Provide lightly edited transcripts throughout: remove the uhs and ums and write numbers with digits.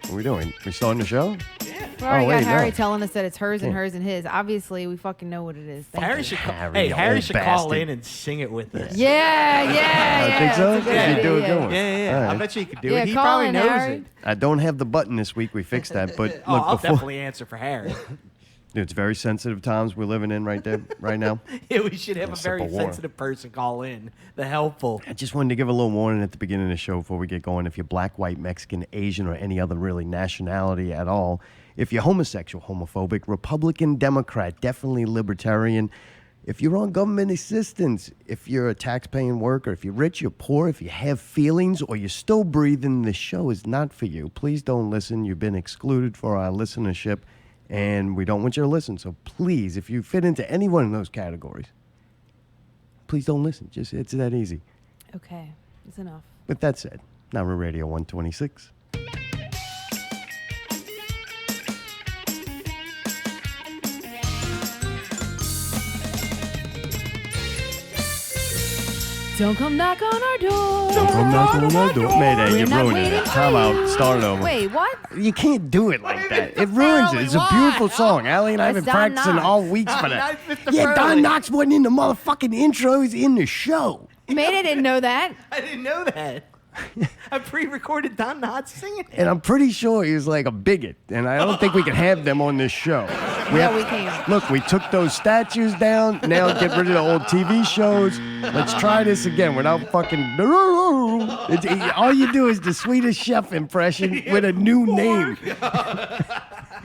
What are we doing? We starting the show? Yeah. We already got Harry telling us that it's hers and hers and his. Obviously, we fucking know what it is. Harry should call in and sing it with us. Yeah. I think so. Yeah, do it good one. Yeah. Right. I bet you could do it. He call probably in, knows Harry. it. I don't have the button this week. We fixed that, but look, I'll before definitely answer for Harry. Dude, it's very sensitive times we're living in right now. Yeah, we should have a very Civil War. sensitive person call in. The helpful. I just wanted to give a little warning at the beginning of the show before we get going. If you're black, white, Mexican, Asian, or any other really nationality at all, if you're homosexual, homophobic, Republican, Democrat, definitely libertarian, if you're on government assistance, if you're a tax-paying worker, if you're rich, you're poor, if you have feelings, or you're still breathing, the show is not for you. Please don't listen. You've been excluded for our listenership, and we don't want you to listen. So please, if you fit into any one of those categories, please don't listen. Just it's that easy. Okay, it's enough. With that said, now we're Radio 126. Don't come knock on our door. Don't come knock on our door. Mayday, We're you're not ruining waiting it. for Time out. you. Start it over. Wait, what? You can't do it like that. It Mr. ruins Furley, it. It's a why? beautiful song. Allie and I have been That's Don practicing Knotts. all weeks for that. Nice, Mr. Yeah, Furley. Don Knotts wasn't in the motherfucking intro. He's in the show. Mayday didn't know that. I didn't know that. I pre-recorded Don Knotts singing it. And I'm pretty sure he was like a bigot. And I don't think we can have them on this show. We can't. Look, we took those statues down. Now get rid of the old TV shows. Let's try this again without fucking... all you do is the Swedish Chef impression with a new name.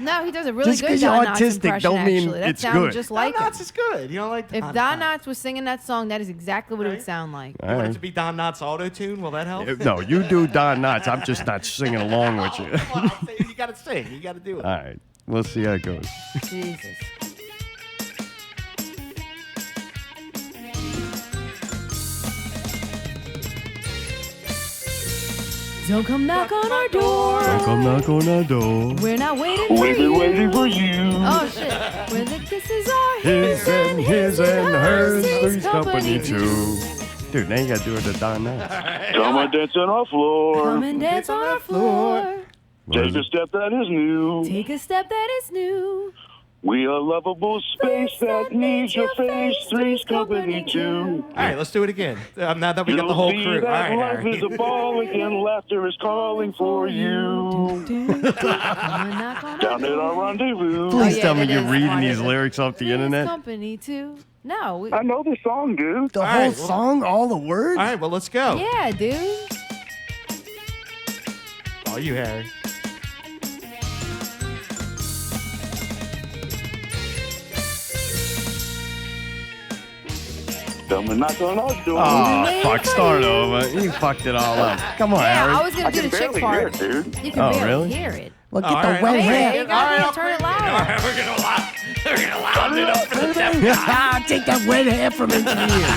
No, he does a really Just good 'cause you're Don Knotts autistic impression, don't mean actually. That it's sounded good. just Don like him. Knotts is good. You don't like If Don Knotts was singing that song, that is exactly what it would sound like. You want it to be Don Knotts auto-tune? Will that help? No, you do Don Knotts. I'm just not singing along with you. Well, you got to sing. You got to do it. All right. We'll see how it goes. Jesus. Don't come knock on our door. Don't come knock on our door. We're not waiting for you. Waiting for you. Oh, shit. Where the kisses are His and his and hers. Three's Three's company too. Dude, now you got to do it to Don Knotts. Come and dance on our floor. Come and dance on our floor. Take a step that is new. Take a step that is new. We are lovable space that needs your face. Three's company too. All right, let's do it again. Now that we got the whole You'll see crew. All that right, life Harry. is a ball again. Laughter is calling for you. Come and knock on our Down at our rendezvous. Please yeah, tell me that you're is reading funny. these lyrics off the Three's internet. company too. No. I know this song, dude. The All whole right, well- song, all the words? All right, well, let's go. Yeah, dude. All you, Harry. Come and knock on our door. Oh, fuck. Start over. You fucked it all up. Come on, Yeah, Harry. I was I going to do can the chick barely hear part. it, dude. You can Oh, barely really? hear it. Well, get All the right, wet okay. hair. You gotta turn it louder. All right, we're gonna loud it up for the deaf guy. Take that wet hair from engineer.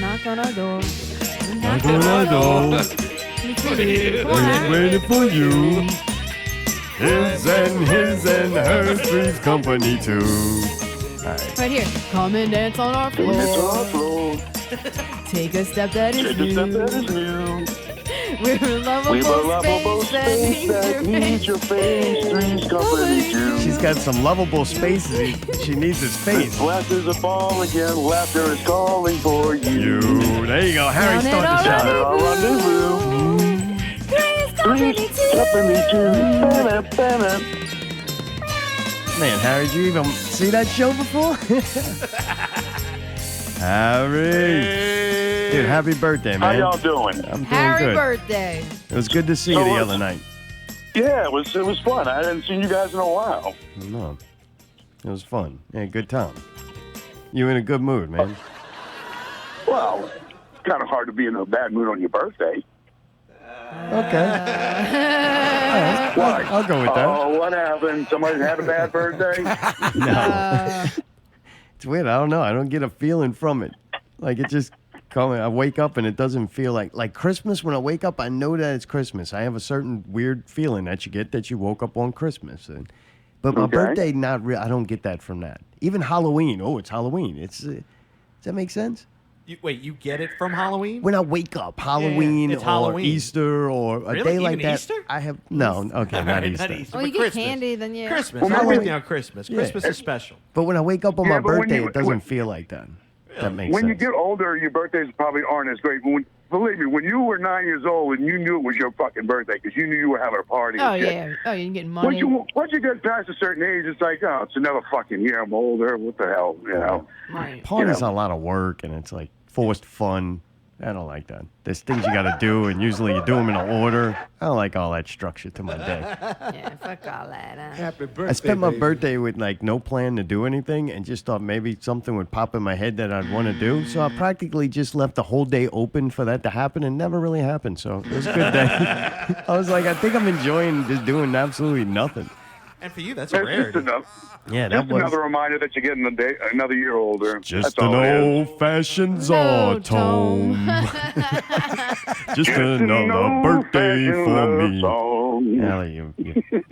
Knock on our door. Knock on our door. Come on, Harry. Waiting for you. His and hers. Three's company too. All right. Right here. Come and dance on our Come and dance on our floor. floor. Take a step that is Take a step that is new. new. We're a lovable We are lovable space space that needs your face. Three's company too. She's got some lovable spaces. She needs his face. Life is a ball again. Laughter is calling for you. There you go. Harry, Down start the at Down at show. our rendezvous. Three's Three's company company too. Ba-da-ba-da. Man, Harry, did you even see that show before? Harry. Dude, happy birthday, How man. y'all doing? I'm doing Harry good. birthday. It was good to see you the other night. Yeah, it was fun. I hadn't seen you guys in a while. No, it was fun. Yeah, good time. You in a good mood, man. Well, it's kind of hard to be in a bad mood on your birthday. Okay. All right, I'll go with that. Oh, what happened? Somebody had a bad birthday? No. It's weird. I don't know. I don't get a feeling from it. Like it just coming. I wake up and it doesn't feel like Christmas. When I wake up, I know that it's Christmas. I have a certain weird feeling that you get that you woke up on Christmas. But my birthday, not real. I don't get that from that. Even Halloween. Oh, it's Halloween. Does that make sense? Wait, you get it from Halloween? When I wake up, Halloween It's or Halloween. Easter or a Really? day like Even that. Easter? I have no, okay, not Alright, Easter. Well, you but get Christmas. candy, then yeah. Christmas. Well, I'm maybe- with you on Christmas. Yeah. Christmas is special. But when I wake up on Yeah, my but when birthday, you- it doesn't feel like that. That makes When sense. you get older, your birthdays probably aren't as great. Believe me, when you were 9 years old and you knew it was your fucking birthday because you knew you were having a party. Oh and shit. yeah. Oh, you're getting money. Once you get past a certain age, it's like, oh, it's another fucking year. I'm older. What the hell, you know? Right. Parties are a lot of work, and it's like forced fun. I don't like that. There's things you got to do, and usually you do them in an order. I don't like all that structure to my day. Yeah, fuck all that. Happy birthday, I spent my baby. birthday with like no plan to do anything, and just thought maybe something would pop in my head that I'd want to do. So I practically just left the whole day open for that to happen, and never really happened. So it was a good day. I was like, I think I'm enjoying just doing absolutely nothing. And for you, that's That's rare. just enough. Yeah, that Just was another reminder that you're getting another year older. just That's all an it is. old-fashioned No, Zartome. Just another No birthday fashion for love me. song. Allie, you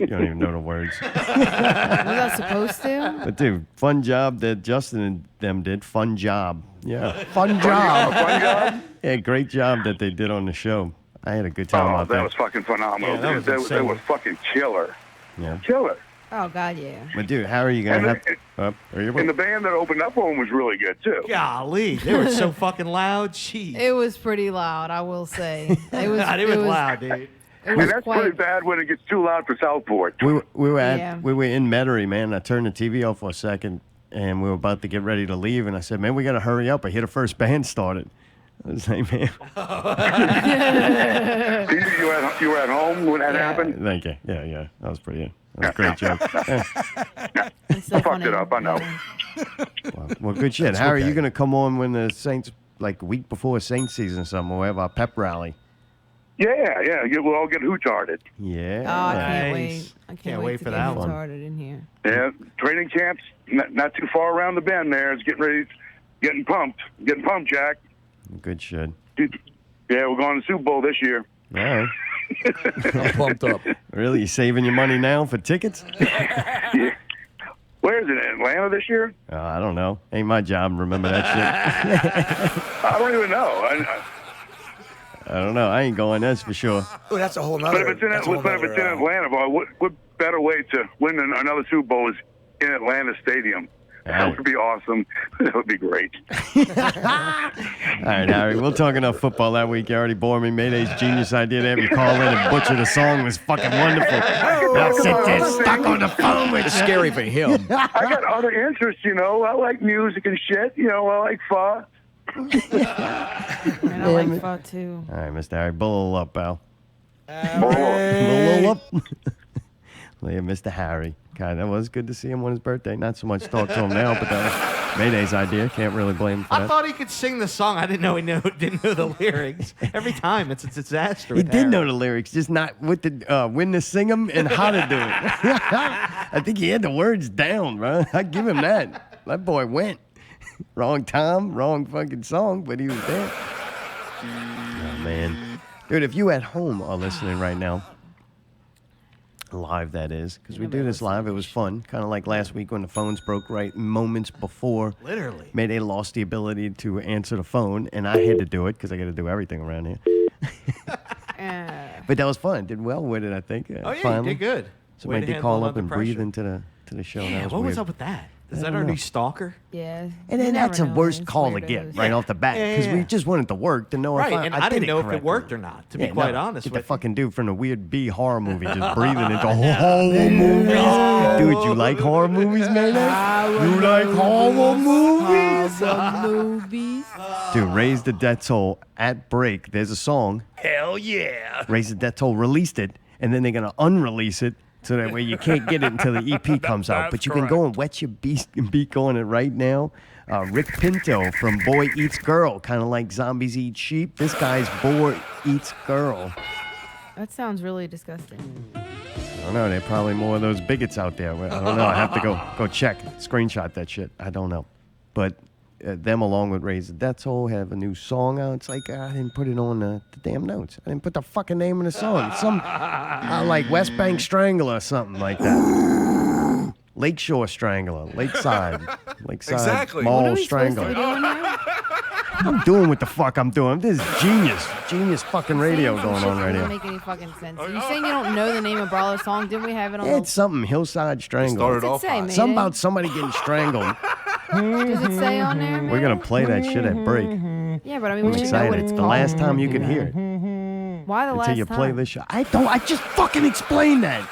don't even know the words. Was I supposed to? But dude, fun job that Justin and them did. Fun job. Yeah, fun job. Fun job? Yeah, great job that they did on the show. I had a good time Oh, out that there. was fucking phenomenal. Yeah, that was They insane. were fucking killer. Yeah. Killer. Oh God, yeah. But dude, how are you gonna have? And the band that opened up for him was really good, too. Golly, they were so fucking loud. Jeez. It was pretty loud, I will say. It was. God, it was loud, dude. It And was that's pretty quite. bad when it gets too loud for Southport. we were Yeah. in Metairie, man. I turned the TV off for a second, and we were about to get ready to leave, and I said, "Man, we gotta hurry up." I hear the first band started. I was like, "Man, You were at home when that happened? thank you." Yeah, that was pretty. That was a great joke. Yeah. It's so I fucked funny. it up, I know. Well, good shit. How are you okay. gonna come on when the Saints, like a week before Saints season or something? We'll have our pep rally. Yeah. We'll all get hootarded. Yeah. Oh, I can't Nice. wait. I can't wait to for get that him one. started in here. Yeah, training camps not too far around the bend there. It's getting pumped, Jack. Good shit. Yeah, we're going to the Super Bowl this year. All right. I'm pumped up. Really? You saving your money now for tickets? Where is it? Atlanta this year? I don't know. Ain't my job. Remember that shit? I don't even know. I don't know. I ain't going. That's for sure. Oh, that's a whole But nother. if it's in that's a whole nother, Atlanta, boy, what better way to win another Super Bowl is in Atlanta Stadium? That would be awesome. That would be great. All right, Harry. We'll talk enough football that week. You already bore me. Mayday's genius idea to have you call in and butcher the song was fucking wonderful. I'll sit there stuck on the phone with It's you. scary for him. I got other interests, you know. I like music and shit. You know, I like pho. And I like pho too. All right, Mr. Harry. Bull up, pal. Oh, Bull up. Yeah, Mr. Harry. God, that was good to see him on his birthday. Not so much talk to him now, but that was Mayday's idea. Can't really blame him for I that. thought he could sing the song. I didn't know didn't know the lyrics. Every time it's a disaster. He with did Harry. know the lyrics, just not with the when to sing them and how to do it. I think he had the words down, bro. I give him that. That boy went. Wrong time, wrong fucking song, but he was there. Oh, man. Dude, if you at home are listening right now, live that is, because we do this live, it was fun. Kind of like last week when the phones broke right moments before Literally. Mayday lost the ability to answer the phone, and I had to do it because I got to do everything around here. But that was fun. Did well with it, I think. Oh yeah, finally. you did good. Somebody Way to did call handle up and under breathe pressure. into the show. Yeah, That was what weird. was up with that? Is I that don't our know. new stalker? Yeah. And you then that's a never know. worst It's call to weirdos. get right off the bat Yeah, because we yeah. just wanted to work to know Right, if and I I did didn't know if it correctly. worked or not, to be Yeah, quite no, honest get the with you. fucking dude from the weird B horror movie just breathing into horror movies. Dude, you like horror movies, man? You like horror movies? Movies. Dude, Raise the Dead Toll at break. There's a song. Hell yeah. Raise the Dead Toll released it, and then they're gonna unrelease it so that way you can't get it until the EP comes out. But you can go and wet your beak on it right now. Rick Pinto from Boy Eats Girl, kind of like Zombies Eat Sheep. This guy's Boy Eats Girl. That sounds really disgusting. I don't know. There are probably more of those bigots out there. I don't know. I have to go check, screenshot that shit. I don't know. But them along with Raise the Dead Toll have a new song out. It's like I didn't put it on the damn notes. I didn't put the fucking name of the song. It's some like West Bank Strangler or something like that. Lakeshore Strangler, Lakeside Exactly. What are Mall we supposed to be Strangler. doing here? I'm doing what the fuck I'm doing. This is genius fucking radio Saying some going shit on that right doesn't here. make any fucking sense. You saying you don't know the name of Brawler's song? Didn't we have it on It's something Hillside Strangle. Started What's off it say, hot. man? Something about somebody getting strangled. Does it say on there, man? We're gonna play that shit at break. Yeah, but I mean, I'm we should know what excited. it's The called. last time you can hear it Why the last until you time? play this shit. I just fucking explained that.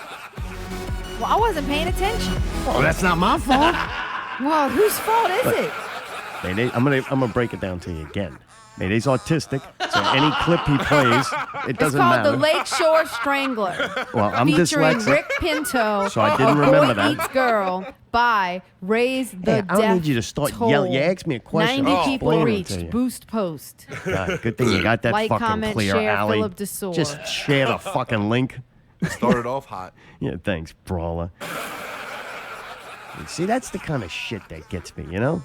Well, I wasn't paying attention. Oh, that's not my fault. Well, whose fault is it? Mayday, I'm gonna break it down to you again. Mayday's autistic, so any clip he plays, it It's doesn't called matter. The Lakeshore Strangler. Well, I'm featuring dyslexic. Rick Pinto. So I didn't Boy remember that. Eats Girl by Raise the Hey, I don't Deaf need you to start Toll. yelling. You asked me a question. 90 I'm people explaining it to reached. you. Boost post. God, good thing you got that Like, fucking comment, clear, share, Allie. Philip DeSore. Just share the fucking link. Started off hot. Yeah, thanks, brawler. See, that's the kind of shit that gets me, you know?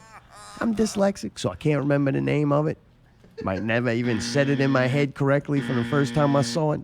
I'm dyslexic, so I can't remember the name of it. Might never even said it in my head correctly from the first time I saw it.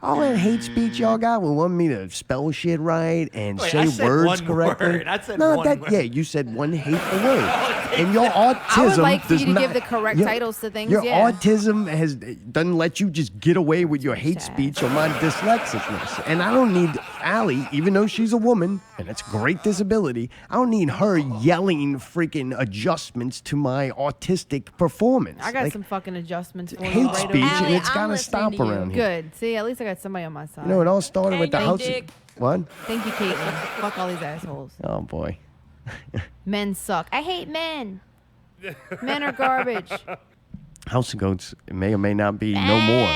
All that hate speech y'all got will want me to spell shit right and Wait, say I said words one correctly. word. I said no, one that word. yeah, you said one hateful word. And your autism I would like for does you to not, give the correct your- titles to things, Your yeah. autism doesn't let you just get away with your hate speech or my dyslexicness. And I don't need Allie, even though she's a woman and it's a great disability, I don't need her yelling freaking adjustments to my autistic performance. I got Like, some fucking adjustments for you hate right speech, over and here. Allie, it's I'm gotta listening stop to you. around here. Good. See, at least I got somebody on my side. You know, it all started with the Hey, house. Dick. What? Thank you, Caitlin. Fuck all these assholes. Oh boy. Men suck. I hate men. Men are garbage. House of Goats may or may not be no more.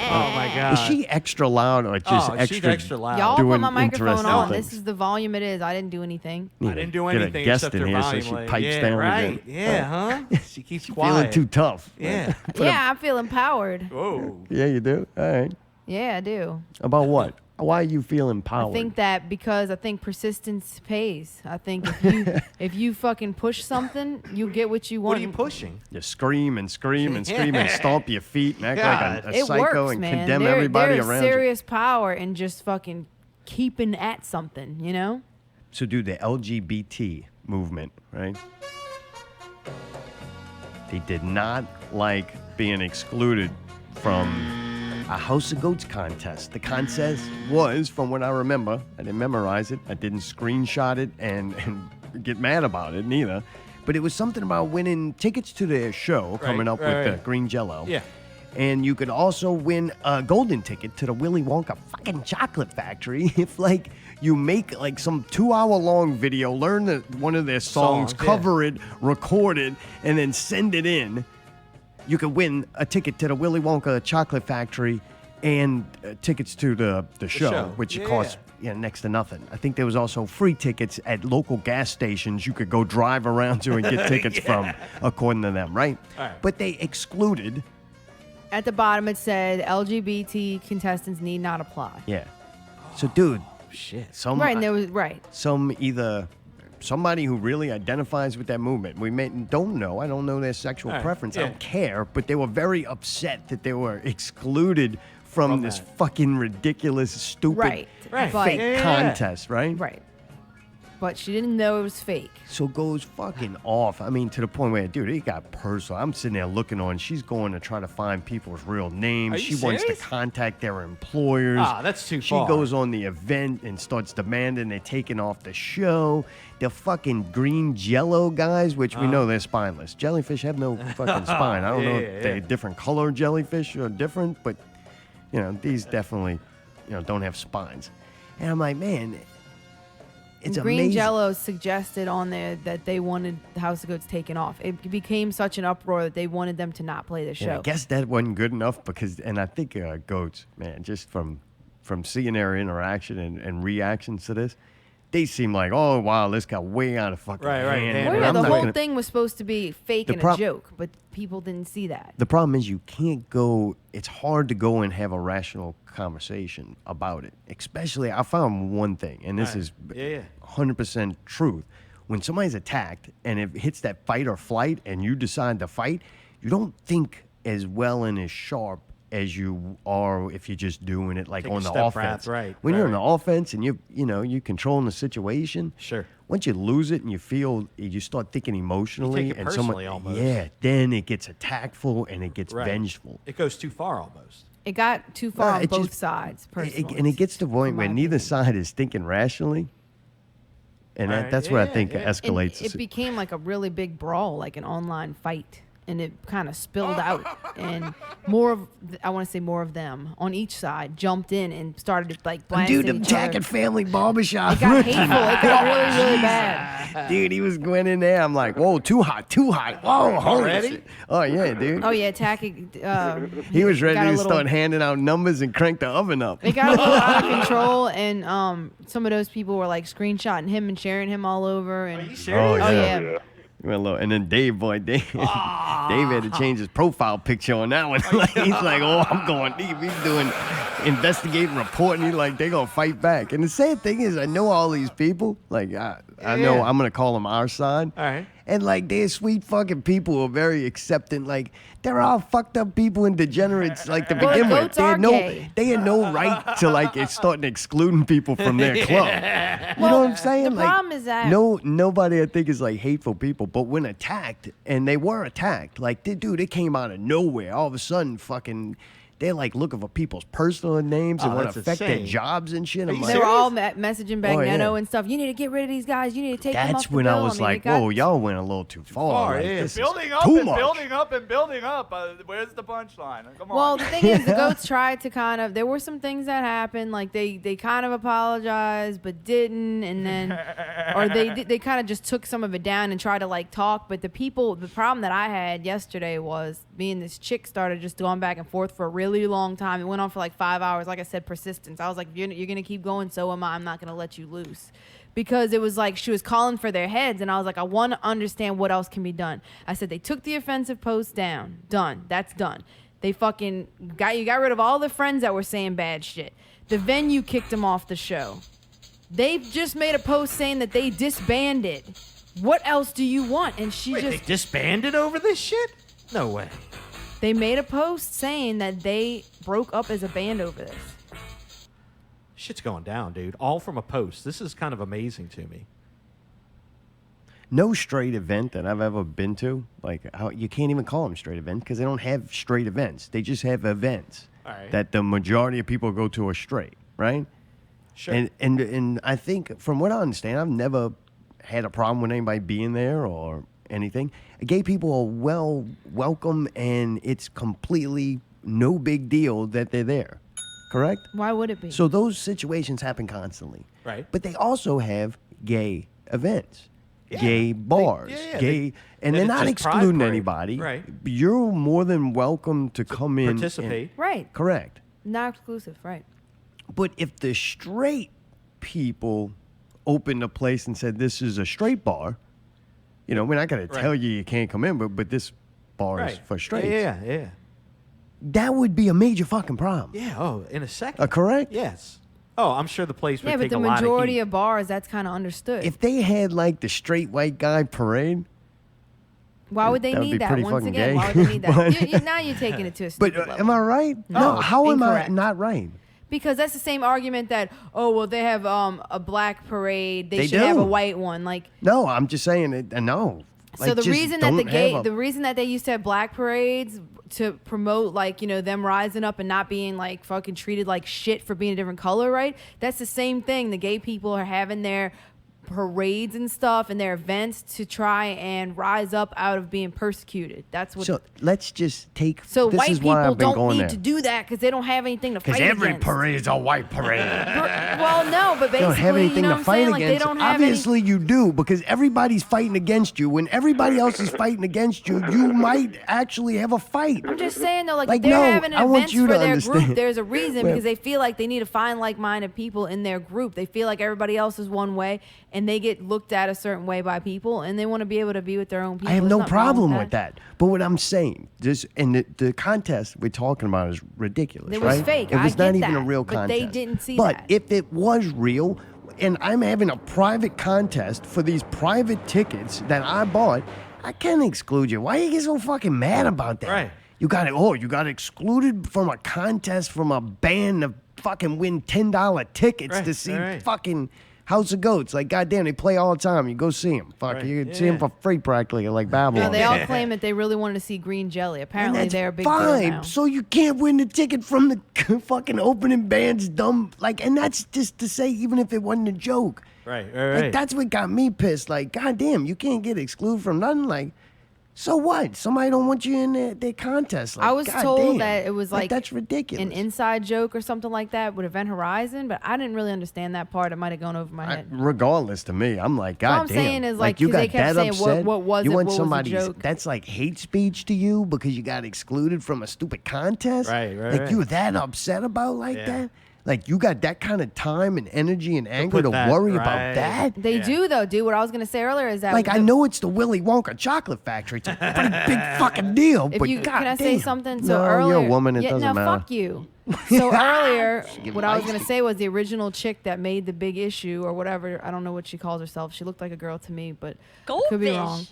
Oh my god. Is she extra loud or just oh, extra? she's extra loud. Y'all put doing my microphone interesting on. things. This is the volume it is. I didn't do anything. You I didn't do get anything a guest except in her here, volume. so she like, pipes yeah, down right. again. Yeah, huh? She keeps Feeling quiet. too tough. Yeah. Yeah, I feel empowered. Whoa. Yeah, you do. All right. Yeah, I do. About what? Why you feel empowered? I think that because I think persistence pays. I think if you if you fucking push something, you get what you want. What are you pushing? you scream and scream and scream and stomp your feet and act God. like a It psycho works, and man. condemn everybody there's around serious power in just fucking keeping at something, you know? you. So, dude, the LGBT movement, right? They did not like being excluded from a House of Goats contest. The contest was, from what I remember, I didn't memorize it, I didn't screenshot it and get mad about it neither, but it was something about winning tickets to their show coming up with right. Green Jello. Yeah. And you could also win a golden ticket to the Willy Wonka fucking chocolate factory if, like, you make, like, some 2-hour-long video, learn one of their songs, Songs, yeah. cover it, record it, and then send it in. You could win a ticket to the Willy Wonka chocolate factory and tickets to the show, show. which Yeah. costs next to nothing. I think there was also free tickets at local gas stations you could go drive around to and get tickets from, according to them, right? All right. But they excluded... At the bottom it said LGBT contestants need not apply. Yeah. So, dude, Shit. some Right, and there was some either somebody who really identifies with that movement. We don't know. I don't know their sexual All right, preference. I yeah. don't care. But they were very upset that they were excluded from this that. fucking ridiculous, stupid, Right. Right. But, fake Yeah, yeah, yeah. contest, right? right. But she didn't know it was fake. So goes fucking off. I mean, to the point where, dude, it got personal. I'm sitting there looking on. She's going to try to find people's real names. Are She you wants to serious? contact their employers. Ah, that's too She far. goes on the event and starts demanding they're taking off the show. The fucking green Jello guys, which we know they're spineless. Jellyfish have no fucking spine. I don't know if they're different color jellyfish or different, but you know, these definitely, don't have spines. And I'm like, man, it's Green amazing. Jello suggested on there that they wanted the House of Goats taken off. It became such an uproar that they wanted them to not play the show. Yeah, I guess that wasn't good enough because, and I think Goats, man, just from seeing their interaction and reactions to this, they seem like, oh wow, this got way out of fucking Right, right, hand. yeah. Well, and yeah, I'm the not whole gonna- thing was supposed to be fake The and prob- a joke, but people didn't see that. The problem is you can't go. It's hard to go and have a rational conversation about it. Especially, I found one thing, and this Right. is Yeah. 100% truth. When somebody's attacked and it hits that fight or flight, and you decide to fight, you don't think as well and as sharp as you are if you're just doing it like Take a on the step offense. back, right, When right, you're on the right. offense and you're controlling the situation. Sure. Once you lose it and you start thinking emotionally it and personally almost. yeah, then it gets attackful and it gets Right. vengeful. It goes too far almost. It got too far on it both just- sides, personally. And it gets to the point from where my neither opinion. side is thinking rationally. And Right. that's what I Yeah, think yeah. And escalates. it became like a really big brawl, like an online fight, and it kind of spilled out. And more of, I want to say more of them on each side jumped in and started like blasting Dude, the each attacking other. family barbershop. It got hateful. It got really, really bad. Dude, he was going in there. I'm like, whoa, too hot, too hot. Whoa, holy Already? shit. Oh, yeah, dude. Oh yeah, attacking. He was ready got a to little- start handing out numbers and crank the oven up. It got a little out of control, and some of those people were like screenshotting him and sharing him all over. And Are you serious? oh yeah. yeah. Went low. And then Dave had to change his profile picture on that one. Like, he's like, oh, I'm going deep. He's doing investigating, reporting. He's like, they gonna fight back. And the sad thing is, I know all these people. Like, I know Yeah. I'm gonna call them our side. All right. And like, they're sweet fucking people who are very accepting. Like, they're all fucked up people and degenerates. Like to Well, begin with, goats are gay. they had no right to like starting excluding people from their club. You know what I'm saying? the Like, problem is that- nobody I think is like hateful people, but when attacked, and they were attacked, like dude, it came out of nowhere. All of a sudden, fucking, they're like looking for people's personal names and Oh, want that's to affect their insane. jobs and shit. I'm you like, They were all serious? messaging Oh, Magneto yeah. and stuff. You need to get rid of these guys. You need to take them off that's the when bill. I was mean, like, it got- whoa, y'all went a little too far. Like, yeah. this is Building up too and much. building up and building up. Where's the punchline? Come on. Well, the thing is, the goats tried to kind of. There were some things that happened, like they kind of apologized but didn't, and then, or they kind of just took some of it down and tried to like talk. But the problem that I had yesterday was me and this chick started just going back and forth for a really long time. It went on for like 5 hours. Like I said, persistence. I was like, you're gonna keep going, so am I. I'm not gonna let you loose. Because it was like she was calling for their heads, and I was like, I want to understand what else can be done. I said, they took the offensive post down. Done. That's done. They fucking got rid of all the friends that were saying bad shit. The venue kicked them off the show. They just made a post saying that they disbanded. What else do you want? And she Wait, just they disbanded over this shit? No way. they made a post saying that they broke up as a band over this. Shit's going down, dude. All from a post. This is kind of amazing to me. No straight event that I've ever been to, like how you can't even call them straight events because they don't have straight events. They just have events All right. that the majority of people go to are straight, right? Sure. And I think from what I understand, I've never had a problem with anybody being there or anything. Gay people are welcome, and it's completely no big deal that they're there. Correct? Why would it be? So those situations happen constantly. Right. But they also have gay events, Yeah. gay bars, yeah, gay, and that they're it's not just pride excluding parade. anybody. Right. You're more than welcome to come in. Participate. right. Correct. Not exclusive. Right. But if the straight people opened a place and said this is a straight bar, you know, we're not going to Right. tell you can't come in, but this bar is Right. for straights. Yeah. That would be a major fucking problem. Yeah. Oh, in a second. Correct? Yes. Oh, I'm sure the place would Yeah, but take the a lot majority of of bars, that's kind of understood. If they had like the straight white guy parade, Why would they that would be need that? pretty Once fucking again, gay. why would they need that? But- Now you're taking it to a but stupid level. am I right? No, how incorrect. am I not right? Because that's the same argument that, oh, well, they have a black parade. They They should have do. a white one. Like, No, I'm just saying it. No. so the just reason that don't have the reason that they used to have black parades to promote, like, you know, them rising up and not being like fucking treated like shit for being a different color, right? That's the same thing. The gay people are having their parades and stuff and their events to try and rise up out of being persecuted. That's what. So let's just take. So this white is why people I've been don't going need there. to do that because they don't have anything to fight Because every against. parade's a white parade. Well, no, but basically, They don't have anything you know to what I'm fight saying? Like, they against. don't have any. Obviously, you do because everybody's fighting against you. When everybody else is fighting against you, you might actually have a fight. I'm just saying though, like, Like, if they're no, having I want events you for to their understand. group, there's a reason Well- because they feel like they need to find like-minded people in their group. They feel like everybody else is one way, and they get looked at a certain way by people, and they want to be able to be with their own people. I have There's no nothing wrong problem with that. But what I'm saying, the contest we're talking about is ridiculous. It was right? fake. It was I not get even a that. real But contest. they didn't see But that. if it was real, and I'm having a private contest for these private tickets that I bought, I can't exclude you. Why you get so fucking mad about that? Right. You got excluded from a contest from a band to fucking win $10 tickets to see fucking House of Goats. Like, goddamn, they play all the time. You go see them. Fuck, you can see them for free practically, like Babylon. No, they all claim that they really wanted to see Green Jelly. Apparently, And that's they're a big deal fine. now. So you can't win the ticket from the fucking opening band's dumb. Like, and that's just to say, even if it wasn't a joke. Right. Like, that's what got me pissed. Like, goddamn, you can't get excluded from nothing. Like, so what? Somebody don't want you in their contest. Like, I was told that it was like that's ridiculous. an inside joke or something like that with Event Horizon, but I didn't really understand that part. It might have gone over my head. Regardless, to me, I'm like, All I'm goddamn. saying is, like, you 'cause got they kept that saying, upset. what was you it? want What was the somebody's joke? that's like hate speech to you because you got excluded from a stupid contest. Right. Like you were that upset about like that. Like you got that kind of time and energy and anger put to that, worry right. about that. They do though, dude. What I was gonna say earlier is that Like I know it's the Willy Wonka chocolate factory. It's a pretty big fucking deal. If but you God can I say damn. something? So No, earlier, you're a woman. It yeah, doesn't no, matter. fuck you. So earlier, what I was light gonna say was the original chick that made the big issue or whatever. I don't know what she calls herself. She looked like a girl to me, but could be wrong.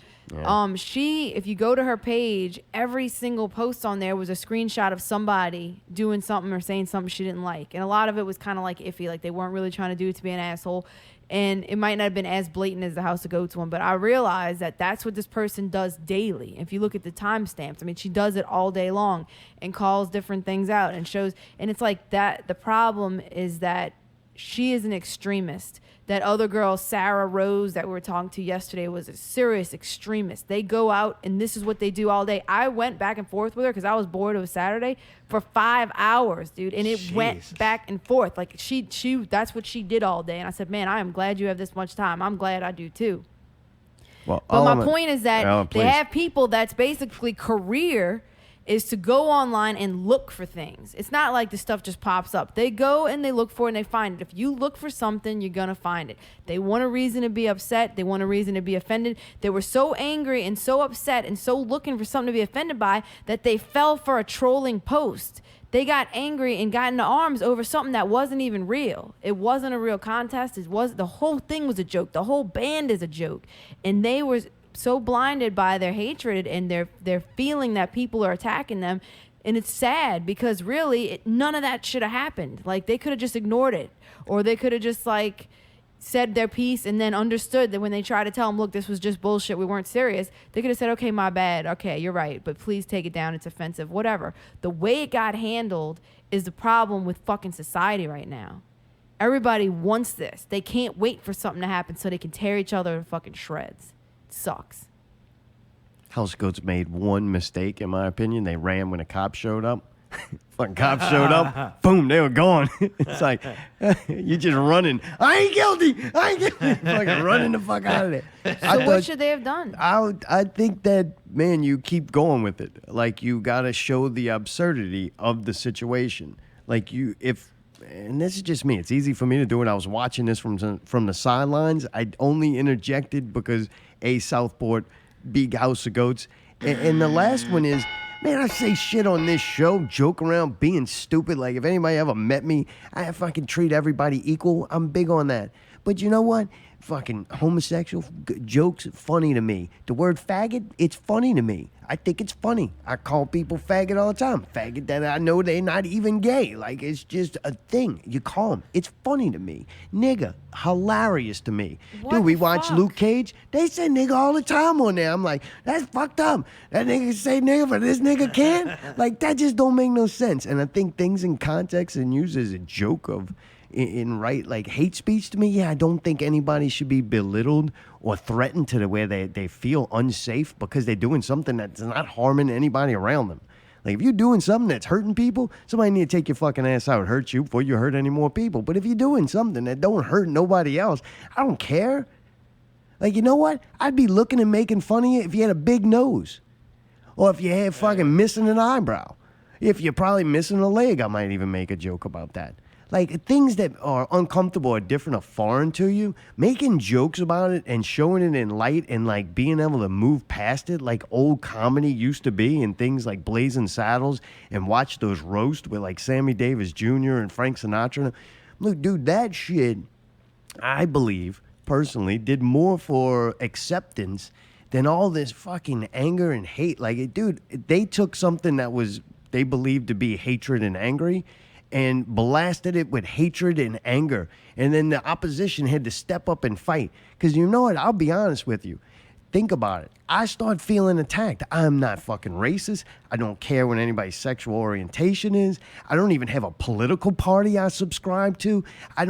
She, if you go to her page, every single post on there was a screenshot of somebody doing something or saying something she didn't like, and a lot of it was kind of like iffy, like they weren't really trying to do it to be an asshole. And it might not have been as blatant as the House of Goats one, but I realized that that's what this person does daily. If you look at the timestamps, I mean, she does it all day long and calls different things out and shows. And it's like that. The problem is that she is an extremist. That other girl, Sarah Rose, that we were talking to yesterday, was a serious extremist. They go out and this is what they do all day. I went back and forth with her because I was bored. It was Saturday for 5 hours, dude, and it went back and forth. Like she, that's what she did all day. And I said, man, I am glad you have this much time. I'm glad I do too. Well, But my point is that they have people that's basically career is to go online and look for things. It's not like the stuff just pops up. They go and they look for it and they find it. If you look for something, you're going to find it. They want a reason to be upset. They want a reason to be offended. They were so angry and so upset and so looking for something to be offended by that they fell for a trolling post. They got angry and got into arms over something that wasn't even real. It wasn't a real contest. The whole thing was a joke. The whole band is a joke. And they were so blinded by their hatred and their feeling that people are attacking them. And it's sad because really none of that should have happened. Like they could have just ignored it, or they could have just like said their piece and then understood that when they tried to tell them, look, this was just bullshit, we weren't serious, they could have said, okay, my bad, okay, you're right, but please take it down, it's offensive, whatever. The way it got handled is the problem with fucking society right now. Everybody wants this. They can't wait for something to happen so they can tear each other to fucking shreds. Sucks. House Goats made one mistake, in my opinion. They ran when a cop showed up. Fucking cop showed up, boom, they were gone. It's like, you're just running. I ain't guilty. Fucking running the fuck out of there. So what should they have done? I think that, man, you keep going with it. Like, you got to show the absurdity of the situation. Like, and this is just me. It's easy for me to do it. I was watching this from the sidelines. I only interjected because Southport, big House of Goats. And the last one is, man, I say shit on this show, joke around, being stupid. Like, if anybody ever met me, I fucking treat everybody equal. I'm big on that. But you know what? Fucking homosexual jokes, funny to me. The word faggot, it's funny to me. I think it's funny. I call people faggot all the time. Faggot that I know they're not even gay. Like, it's just a thing. You call them. It's funny to me. Nigga, hilarious to me. What Dude, we the watch fuck? Luke Cage. They say nigga all the time on there. I'm like, that's fucked up. That nigga say nigga, but this nigga can't? Like, that just don't make no sense. And I think things in context and used as a joke of in right, like hate speech to me, yeah, I don't think anybody should be belittled or threatened to the where they feel unsafe because they're doing something that's not harming anybody around them. Like, if you're doing something that's hurting people, somebody need to take your fucking ass out and hurt you before you hurt any more people. But if you're doing something that don't hurt nobody else, I don't care. Like, you know what? I'd be looking and making fun of you if you had a big nose. Or if you had fucking missing an eyebrow. If you're probably missing a leg, I might even make a joke about that. Like, things that are uncomfortable or different or foreign to you, making jokes about it and showing it in light and, like, being able to move past it like old comedy used to be and things like Blazing Saddles and watch those roast with, like, Sammy Davis Jr. and Frank Sinatra. Look, dude, that shit, I believe, personally, did more for acceptance then all this fucking anger and hate. Like, dude, they took something that was they believed to be hatred and angry and blasted it with hatred and anger. And then the opposition had to step up and fight. Because you know what? I'll be honest with you. Think about it. I start feeling attacked. I'm not fucking racist. I don't care what anybody's sexual orientation is. I don't even have a political party I subscribe to. I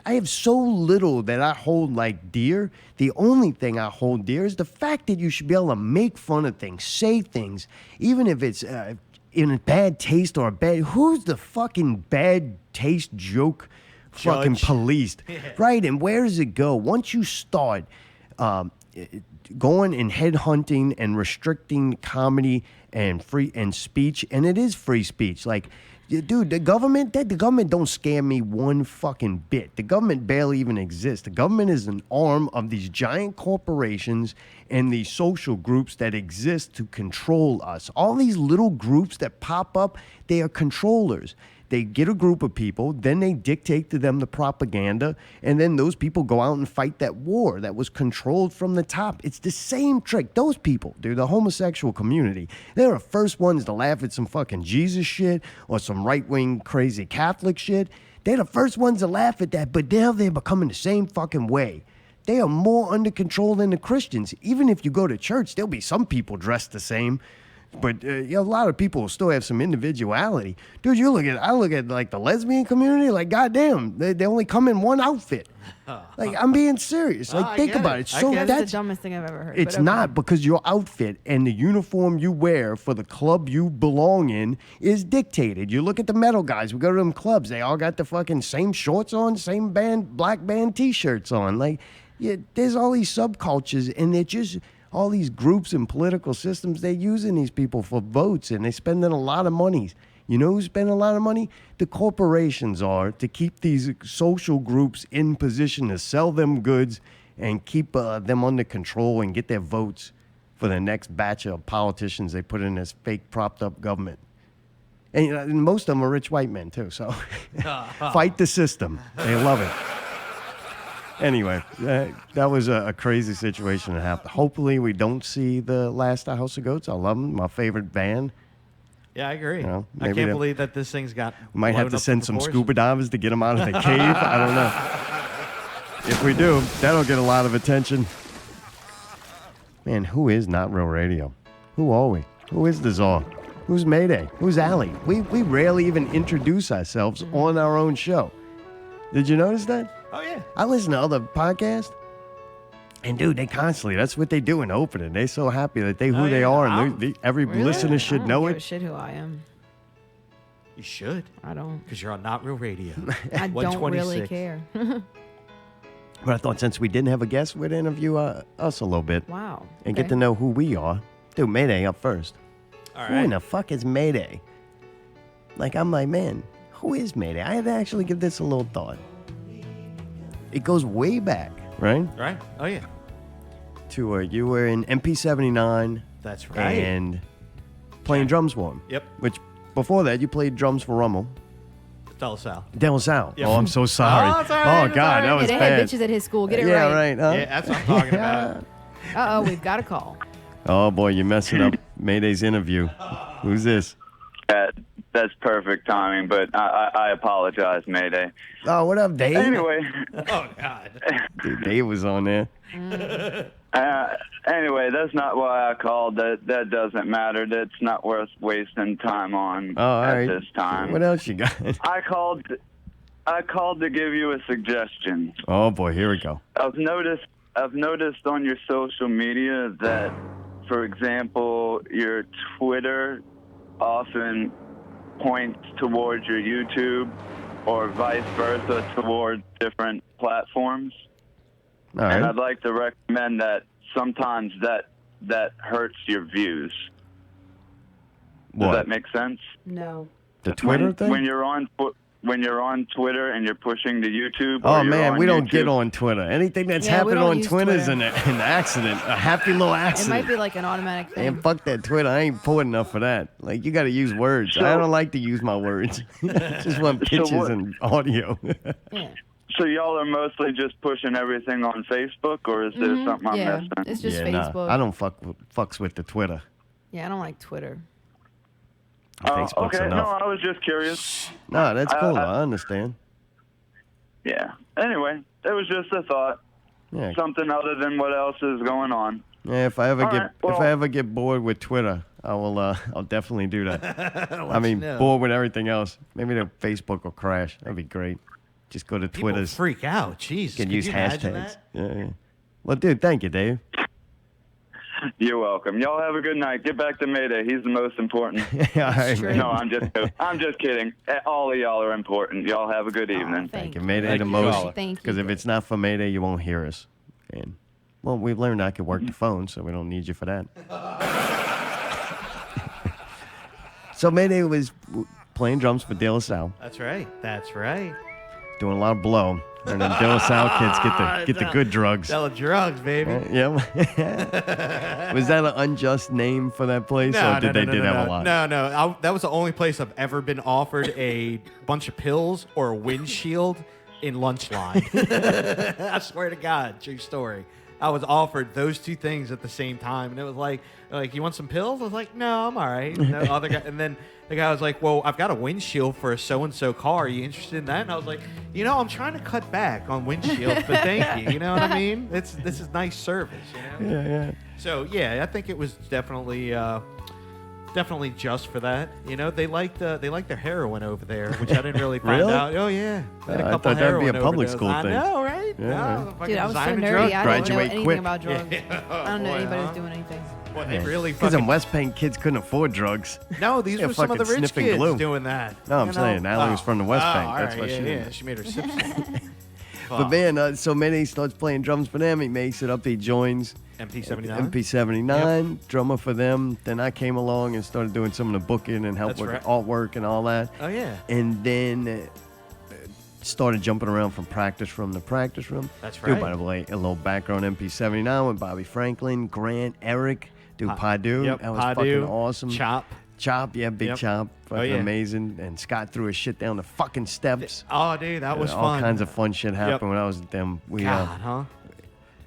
have so little that I hold like dear. The only thing I hold dear is the fact that you should be able to make fun of things, say things, even if it's in a bad taste or a bad. Who's the fucking bad taste joke fucking policed? Right, and where does it go? Once you start going and headhunting and restricting comedy and free and speech, and it is free speech. Like, dude, the government don't scare me one fucking bit. The government barely even exists. The government is an arm of these giant corporations and these social groups that exist to control us. All these little groups that pop up, they are controllers. They get a group of people, then they dictate to them the propaganda, and then those people go out and fight that war that was controlled from the top. It's the same trick. Those people, dude, the homosexual community, they're the first ones to laugh at some fucking Jesus shit or some right-wing crazy Catholic shit. They're the first ones to laugh at that, but now they're becoming the same fucking way. They are more under control than the Christians. Even if you go to church, there'll be some people dressed the same. But a lot of people still have some individuality. Dude, I look at like the lesbian community, like, goddamn, they only come in one outfit. Like, I'm being serious. Like, think about it. So That's the dumbest thing I've ever heard. It's but okay. not, because your outfit and the uniform you wear for the club you belong in is dictated. You look at the metal guys, we go to them clubs, they all got the fucking same shorts on, same black band t-shirts on. Like, there's all these subcultures, and they're just all these groups and political systems, they're using these people for votes, and they're spending a lot of money. You know who's spending a lot of money? The corporations are, to keep these social groups in position to sell them goods and keep them under control and get their votes for the next batch of politicians they put in this fake propped up government. And, and most of them are rich white men too, so fight the system. They love it. Anyway, that was a crazy situation that happened. Hopefully we don't see the last House of Goats. I love them. My favorite band. Yeah, I agree. You know, I can't believe that this thing's got. We might have to send some scuba divers to get them out of the cave. I don't know. If we do, that'll get a lot of attention. Man, who is Not Real Radio? Who are we? Who is the Czar? Who's Mayday? Who's Allie? We rarely even introduce ourselves on our own show. Did you notice that? Oh, yeah. I listen to other podcasts, and dude, they constantly, that's what they do in opening. They're so happy that they who they are, and every Really? listener should I know don't give it. a shit who I am. You should. I don't. Because you're on Not Real Radio. I don't really 126. care. But I thought since we didn't have a guest, we'd interview us a little bit. Wow. And get to know who we are. Dude, Mayday up first. All Who in right. the fuck is Mayday? Like, I'm like, man, who is Mayday? I had to actually give this a little thought. It goes way back, right? Right? Oh, yeah. To you were in MP79 That's right. and playing drums for him. Yep. Which, before that, you played drums for Rummel. Tell us, Al. Del Sal. Yep. Oh, I'm so sorry. Oh, it's all right, Oh, it's God, all right. that was they bad. had bitches at his school. Get it Yeah, right. right. Huh? Yeah, that's what I'm talking about. Uh-oh, we've got a call. Oh, boy, you're messing up Mayday's interview. Who's this? That's perfect timing, but I apologize, Mayday. Oh, what up, Dave? Anyway, Oh, God. Dude, Dave was on there. anyway, that's not why I called. That doesn't matter. That's not worth wasting time on Oh, all at right. this time. What else you got? I called to give you a suggestion. Oh, boy, here we go. I've noticed on your social media that, for example, your Twitter often points towards your YouTube or vice versa towards different platforms. All And right. I'd like to recommend that sometimes that hurts your views. Does What? that make sense? No. The Twitter when, thing? When you're on Twitter and you're pushing to YouTube. Oh, or you're man, on we don't YouTube, get on Twitter. Anything that's Yeah, we happened don't on use Twitter is Twitter. an accident, a happy little It accident. might be like an automatic thing. Man, fuck that Twitter. I ain't poor enough for that. Like, you got to use words. I don't like to use my words. Just want pictures what- and audio. Yeah. So y'all are mostly just pushing everything on Facebook, or is there something I'm Yeah, missing? it's just Nah, Facebook. I don't fucks with the Twitter. Yeah, I don't like Twitter. Facebook's Okay, enough. no, I was just curious. No, that's cool. I understand. Yeah. Anyway, it was just a thought. Yeah. Something other than what else is going on. Yeah, if I ever All get right, well- if I ever get bored with Twitter, I will I'll definitely do that. I mean, you know. bored with everything else. Maybe the Facebook will crash. That'd be great. Just go to People Twitter's. freak out. Jeez. Can Could use you imagine hashtags. that? Yeah. Well, dude, thank you, Dave. You're welcome. Y'all have a good night. Get back to Mayday. He's the most important. Yeah, all right, true. man. No, I'm just kidding. All of y'all are important. Y'all have a good evening. Thank You you. Mayday Thank the you, most. caller. Thank you. Because if it's not for Mayday, you won't hear us. And well, we've learned I can work the phone, so we don't need you for that. So Mayday was playing drums for De La Salle, That's right. That's right. doing a lot of blow, and then De La Salle kids get the good drugs. Sell drugs, baby. Yeah. Was that an unjust name for that place, or did they have a lot? No. That was the only place I've ever been offered a bunch of pills or a windshield in lunch line. I swear to God, true story. I was offered those two things at the same time, and it was like, you want some pills? I was like, no, I'm all right. And the other guy, and then the guy was like, well, I've got a windshield for a so-and-so car. Are you interested in that? And I was like, I'm trying to cut back on windshields, but thank you. You know what I mean? This is nice service. You know? Yeah. So yeah, I think it was definitely just for that. They liked their heroin over there, which I didn't really find Really? out. Oh yeah, they had a I couple thought that'd be a heroin public overdoses. school I thing. know, right? Yeah, No, right. fucking Dude, I was so designer nerdy. drug. I don't know Graduate anything quick. about drugs. I don't know Boy, anybody huh? who's doing anything. Boy, they really Because fucking. in West Penn, kids couldn't afford drugs. No, these They're were some of the fucking rich sniffing kids glue. doing that. No, I'm you know? saying, Allie was from the West Bank. all That's right, what she yeah, did. she made her sip some. But man, so Mayday starts playing drums for them. He makes it up. He joins MP79. MP79, drummer for them. Then I came along and started doing some of the booking and help That's with right. artwork and all that. Oh yeah, And then started jumping around from practice room to practice room. That's Dude, right. by the way, a little background MP79 with Bobby Franklin, Grant, Eric, dude, Padu. Yep, That was Padu, fucking awesome. Chop. Yeah, Big Yep. Chop. Fucking yeah. amazing. And Scott threw his shit down the fucking steps. Oh, dude, that was all fun. kinds of fun shit happened Yep. when I was with them. We God, huh?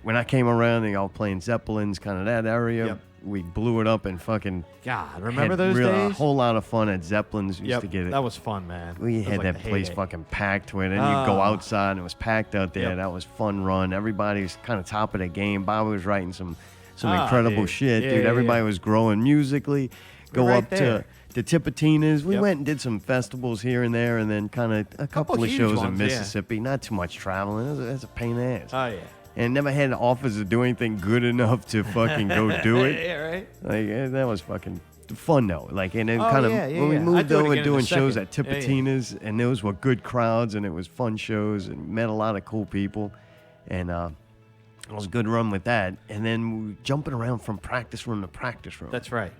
when I came around, they all playing Zeppelins, kind of that area. Yep. We blew it up and fucking God, remember had those a days? whole lot of fun at Zeppelins. We used Yep, to get it. that was fun, man. We It was had like that the place heyday. fucking packed to it, and you'd go Ah. outside and it was packed out there. Yep. That was fun run. Everybody was kind of top of the game. Bobby was writing some Ah, incredible dude. shit, Yeah, dude. yeah, Everybody yeah. was growing musically. Go right up there. to Tipitina's. We Yep. went and did some festivals here and there, and then kind of a couple of huge shows ones, in yeah. Mississippi. Not too much traveling. That's a pain in the ass. Oh yeah. And never had offers to do anything good enough to fucking go do it. Yeah, right. Like that was fucking fun though. Like, and then Oh, kind of yeah, yeah, when we yeah. I'd moved do it over again in a doing shows second. at Yeah, yeah. Tipitina's, and those were good crowds, and it was fun shows, and met a lot of cool people, and it was a good run with that. And then we were jumping around from practice room to practice room. That's right.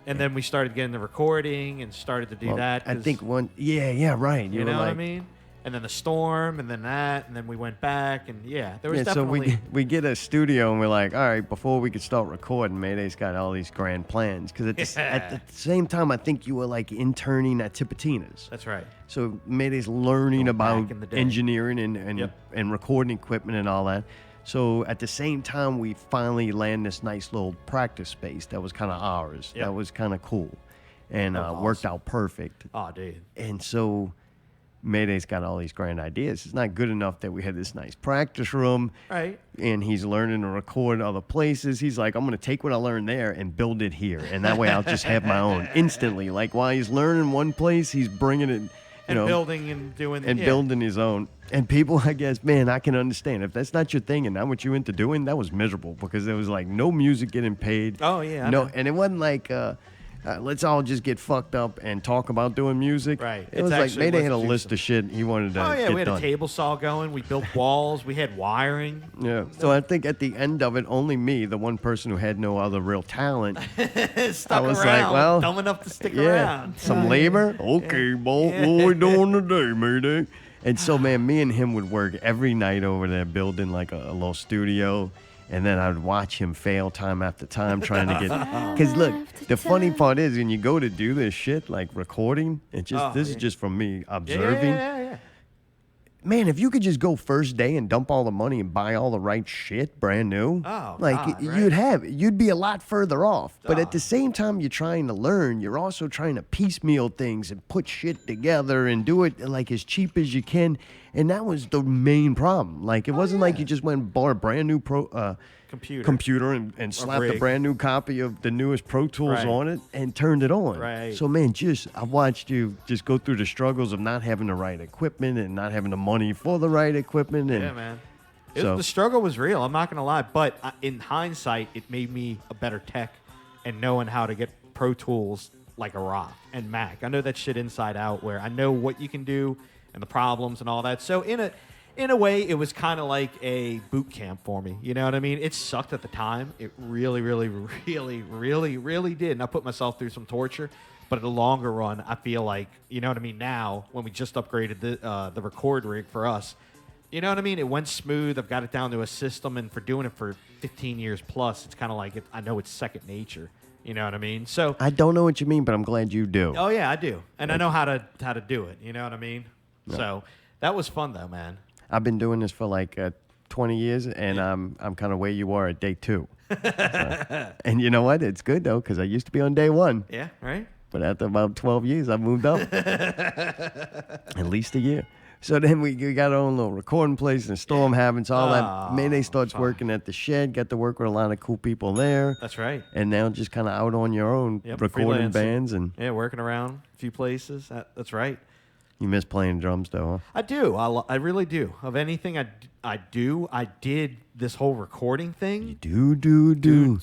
And then we started getting the recording and started to do Well, that. I 'cause- think one. Yeah, right. you were know what I like- mean? And then the storm, and then that, and then we went back, and yeah, there was Yeah, so definitely. we get a studio and we're like, all right, before we could start recording, Mayday's got all these grand plans. Because at the same time, I think you were like interning at Tipitina's. That's right. So Mayday's learning Going back about in the day. engineering and Yep. and recording equipment and all that. So at the same time, we finally land this nice little practice space that was kind of ours. Yep. That was kind of cool, and That was worked awesome. out perfect. Oh, dude. And so Mayday's got all these grand ideas. It's not good enough that we had this nice practice room, Right. and he's learning to record other places. He's like, I'm going to take what I learned there and build it here. And that way I'll just have my own instantly. Like while he's learning one place, he's bringing it, And building and doing. and yeah. building his own. And people, I guess, man, I can understand. If that's not your thing and not what you into doing, that was miserable because there was like no music getting paid. Oh, yeah, I No, know. and it wasn't like, let's all just get fucked up and talk about doing music. Right. It It's was like actually Mayday had a let's do list some- of shit he wanted to Oh yeah, get we had done. a table saw going. We built walls. We had wiring. Yeah. So I think at the end of it, only me, the one person who had no other real talent, Stuck I was like, around, well, dumb enough to stick yeah, around. some labor. Okay, boy, what we doing today, Mayday? And so, man, me and him would work every night over there building like a little studio. And then I'd watch him fail time after time trying to get. Because look, the funny part is when you go to do this shit, like recording, it just Oh, this yeah. is just from me Yeah, observing. yeah. man, if you could just go first day and dump all the money and buy all the right shit brand new, Oh, like God, right? you'd be a lot further off. But at the same time, you're trying to learn. You're also trying to piecemeal things and put shit together and do it like as cheap as you can. And that was the main problem. Like it wasn't like you just went and bought a brand new computer and slapped a rig. brand new copy of the newest Pro Tools Right. on it and turned it on. Right. So man, I watched you just go through the struggles of not having the right equipment and not having the money for the right equipment. And Yeah, man. So- The struggle was real. I'm not going to lie. But in hindsight, it made me a better tech and knowing how to get Pro Tools like a rock and Mac. I know that shit inside out where I know what you can do and the problems and all that. So in a way, it was kind of like a boot camp for me. You know what I mean? It sucked at the time. It really, really, really, really, really did. And I put myself through some torture. But in the longer run, I feel like, you know what I mean? Now, when we just upgraded the record rig for us, you know what I mean? It went smooth. I've got it down to a system. And for doing it for 15 years plus, it's kind of like I know it's second nature. You know what I mean? So I don't know what you mean, but I'm glad you do. Oh yeah, I do, and I know how to do it. You know what I mean? Yeah. So that was fun though, man. I've been doing this for like 20 years, and I'm kind of where you are at day 2. And you know what? It's good though, because I used to be on day 1. Yeah, right. But after about 12 years, I moved up. At least a year. So then we got our own little recording place and storm habits, all that. Mayday starts working at the shed, got to work with a lot of cool people there. That's right. And now just kind of out on your own, recording freelancing. bands. And yeah, working around a few places. That's right. You miss playing drums though, huh? I do. I really do. Of anything I did this whole recording thing. You do.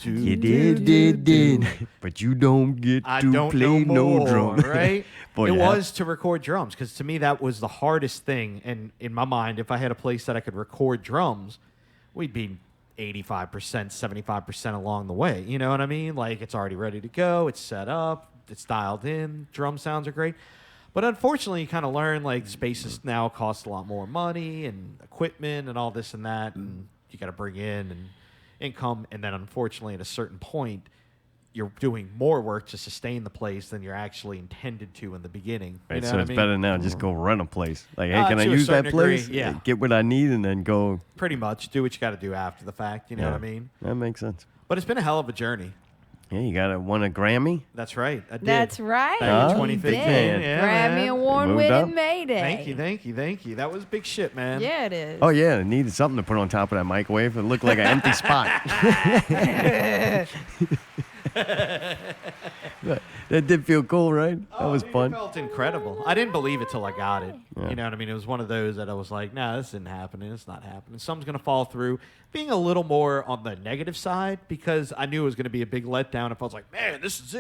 You did. But you don't get I to don't play know no more, drum. right? Boy, It yeah. was to record drums because to me that was the hardest thing. And in my mind, if I had a place that I could record drums, we'd be 85%, 75% along the way. You know what I mean? Like it's already ready to go. It's set up. It's dialed in. Drum sounds are great. But unfortunately, you kind of learn like spaces now cost a lot more money and equipment and all this and that, and you got to bring in and income. And then unfortunately, at a certain point, you're doing more work to sustain the place than you're actually intended to in the beginning. Right, You know so what it's I mean? better now. Just go rent a place. Like, hey, can I to a use that certain degree, place? yeah. Get what I need and then go. Pretty much do what you got to do after the fact. You know Yeah. what I mean? That makes sense. But it's been a hell of a journey. Yeah, you won a Grammy. That's right. I did. That's right. Back in Oh, 2015. big man. Yeah, Grammy man. Award Moved up. winning Mayday. Thank you. That was big shit, man. Yeah, it is. Oh yeah, I needed something to put on top of that microwave. It looked like an empty spot. That did feel cool, right? That was Dude, fun. It felt incredible. I didn't believe it till I got it. Yeah. You know what I mean? It was one of those that I was like, nah, this isn't happening. It's not happening. Something's going to fall through. Being a little more on the negative side because I knew it was going to be a big letdown if I was like, man, this is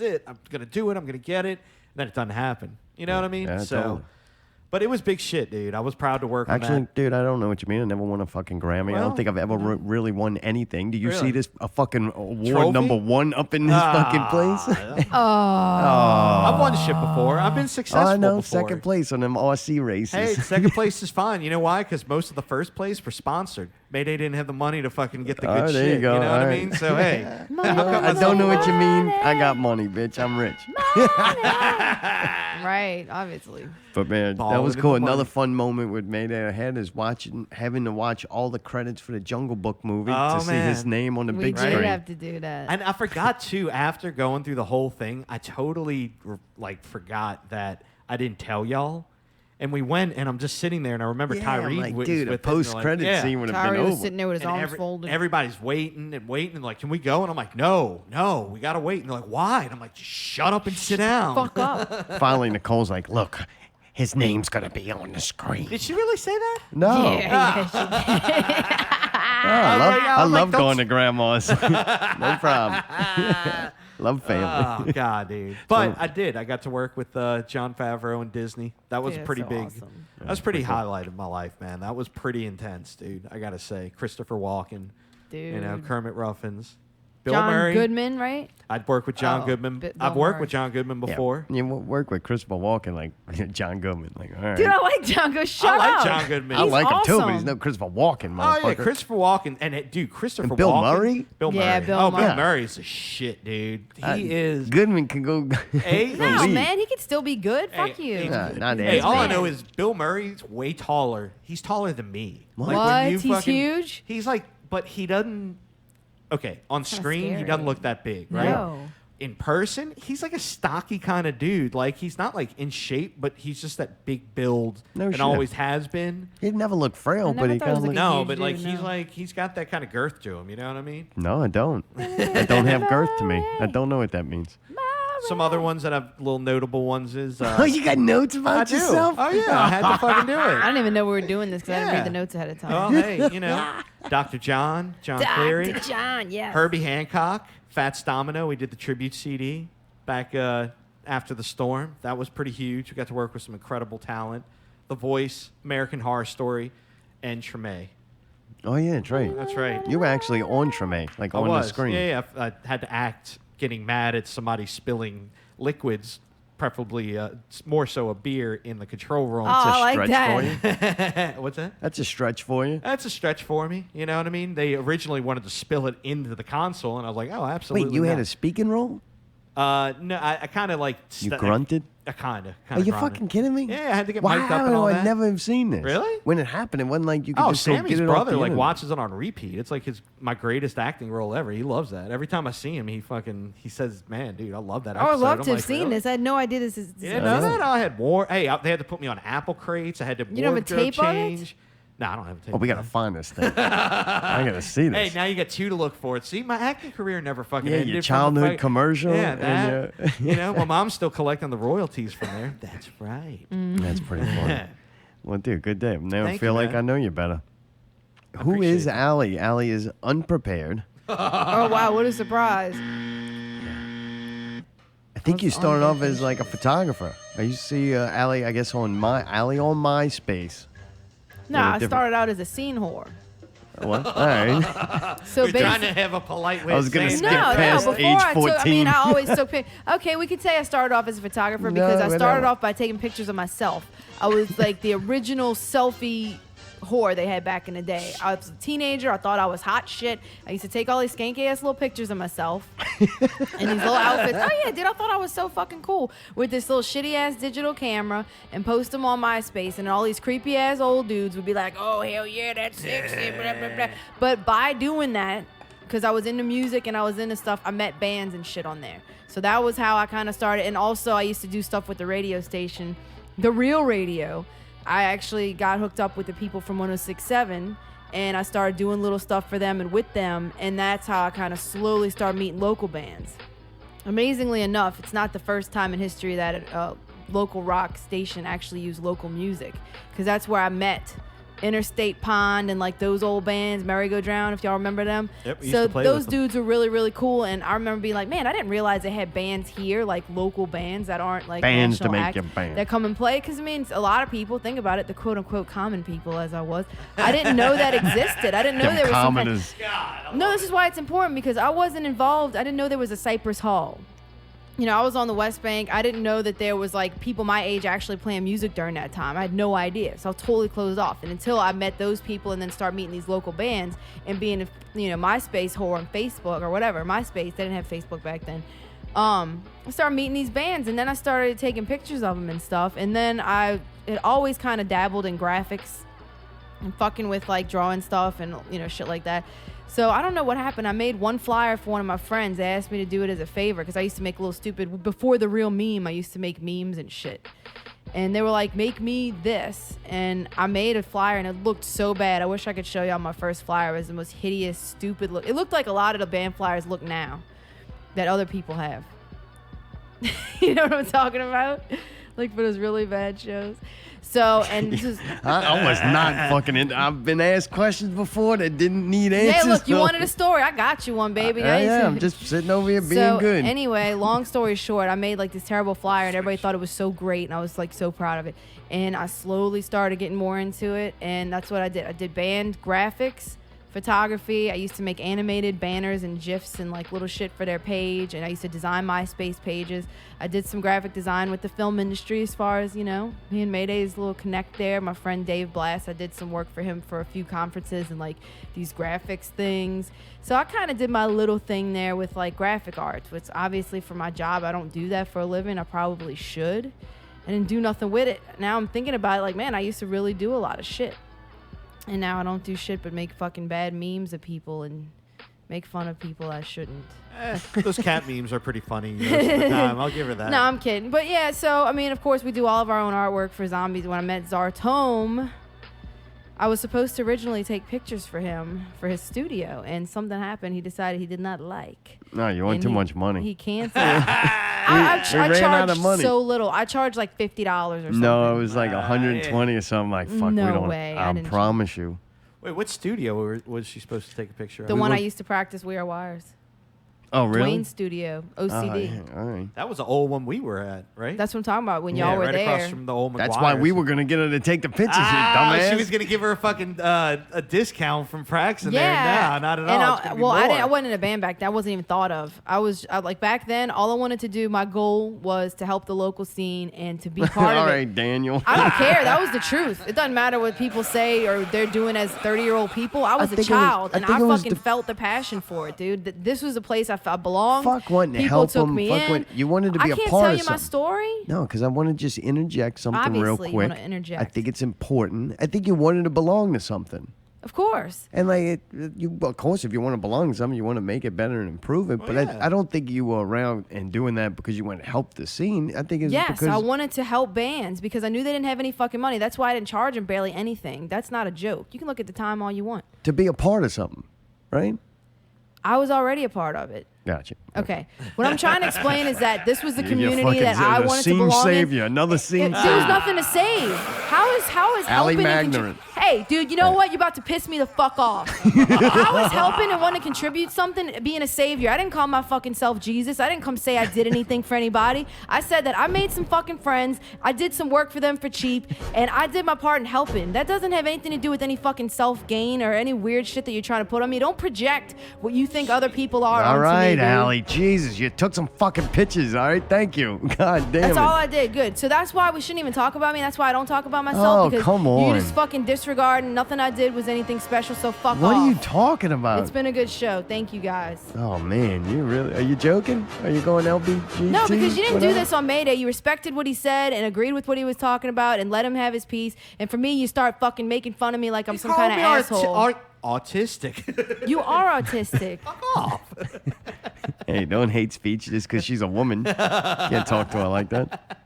it. I'm going to do it. I'm going to get it. And then it doesn't happen. You know what I mean? Yeah, So, totally. but it was big shit, dude. I was proud to work on Actually, that. dude, I don't know what you mean. I never won a fucking Grammy. I Well, don't think I've ever really won anything. Do you see Really? this a fucking award Trophy? number 1 up in this fucking place? I've won shit before. I've been successful Oh, I know. before. Second place on them RC races. Hey, second place is fine. You know why? Because most of the first place were sponsored. Mayday didn't have the money to fucking get the good Oh, there shit. you go. know what All I right. mean? So, hey. I don't know what you mean. I got money, bitch. I'm rich. Right, obviously. But man, that Balling was in cool. the Another money. fun moment with Mayday I had is having to watch all the credits for the Jungle Book movie Oh, to see his man. name on the We big did screen. have to do that. And I forgot, too, after going through the whole thing, I totally, forgot that I didn't tell y'all. And we went, and I'm just sitting there, and I remember Yeah, Tyree I'm like, was dude, a with it, and they're like, post-credit yeah. scene would have Tyree been was over. sitting there with his And arms folded. everybody's waiting and waiting, and like, can we go? And I'm like, no, we gotta wait. And they're like, why? And I'm like, just shut up and sit down. Fuck up. Finally, Nicole's like, look, his name's going to be on the screen. Did she really say that? No. Yeah, she did. I was love like, don't going to grandma's. No problem. Love family. Oh, God, dude. But I did. I got to work with Jon Favreau and Disney. That was Dude, pretty so big. awesome. That was pretty highlight of my life, man. That was pretty intense, dude. I got to say. Christopher Walken, Dude. you know, Kermit Ruffins. Bill John Murray. Goodman, right? I'd work with John Oh, Goodman. Bill I've worked Murray. with John Goodman before. Yeah, you work with Christopher Walken like John Goodman. Like, all right. Dude, I like John Goodman. Shut I like up. John Goodman. I He's like him too, but awesome. he's no Christopher Walken, Oh motherfucker. yeah, Christopher Walken and dude, Christopher And Bill Walken. Murray? Bill Murray. Yeah, Bill oh, Murray. Bill Murray's a shit, dude. He is. Goodman can go. Hey, No, lead. man, he could still be good. Fuck Hey, you. hey, Not Hey, as all I bad. know is Bill Murray's way taller. He's taller than me. What? Like, when What? you He's fucking- huge? He's like, but he doesn't. Okay, on screen he scary. doesn't look that big, right? No. In person, he's like a stocky kind of dude. Like he's not like in shape, but he's just that big build No and shit. always has been. He'd never look frail, I but never he thought he kind was of like look. a No, huge but like dude, he's got that kind of girth to him. You know what I mean? No, I don't. I don't have girth to me. I don't know what that means. Some other ones that have little notable ones is. Oh, you got notes I about do. yourself? Oh yeah, I had to fucking do I it. didn't even know we were doing this because I didn't Yeah. read the notes ahead of time. Well, hey, you know, Dr. John Cleary, Dr. John, yes. Herbie Hancock, Fats Domino. We did the tribute CD back after the storm. That was pretty huge. We got to work with some incredible talent. The Voice, American Horror Story, and Treme. Oh, yeah, that's right. That's right. You were actually on Treme, like I on was. the screen. Yeah, I had to act getting mad at somebody spilling liquids, preferably more so a beer in the control room. Oh, I like stretch that. for you. What's that? That's a stretch for you. That's a stretch for me. You know what I mean? They originally wanted to spill it into the console, and I was like, oh, absolutely. Wait, you had not. a speaking role? No, I kind of like. You grunted? I kind of. Are you fucking kidding me? Yeah, I had to get Wow, mic'd up and all I that. never have seen this. Really? When it happened, it wasn't like you could Oh, just go Sammy's get it brother off the like internet. watches it on repeat. It's like my greatest acting role ever. He loves that. Every time I see him, he says, "Man, dude, I love that Oh, episode." I love I'm to have like, seen really? this. I had no idea this is. Yeah, no, I had war. Hey, they had to put me on apple crates. I had to You don't have a wardrobe tape of it? change. No, I don't have a tape. Oh, we of gotta it. find this thing. I gotta see this. Hey, now you got two to look forward. See, my acting career never fucking Yeah, ended. your from the childhood fuck- commercial Yeah, and that. You know, my mom's still collecting the royalties from there. That's right. That's pretty funny. Well, dude, good day. Now I Thank feel you, like man. I know you better. Who is appreciate it. Allie? Allie is unprepared. Oh wow, what a surprise! I think you started off as like a photographer. I used to see Allie, I guess, on MySpace. No, Yeah, I different. started out as a scene whore. What? All right. So We're trying to basically, have a polite way I was of gonna saying skip no, that. past before age I took, I 14. mean, I always took pictures. Okay, we could say I started off as a photographer because No, I whatever. started off by taking pictures of myself. I was like the original selfie whore they had back in the day. I was a teenager. I thought I was hot shit. I used to take all these skanky ass little pictures of myself in these little outfits. Oh yeah, dude, I thought I was so fucking cool with this little shitty ass digital camera and post them on MySpace, and all these creepy ass old dudes would be like, "Oh hell yeah, that's sexy." Blah, blah, blah. But by doing that, because I was into music and I was into stuff, I met bands and shit on there. So that was how I kind of started. And also, I used to do stuff with the radio station, the Real Radio. I actually got hooked up with the people from 106.7, and I started doing little stuff for them and with them, and that's how I kind of slowly started meeting local bands. Amazingly enough, it's not the first time in history that a local rock station actually used local music, because that's where I met Interstate Pond and like those old bands, Merry Go Drown, if y'all remember them. Yep, we used So to play those with them. dudes were really, really cool, and I remember being like, man, I didn't realize they had bands here, like local bands that aren't like Bands to national make acts your band. that come and play. Because I mean, a lot of people think about it, the quote unquote common people, as I was. I didn't know that existed. I didn't know Them there was some kind- commoners. No, this is why it's important, because I wasn't involved. I didn't know there was a Cypress Hall. You know, I was on the West Bank. I didn't know that there was like people my age actually playing music during that time. I had no idea. So I was totally closed off. And until I met those people and then start meeting these local bands and being, you know, MySpace whore on Facebook or whatever. MySpace, they didn't have Facebook back then. I started meeting these bands, and then I started taking pictures of them and stuff. And then I had always kind of dabbled in graphics and fucking with like drawing stuff and, you know, shit like that. So I don't know what happened. I made one flyer for one of my friends. They asked me to do it as a favor because I used to make little stupid, before the real meme, I used to make memes and shit. And they were like, make me this. And I made a flyer, and it looked so bad. I wish I could show y'all my first flyer. It was the most hideous, stupid look. It looked like a lot of the band flyers look now that other people have. You know what I'm talking about? Like for those really bad shows. So, and this is... I was not fucking in. I've been asked questions before that didn't need answers. Yeah, look, you so- wanted a story. I got you one, baby. Now you Yeah, see- I'm just sitting over here being so, good. Anyway, long story short, I made like this terrible flyer, and everybody thought it was so great, and I was like so proud of it. And I slowly started getting more into it, and that's what I did. I did band graphics, photography. I used to make animated banners and GIFs and like little shit for their page. And I used to design MySpace pages. I did some graphic design with the film industry as far as, you know, me and Mayday's little connect there. My friend Dave Blass, I did some work for him for a few conferences and like these graphics things. So I kind of did my little thing there with like graphic arts, which obviously for my job, I don't do that for a living. I probably should. I didn't do nothing with it. Now I'm thinking about it like, man, I used to really do a lot of shit. And now I don't do shit but make fucking bad memes of people and make fun of people I shouldn't. Those cat memes are pretty funny most of the time. I'll give her that. No, I'm kidding. But yeah, so, I mean, of course, we do all of our own artwork for Zombies. When I met Czar Taomg, I was supposed to originally take pictures for him for his studio, and something happened he decided he did not like. No, you want And too he- much money. He canceled. I We ran out of charged money. so little. I charged like $50 or something. No, it was like 120 or something. Like, fuck, No we don't. way, I I didn't promise you. Wait, what studio was she supposed to take a picture of? The one I used to practice We Are Wires. Oh, really? Dwayne's studio, OCD. All right. That was the old one we were at, right? That's what I'm talking about. When yeah, y'all were right there. across from the old McGuire's. That's why we were gonna get her to take the pictures, you dumbass. She was gonna give her a fucking a discount from Praxton there. Yeah. No, not at And all. It's gonna be I more. wasn't in a band back then. I wasn't even thought of. Like back then, all I wanted to do, my goal was to help the local scene and to be part All of right, it. Daniel. I don't care. That was the truth. It doesn't matter what people say or they're doing as 30-year-old people. I was a think it was- child, I and think I it was fucking the- felt the passion for it, dude. This was a place I belonged. Fuck wanting to People help took them. me Fuck in. what you wanted to be I a can't part tell of you my something. story. No, because I want to just interject something real Obviously, you quick. wanna interject. I think it's important. I think you wanted to belong to something. Of course. And like, of course, if you want to belong to something, you want to make it better and improve it. But yeah. I don't think you were around and doing that because you want to help the scene. I think it's Yes, because I wanted to help bands because I knew they didn't have any fucking money. That's why I didn't charge them barely anything. That's not a joke. You can look at the time all you want. to be a part of something, right? I was already a part of it. Gotcha. Okay. What I'm trying to explain is that this was the You're community fucking that I wanted to scene belong savior, in. another scene There was savior. nothing to save. How is Ally helping and Magnerant. Hey, dude, you know what? You're about to piss me the fuck off. How is helping and wanting to contribute something being a savior? I didn't call my fucking self Jesus. I didn't come say I did anything for anybody. I said that I made some fucking friends. I did some work for them for cheap, and I did my part in helping. That doesn't have anything to do with any fucking self-gain or any weird shit that you're trying to put on me. Don't project what you think other people are All onto right, me, dude. Allie. Jesus, you took some fucking pictures. All right, thank you. God damn That's it. all I did. Good. So that's why we shouldn't even talk about me. That's why I don't talk about myself. Oh, because come you on. just fucking disregard and nothing I did was anything special. So fuck What off. are you talking about? It's been a good show. Thank you guys. Oh man, you really? Are you joking? Are you going LBGT? No, because you didn't do whatever? this on Mayday. You respected what he said and agreed with what he was talking about and let him have his piece. And for me, you start fucking making fun of me like I'm some kind of asshole. Autistic. You are autistic. Hey, don't hate speech just because she's a woman. Can't talk to her like that.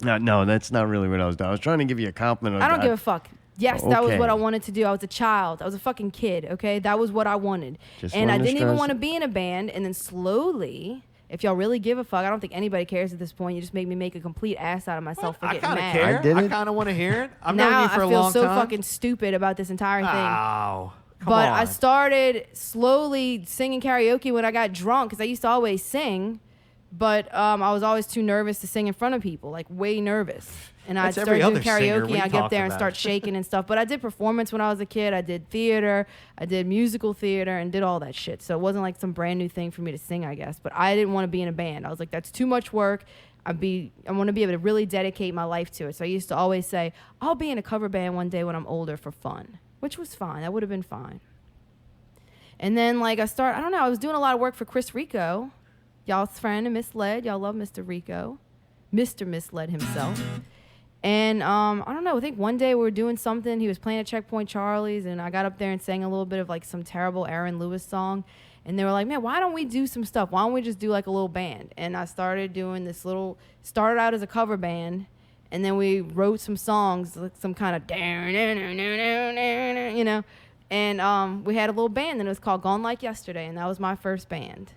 No, that's not really what I was doing. I was trying to give you a compliment. I don't give a fuck. Yes, that was Okay. what I wanted to do. I was a child. I was a fucking kid, okay? That was what I wanted. Just And I wanted to didn't even stress- want to be in a band. And then slowly, if y'all really give a fuck, I don't think anybody cares at this point. You just make me make a complete ass out of myself for I getting kind of mad. care. I did I it. kind of want to hear it. I've known Now you for I a feel long so time. fucking stupid about this entire thing. Ow. Come But on. I started slowly singing karaoke when I got drunk because I used to always sing, but I was always too nervous to sing in front of people, like way nervous. And I'd That's start every doing other singer karaoke we and I'd get up talk there and about. start shaking and stuff. But I did performance when I was a kid. I did theater. I did musical theater and did all that shit. So it wasn't like some brand new thing for me to sing, I guess. But I didn't want to be in a band. I was like, that's too much work. I want to be able to really dedicate my life to it. So I used to always say, I'll be in a cover band one day when I'm older for fun, which was fine. That would have been fine. And then like I was doing a lot of work for Chris Rico, y'all's friend and Misled. Y'all love Mr. Rico, Mr. Misled himself. And I don't know, I think one day we were doing something. He was playing at Checkpoint Charlie's, and I got up there and sang a little bit of like some terrible Aaron Lewis song. And they were like, man, why don't we do some stuff? Why don't we just do like a little band? And I started doing started out as a cover band, and then we wrote some songs, like some kind of, you know. And we had a little band, and it was called Gone Like Yesterday, and that was my first band.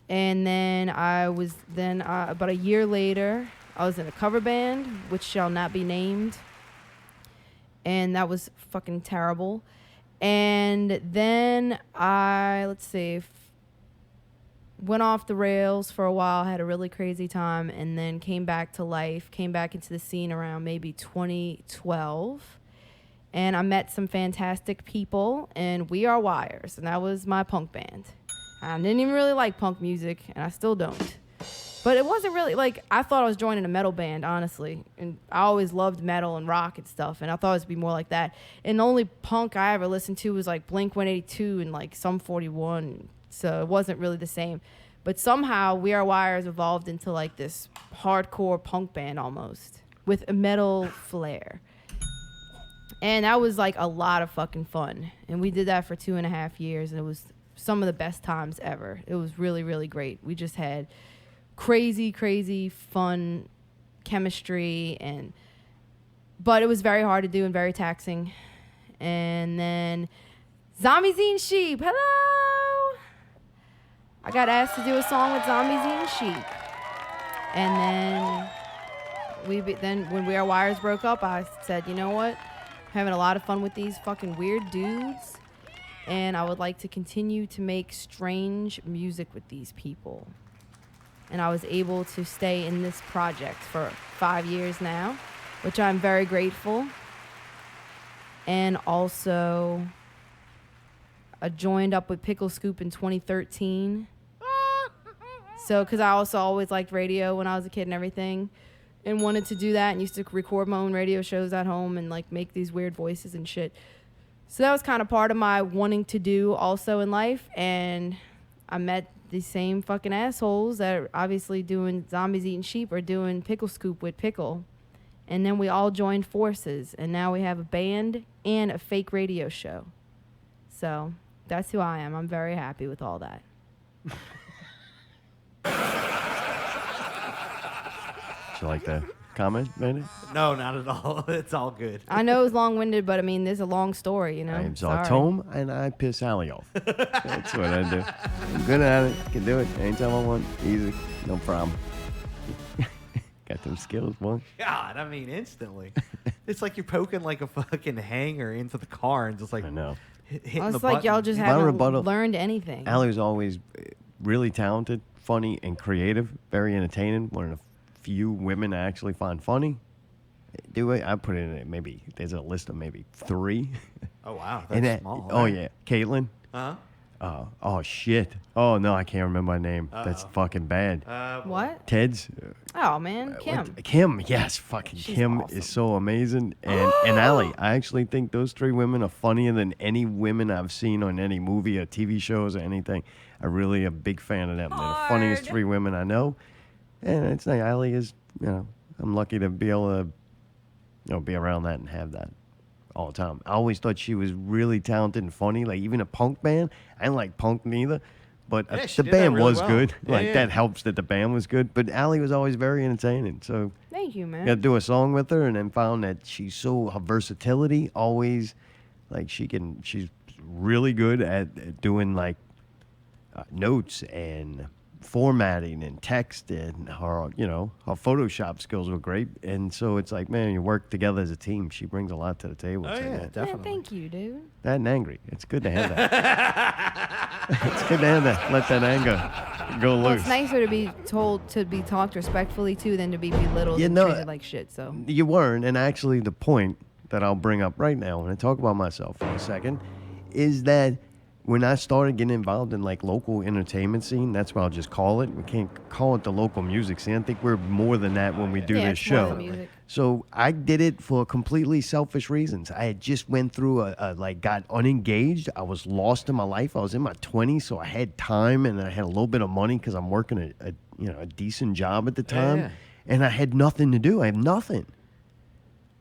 And then about a year later, I was in a cover band, which shall not be named. And that was fucking terrible. And then went off the rails for a while, had a really crazy time, and then came back to life, came back into the scene around maybe 2012. And I met some fantastic people, and We Are Wires, and that was my punk band. I didn't even really like punk music, and I still don't. But it wasn't really, like, I thought I was joining a metal band, honestly. And I always loved metal and rock and stuff, and I thought it would be more like that. And the only punk I ever listened to was, like, Blink-182 and, like, Sum 41, so it wasn't really the same. But somehow, We Are Wires evolved into, like, this hardcore punk band almost, with a metal flair. And that was like a lot of fucking fun. And we did that for 2.5 years, and it was some of the best times ever. It was really, really great. We just had crazy, crazy fun chemistry, but it was very hard to do and very taxing. And then Zombie Zine Sheep, hello! I got asked to do a song with Zombie Zine Sheep. And then when We Are Wires broke up, I said, you know what? Having a lot of fun with these fucking weird dudes, and I would like to continue to make strange music with these people. And I was able to stay in this project for 5 years now, which I'm very grateful. And also, I joined up with Pickle Scoop in 2013. So, because I also always liked radio when I was a kid and everything, and wanted to do that, and used to record my own radio shows at home and like make these weird voices and shit. So that was kind of part of my wanting to do also in life. And I met the same fucking assholes that are obviously doing Zombies Eating Sheep or doing Pickle Scoop with Pickle. And then we all joined forces, and now we have a band and a fake radio show. So that's who I am. I'm very happy with all that. You like that comment, Manny? No, not at all. It's all good. I know it's long-winded, but I mean, there's a long story, you know? I am Sorry. Taomg, and I piss Allie off. That's what I do. I'm good at it. Can do it anytime I want. Easy. No problem. Got them skills, boy. God, I mean, instantly. It's like you're poking like a fucking hanger into the car and just like I know. hitting It's the like button. y'all just My haven't rebuttal- learned anything. Allie was always really talented, funny, and creative. Very entertaining. One of the few women I actually find funny. Do it? I put it in maybe, there's a list of maybe 3. Oh, wow. And That's that- small. Oh, yeah. Caitlin. Uh-huh. Oh, shit. Oh, no, I can't remember her name. That's fucking bad. What? Ted's. Oh, man. Kim. Kim, yes. Fucking She's Kim awesome. is so amazing. And Allie, I actually think those 3 women are funnier than any women I've seen on any movie or TV shows or anything. I'm really a big fan of them. They're the funniest 3 women I know. And it's like Allie is, I'm lucky to be able to, be around that and have that all the time. I always thought she was really talented and funny. Like even a punk band, I didn't like punk neither, but Yeah, she the did that band really was well. good. Yeah, Like yeah. that helps that the band was good. But Allie was always very entertaining. So Thank you, man. got to do a song with her, and then found that her versatility always, like she's really good at doing like notes and formatting and text, and her Photoshop skills were great. And so it's like, man, you work together as a team. She brings a lot to the table. Oh, So, yeah, Yeah, definitely. thank you, dude. that and angry. It's good to have that. It's good to have that. Let that anger go Well, loose. it's nicer to be told to be talked respectfully to than to be belittled You and know, treated like shit. So You weren't, and actually the point that I'll bring up right now when I talk about myself for a second is that when I started getting involved in like local entertainment scene, that's what I'll just call it. We can't call it the local music scene. I think we're more than that when we do Yeah, this it's more show. than music. So I did it for completely selfish reasons. I had just went through got unengaged. I was lost in my life. I was in my 20s, so I had time and I had a little bit of money because I'm working a decent job at the time, yeah. and I had nothing to do. I had nothing.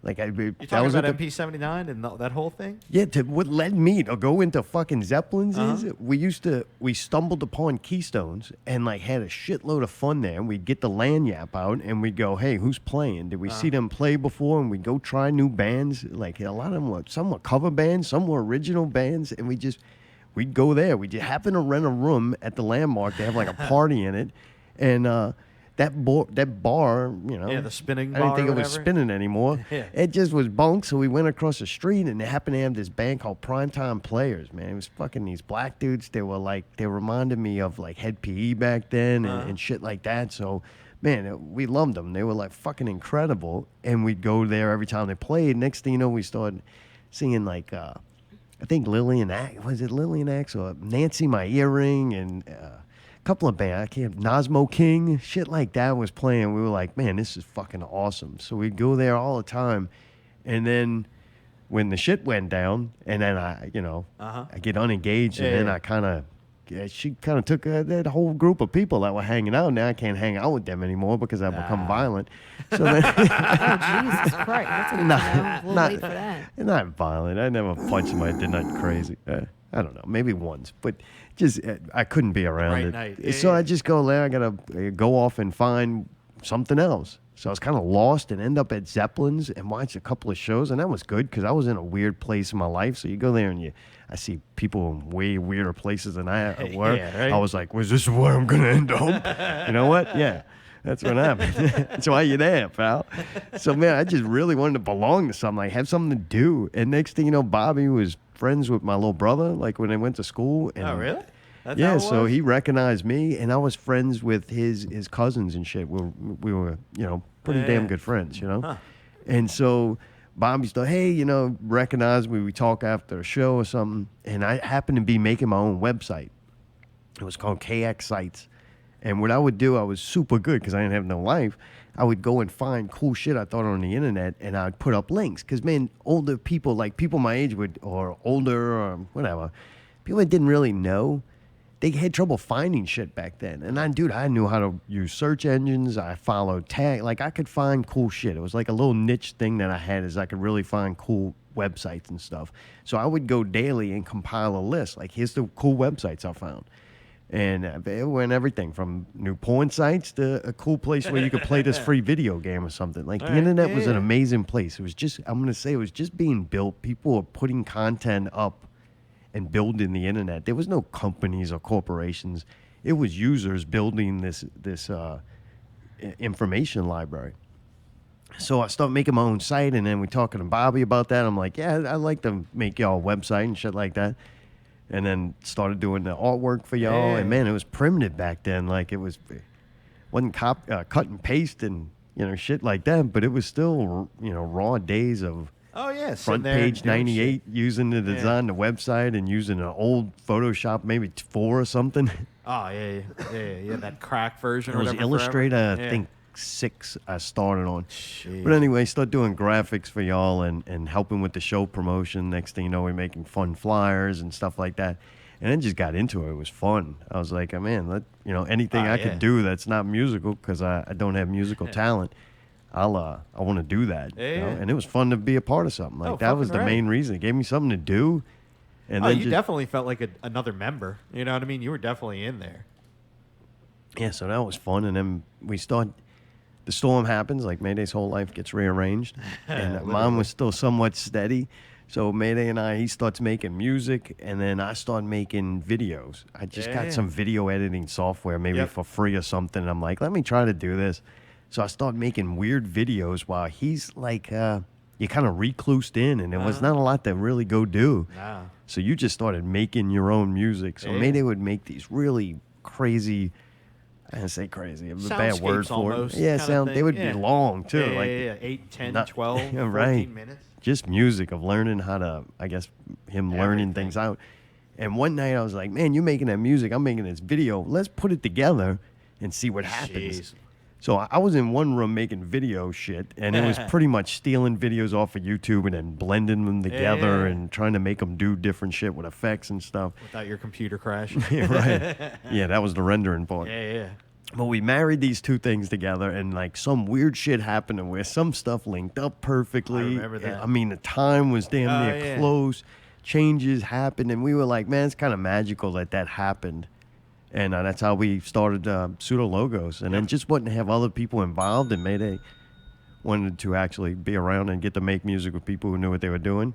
Like You that talking was about at the- MP79 and that whole thing? yeah, what led me to go into fucking Zeppelins is Uh-huh. we stumbled upon Keystones and like had a shitload of fun there. And we'd get the lanyap out and we'd go, hey, who's playing? Did we see them play before? And we'd go try new bands. Like a lot of them some were cover bands, some were original bands, and we'd go there. We just happened to rent a room at the Landmark. They have like a party in it, and that bar, Yeah, the spinning I didn't bar think or it was whatever. spinning anymore. Yeah. It just was bunk, so we went across the street, and they happened to have this band called Primetime Players, man. It was fucking these black dudes. They reminded me of like Head PE back then and shit like that. So, man, we loved them. They were like fucking incredible, and we'd go there every time they played. Next thing you know, we started singing like I think Lillian Axe, was it Lillian Axe or Nancy My Earring, and a couple of bands, I can't, Nosmo King, shit like that was playing. We were like, man, this is fucking awesome. So we'd go there all the time. And then when the shit went down, and then I get unengaged, and then I kind of, she kind of took that whole group of people that were hanging out. Now I can't hang out with them anymore because I've become violent. So then, Oh, Jesus Christ. That's a little late for that. not violent. I never punched somebody, did nothing crazy. I don't know, maybe once, but just I couldn't be around Right it. night. Yeah, So yeah. I just go there. I gotta go off and find something else. So I was kind of lost and end up at Zeppelin's and watch a couple of shows, and that was good because I was in a weird place in my life. So you go there and I see people in way weirder places than I were. Yeah, right. I was like, was this where I'm gonna end up? You know what? Yeah. That's what happened. That's why you're there, pal. So, man, I just really wanted to belong to something, like have something to do. And next thing you know, Bobby was friends with my little brother, like when they went to school. And Oh, really? That's yeah, how it so was? he recognized me, and I was friends with his cousins and shit. We were pretty damn good friends, Huh. And so Bobby's like, hey, recognize me. We talk after a show or something. And I happened to be making my own website. It was called KX Sites. And what I would do, I was super good because I didn't have no life. I would go and find cool shit I thought on the internet, and I'd put up links. Because, man, older people, like people my age or older or whatever, people that didn't really know, they had trouble finding shit back then. And I knew how to use search engines. I followed tag. Like, I could find cool shit. It was like a little niche thing that I had, is I could really find cool websites and stuff. So I would go daily and compile a list. Like, here's the cool websites I found. And it went everything from new porn sites to a cool place where you could play this free video game or something. Like, the internet was an amazing place. It was just, I'm going to say, it was just being built. People were putting content up and building the internet. There was no companies or corporations. It was users building this information library. So I started making my own site, and then we're talking to Bobby about that. I'm like, yeah, I'd like to make y'all a website and shit like that. And then started doing the artwork for y'all. Yeah. And, man, it was primitive back then. Like, wasn't cut and paste and, shit like that. But it was still, raw days of Oh, yeah. front page 98 using to design the website and using an old Photoshop, maybe 4 or something. Oh, yeah. That crack version It or was whatever. Illustrator, forever. I think 6 I started on. Jeez. But anyway, start doing graphics for y'all and helping with the show promotion. Next thing you know, we're making fun flyers and stuff like that. And then just got into it. It was fun. I was like, oh, man, anything I could do that's not musical, because I don't have musical talent, I want to do that. Yeah. And it was fun to be a part of something. Like, that was the fucking right. main reason. It gave me something to do. And Oh, then you just, definitely felt like another member. You know what I mean? You were definitely in there. yeah, so that was fun. And then the storm happens, like Mayday's whole life gets rearranged. And Mom was still somewhat steady. So Mayday he starts making music, and then I start making videos. I just got some video editing software, maybe for free or something. And I'm like, let me try to do this. So I start making weird videos while he's like, you kind of reclused in, and there was not a lot to really go do. Nah. So you just started making your own music. So Mayday would make these really crazy, I didn't say crazy, it's a bad word Soundscapes for it. almost, Yeah, kinda they thing. would be long too. Yeah, like yeah. 8, 10, not- 12, Yeah, 14 right. minutes. Just music of learning how to, I guess, him learning things out. And one night I was like, man, you're making that music, I'm making this video. Let's put it together and see what happens. Jeez. So I was in one room making video shit, and it was pretty much stealing videos off of YouTube and then blending them together Yeah. and trying to make them do different shit with effects and stuff. Without your computer crashing. Yeah, right. Yeah, that was the rendering part. Yeah. But we married these two things together, and like some weird shit happened where some stuff linked up perfectly. I remember that. I mean, the time was damn Oh, near yeah. close. Changes happened, and we were like, man, it's kind of magical that happened. And that's how we started Pseudo Logos. And then just wanting to have other people involved, and Mayday wanted to actually be around and get to make music with people who knew what they were doing.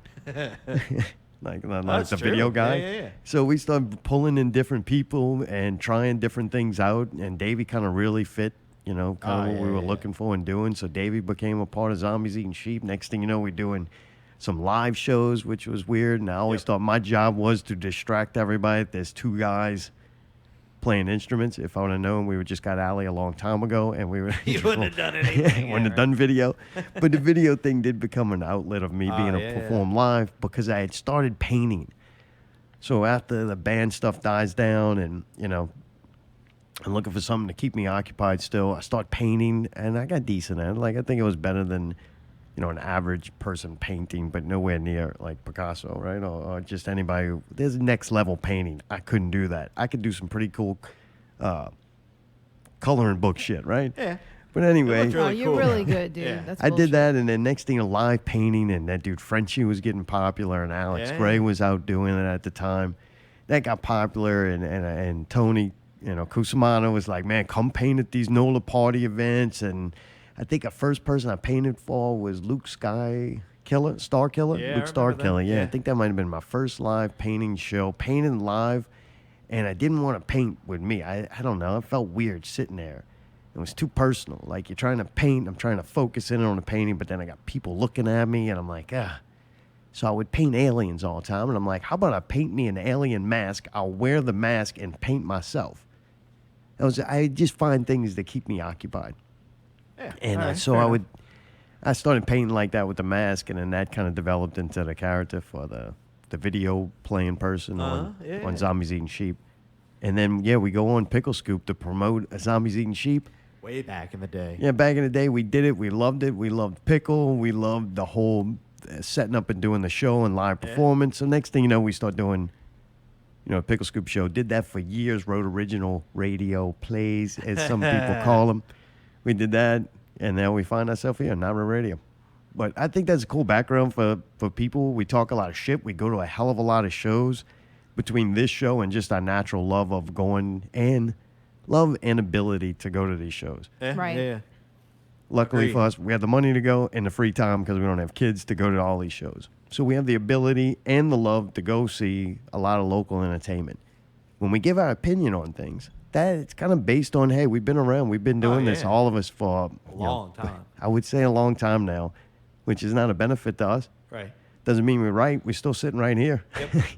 like That's the true. video guy. Yeah. So we started pulling in different people and trying different things out. And Davey kind of really fit, kind of what we were looking for and doing. So Davey became a part of Zombies Eating Sheep. Next thing you know, we're doing some live shows, which was weird. And I always thought my job was to distract everybody. There's 2 guys playing instruments. If I would have known, we would just got Allie a long time ago, and we would. You wouldn't have done anything. Wouldn't have done video. But the video thing did become an outlet of me being able yeah, to perform live because I had started painting. So after the band stuff dies down, and I'm looking for something to keep me occupied still, I start painting, and I got decent at it. Like, I think it was better than, an average person painting, but nowhere near like Picasso, right? Or just anybody who, there's next level painting. I couldn't do that. I could do some pretty cool coloring book shit, right? Yeah. But anyway, looked really you're cool. really good, dude. Yeah. That's I bullshit. did that, and then next thing, live painting, and that dude Frenchie was getting popular, and Alex Yeah. Gray was out doing it at the time. That got popular, and Tony, Cusimano was like, man, come paint at these NOLA party events, and I think the first person I painted for was Luke Starkiller. Yeah, I Luke remember Starkiller, that. yeah. I Yeah. think that might have been my first live painting show, painting live, and I didn't want to paint with me. I don't know. It felt weird sitting there. It was too personal. Like, you're trying to paint, I'm trying to focus in on the painting, but then I got people looking at me, and I'm like, ah. So I would paint aliens all the time, and I'm like, how about I paint me an alien mask? I'll wear the mask and paint myself. I just find things that keep me occupied. Yeah. And All right, so fair I enough. I started painting like that with the mask, and then that kind of developed into the character for the video playing person yeah. on Zombies Eating Sheep. And then, we go on Pickle Scoop to promote Zombies Eating Sheep. Way back in the day. Yeah, back in the day, we did it. We loved it. We loved Pickle. We loved the whole setting up and doing the show and live performance. So next thing you know, we start doing, a Pickle Scoop show. Did that for years. Wrote original radio plays, as some people call them. We did that, and now we find ourselves here, Not Real Radio. But I think that's a cool background for people. We talk a lot of shit. We go to a hell of a lot of shows between this show and just our natural love of going and love and ability to go to these shows. Yeah, Right. Yeah. Luckily Agreed. for us, we have the money to go and the free time because we don't have kids to go to all these shows. So we have the ability and the love to go see a lot of local entertainment. When we give our opinion on things, that it's kind of based on, hey, we've been around, we've been doing this, yeah. all of us, for Long time. I would say a long time now, which is not a benefit to us. Right. Doesn't mean we're right. We're still sitting right here.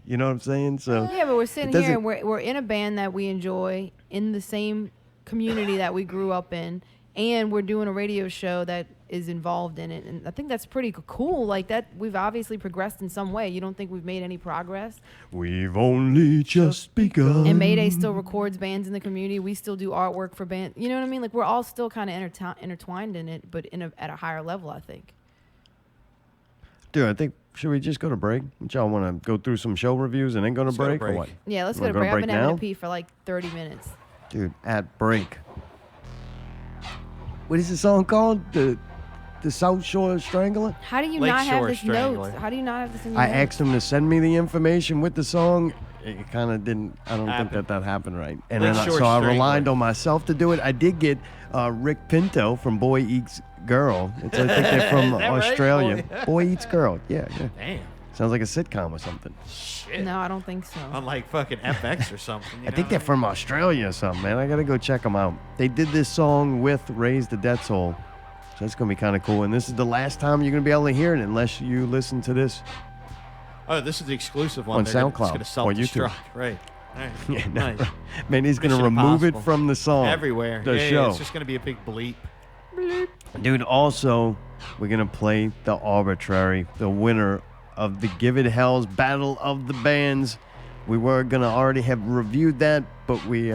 You know what I'm saying? So Yeah, but we're sitting it here and doesn't- we're in a band that we enjoy in the same community that we grew up in, and we're doing a radio show that is involved in it. And I think that's pretty cool. Like, that we've obviously progressed in some way. You don't think we've made any progress? we've only just begun. And Mayday still records bands in the community. We still do artwork for bands. You know what I mean? Like, we're all still kind of intertwined in it, but at a higher level, I think. Dude, I think, should we just go to break? Y'all want to go through some show reviews and then go to Let's go to break, or break. what? Yeah, let's You go to wanna break. I've been having now? to pee for like 30 minutes. Dude, at break. What is the song called? The South Shore Strangler? How do you Lake not have Shore this Strangler. notes? How do you not have this in your I notes? asked him to send me the information with the song. It kind of didn't. I don't think that happened right. And Lake then Shore so I Strangler. relied on myself to do it. I did get Rick Pinto from Boy Eats Girl. I think they're from Is that right? Australia. Boy Eats Girl. Yeah. Damn. Sounds like a sitcom or something. Shit. No, I don't think so. On like fucking FX or something. I think they're from Australia or something, man. I gotta go check them out. They did this song with Raise the Dead Soul. So that's gonna be kind of cool. And this is the last time you're gonna be able to hear it unless you listen to this. Oh, this is the exclusive one. On They're gonna- SoundCloud It's going or to YouTube. self-destruct. Right. All right. Yeah, no. Nice. Man, he's gonna Mission remove it Impossible. from the song. Everywhere. The yeah, show. it's just going to be a big bleep. Dude, also, we're gonna play the Arbitrary, the winner of the Give It Hell's Battle of the Bands. We were gonna already have reviewed that, but we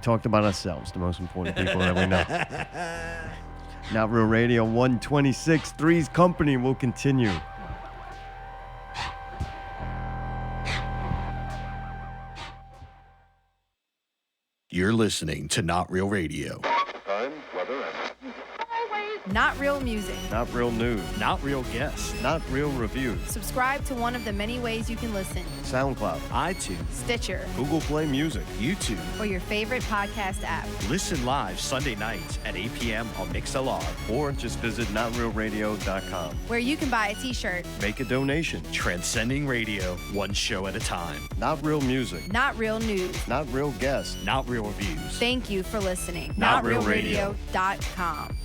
talked about ourselves, the most important people that we know. Not Real Radio 126, Three's Company will continue. You're listening to Not Real Radio. Not real music. Not real news. Not real guests. Not real reviews. Subscribe to one of the many ways you can listen. SoundCloud, iTunes, Stitcher, Google Play Music, YouTube. or your favorite podcast app. Listen live Sunday nights at 8 p.m. on MixLR. or just visit notrealradio.com. Where you can buy a t-shirt. Make a donation. Transcending radio, one show at a time. Not real music. Not real news. Not real guests. Not real reviews. Thank you for listening. Not Real Radio. NotRealRadio.com.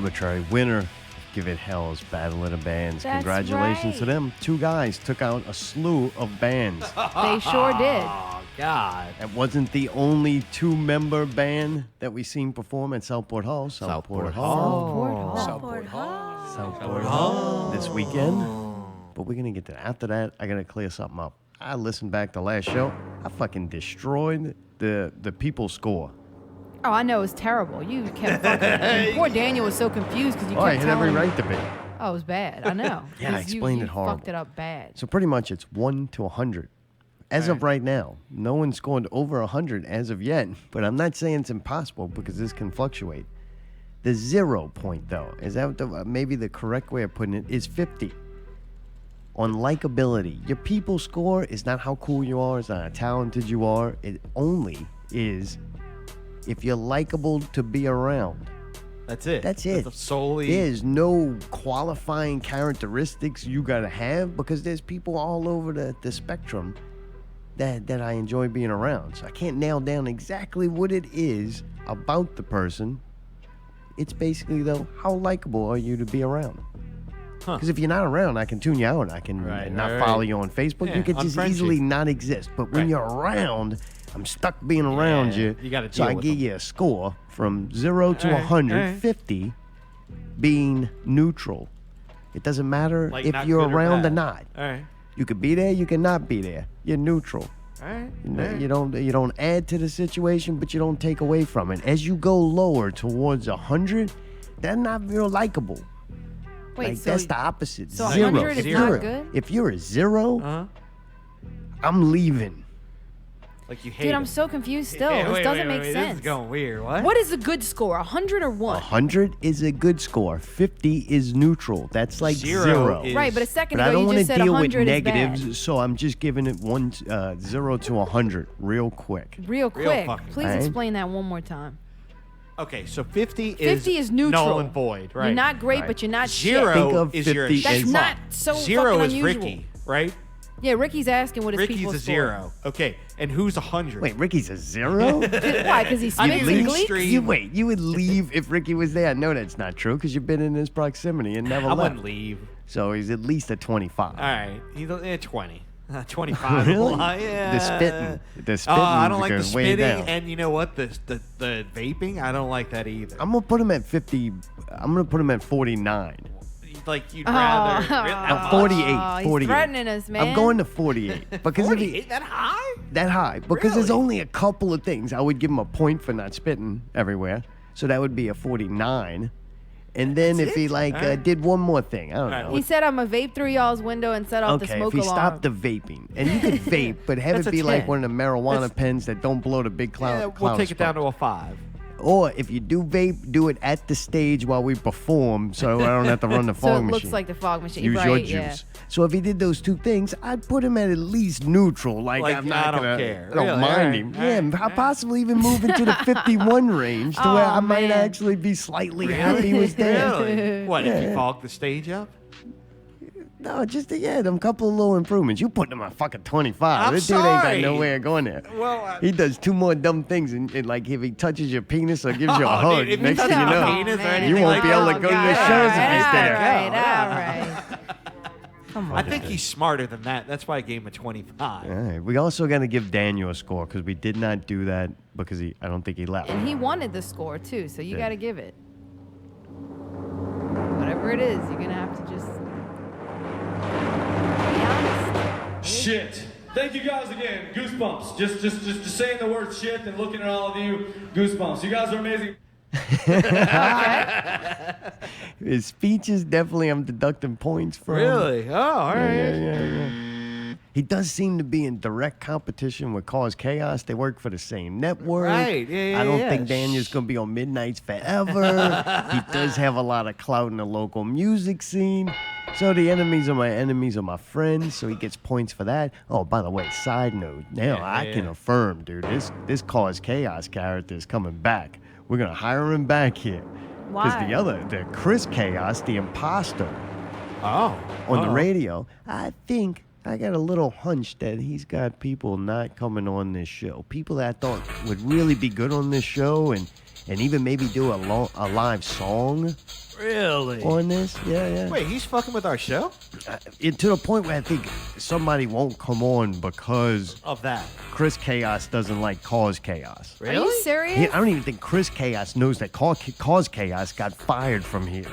arbitrary winner. Give It Hell's Battle of the Bands. That's Congratulations to right. them. 2 guys took out a slew of bands. They sure did. Oh, God. That wasn't the only 2-member band that we seen perform at Southport Hall. Southport Hall. Southport Hall. Southport Hall. This weekend. But we're going to get to that. After that, I got to clear something up. I listened back to last show. I fucking destroyed the people's score. Oh, I know, it was terrible. You kept fucking... Poor Daniel was so confused because you Oh, I kept had every telling him... right to be. Oh, it was bad. I know. Yeah, I 'Cause explained you it horrible. fucked it up bad. So pretty much it's 1 to 100. As of right now, no one scored over 100 as of yet. But I'm not saying it's impossible because this can fluctuate. The 0 point, though, is that maybe the correct way of putting it, is 50. On likability, your people score is not how cool you are, it's not how talented you are. It only is if you're likable to be around. That's it. That's it. That's solely. There's no qualifying characteristics you gotta have because there's people all over the spectrum that I enjoy being around. So I can't nail down exactly what it is about the person. It's basically, though, how likable are you to be around? Because if you're not around, I can tune you out. I can not follow you on Facebook. Yeah, you could just unfriend easily you. not exist. But when you're around, I'm stuck being around you. you gotta So deal I with give them. you a score from 0 to 100, 50 being neutral. It doesn't matter Like if not you're good or around or bad. not. All right. You could be there, you can not be there. You're neutral. All right. You don't add to the situation, but you don't take away from it. As you go lower towards 100, they're not real likable. Wait, Like, so... that's the opposite. so 0. 100 is If not you're a- good? If you're a 0, Uh-huh. I'm leaving. Like you hate Dude, I'm him. so confused still. Hey, This wait, doesn't wait, make wait, sense. This is going weird. What? What is a good score? 100 or what? 100 is a good score. 50 is neutral. That's like 0. Zero is- Right, but a second But I ago don't you want to just said deal with 100 is negatives, bad. so I'm just giving it 0 to 100 real quick. Real quick. fucking Please Alright. explain that one more time. Okay, so 50 is neutral. null and void, right? You're not great, Right. but you're not Zero Think of is your 50 That's as- not so Zero fucking is unusual. Ricky, right? Yeah, Ricky's asking what his Ricky's people a score. 0. Okay, and who's 100? Wait, Ricky's a 0? Why? Because he I spits mean, and leave- gleeks? You would leave if Ricky was there. No, that's not true because you've been in his proximity and never I left. wouldn't leave. So he's at least a 25. All right, he's 20. 25. Really? Yeah. The spitting. The Oh, spitting I don't like the goes way spitting, down. and you know what? The vaping, I don't like that either. I'm gonna put him at 50. I'm gonna put him at 49. Like you'd Oh, rather. that much? 48. he's 48. threatening us, man. I'm going to 48 because if 48? he, That high? that high because there's Really? only a couple of things. I would give him a point for not spitting everywhere, so that would be a 49. And then That's if he it? like Alright. did one more thing, I don't Alright, know. He said, I'm going to vape through y'all's window and set off the Okay, smoke if he alarm. stopped the vaping, and you could vape, but have That's it a be like 10. one of the marijuana That's- pens that don't blow the big cloud. Yeah, we'll cloud take it down smoke. to a 5. Or if you do vape, do it at the stage while we perform, so I don't have to run the so fog it machine. looks like the fog machine. Use right, your yeah. juice. So if he did those two things, I'd put him at least neutral. Like Like, I'm not I don't gonna, care. I don't Really? mind Alright, him. alright, Yeah, I'll possibly even move into the 51 range to where Oh, I might man. actually be slightly happy he was there. Really? What, if Yeah. you fog the stage up? No, just them couple of little improvements. You put him at fucking 25. I'm This dude ain't got sorry. no way of going there. Well, He does 2 more dumb things, and like if he touches your penis or gives you a Oh, hug, dude, if he next thing you touches know, my penis or man. anything you won't like be able that, to go to God, your shows if he's all there. right, all right. Come on. I think he's smarter than that. That's why I gave him a 25. All right. We also got to give Daniel a score because we did not do that because I don't think he left. And he wanted the score, too, so you Yeah. got to give it. Whatever it is, you're going to have to just be honest. Shit. Thank you guys again. Goosebumps. Just saying the word shit and looking at all of you. Goosebumps. You guys are amazing. His speeches, definitely I'm deducting points from. Really? Oh, all right. Yeah. He does seem to be in direct competition with Cause Chaos. They work for the same network. Right, yeah, I don't yeah. think Daniel's going to be on Midnights forever. He does have a lot of clout in the local music scene. So the enemies are my friends, so he gets points for that. Oh, by the way, side note, now Yeah, I can yeah. affirm, dude, this Cause Chaos character is coming back. We're going to hire him back here. Because Why? the Chris Chaos, the imposter, Oh. on the radio, I think I got a little hunch that he's got people not coming on this show. People that I thought would really be good on this show and even maybe do a live song Really? on this. Yeah. Wait, he's fucking with our show? To the point where I think somebody won't come on because Of that. Chris Chaos doesn't like Cause Chaos. Are you serious? I don't even think Chris Chaos knows that Cause Chaos got fired from here.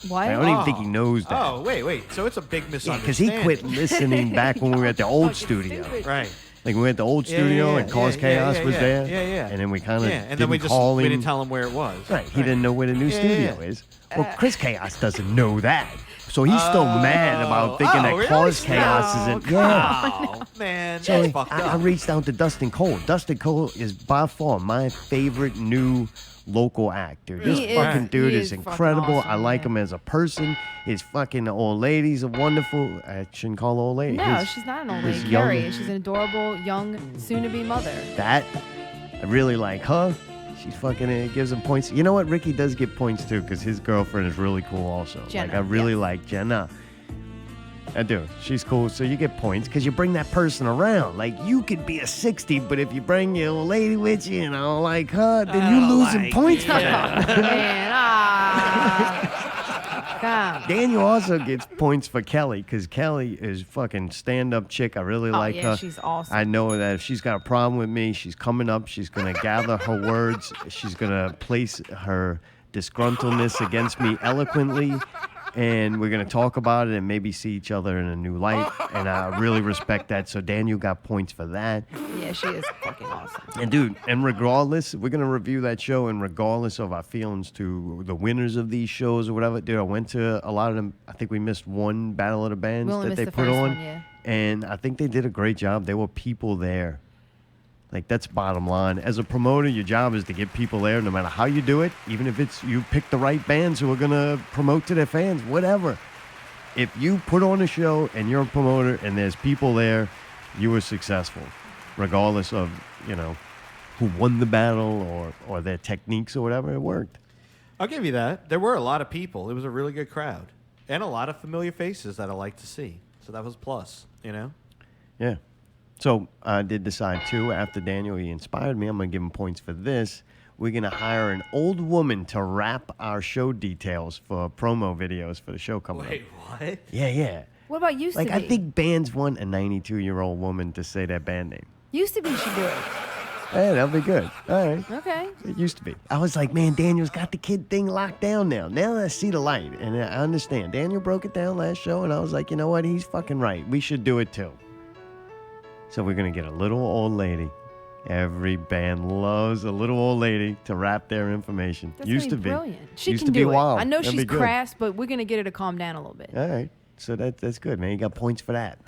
What? I don't even think he knows that. Oh, wait. So it's a big Because misunderstanding. he quit listening back when we were at the old studio. stupid. Right. Like we were at the old studio and Cause Chaos was there. Yeah. And then we kind of and then we didn't tell him where it was. Right. He didn't know where the new studio is. Well, Chris Chaos doesn't know that. So he's still mad about thinking that really? Cause Chaos isn't. Yeah. Oh, man. So That's fucked I up. reached out to Dustin Cole. Dustin Cole is by far my favorite new local act, dude. This He is- fucking dude he is is fucking incredible. awesome, I like man. him as a person. His fucking old lady's a wonderful. I shouldn't call her old lady. No, His- she's not an old his lady. young- Carrie. She's an adorable, young, soon-to-be mother. That I really like her. She's fucking gives him points. You know what? Ricky does get points too because his girlfriend is really cool also. Jenna, like I really yes. like Jenna. I do. She's cool. So you get points because you bring that person around. Like you could be a 60, but if you bring your old lady with you and I don't like her, then you losing points for that. Man, Come. Daniel also gets points for Kelly because Kelly is fucking stand-up chick. I really like yeah, her. she's awesome. I know that if she's got a problem with me, she's coming up. She's gonna gather her words. She's gonna place her disgruntledness against me eloquently, and we're gonna talk about it and maybe see each other in a new light. And I really respect that. So Daniel got points for that. Yeah, she is fucking awesome. And dude, and regardless, we're gonna review that show, and regardless of our feelings to the winners of these shows or whatever, dude, I went to a lot of them. I think we missed one Battle of the Bands We only that missed they the put first on, one, yeah. and I think they did a great job. There were people there. Like that's bottom line. As a promoter, your job is to get people there, no matter how you do it. Even if it's you pick the right bands who are gonna promote to their fans, whatever. If you put on a show and you're a promoter and there's people there, you were successful, regardless of who won the battle or their techniques or whatever. It worked. I'll give you that. There were a lot of people. It was a really good crowd. And a lot of familiar faces that I like to see. So that was a plus, Yeah. So I did decide too, after Daniel, he inspired me. I'm going to give him points for this. We're going to hire an old woman to rap our show details for promo videos for the show coming up. Wait, what? Yeah. What about used Like, to I be? think bands want a 92-year-old woman to say their band name. Used to be should do it. Hey, that'll be good. All right. Okay. It used to be. I was like, man, Daniel's got the kid thing locked down now. Now I see the light, and I understand. Daniel broke it down last show, and I was like, you know what? He's fucking right. We should do it too. So we're going to get a little old lady. Every band loves a little old lady to rap their information. That's Used to gonna be. brilliant. She Used can to be do it. wild. I know That'd she's be good. crass, but we're gonna get her to calm down a little bit. All right. So that's good, man. You got points for that.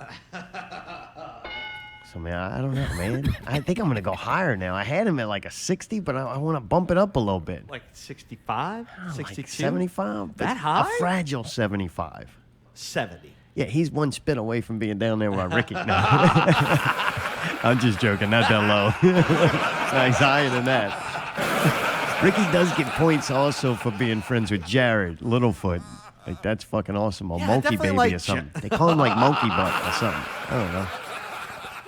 So, man, I don't know, man. I think I'm going to go higher now. I had him at like a 60, but I want to bump it up a little bit. Like 65? Like 62? 75? That A high? fragile 75. 70. Yeah, he's one spit away from being down there with Ricky. No. I'm just joking. Not that low. He's higher than that. Ricky does get points also for being friends with Jared Littlefoot. Like, that's fucking awesome. Or Yeah, I Monkey definitely Baby like or something. They call him like Monkey Butt or something. I don't know.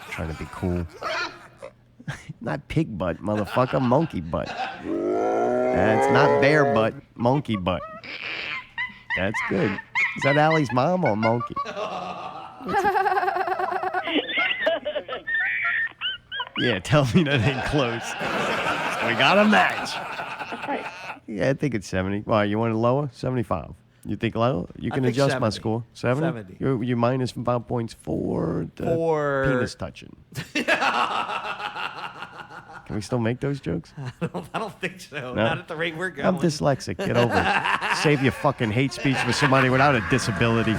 Trying to be cool. Not pig butt, motherfucker. Monkey butt. That's not bear butt. Monkey butt. That's good. Is that Allie's mom or Monkey? Yeah, tell me that ain't close. We got a match. Yeah, I think it's 70. Why, you want it lower? 75. You think low? You can think adjust my 70. score. 70? 70. You minus 5 points for the For- penis touching. Can we still make those jokes? I don't think so. No? Not at the rate we're going. I'm dyslexic. Get over it. Save your fucking hate speech for somebody without a disability.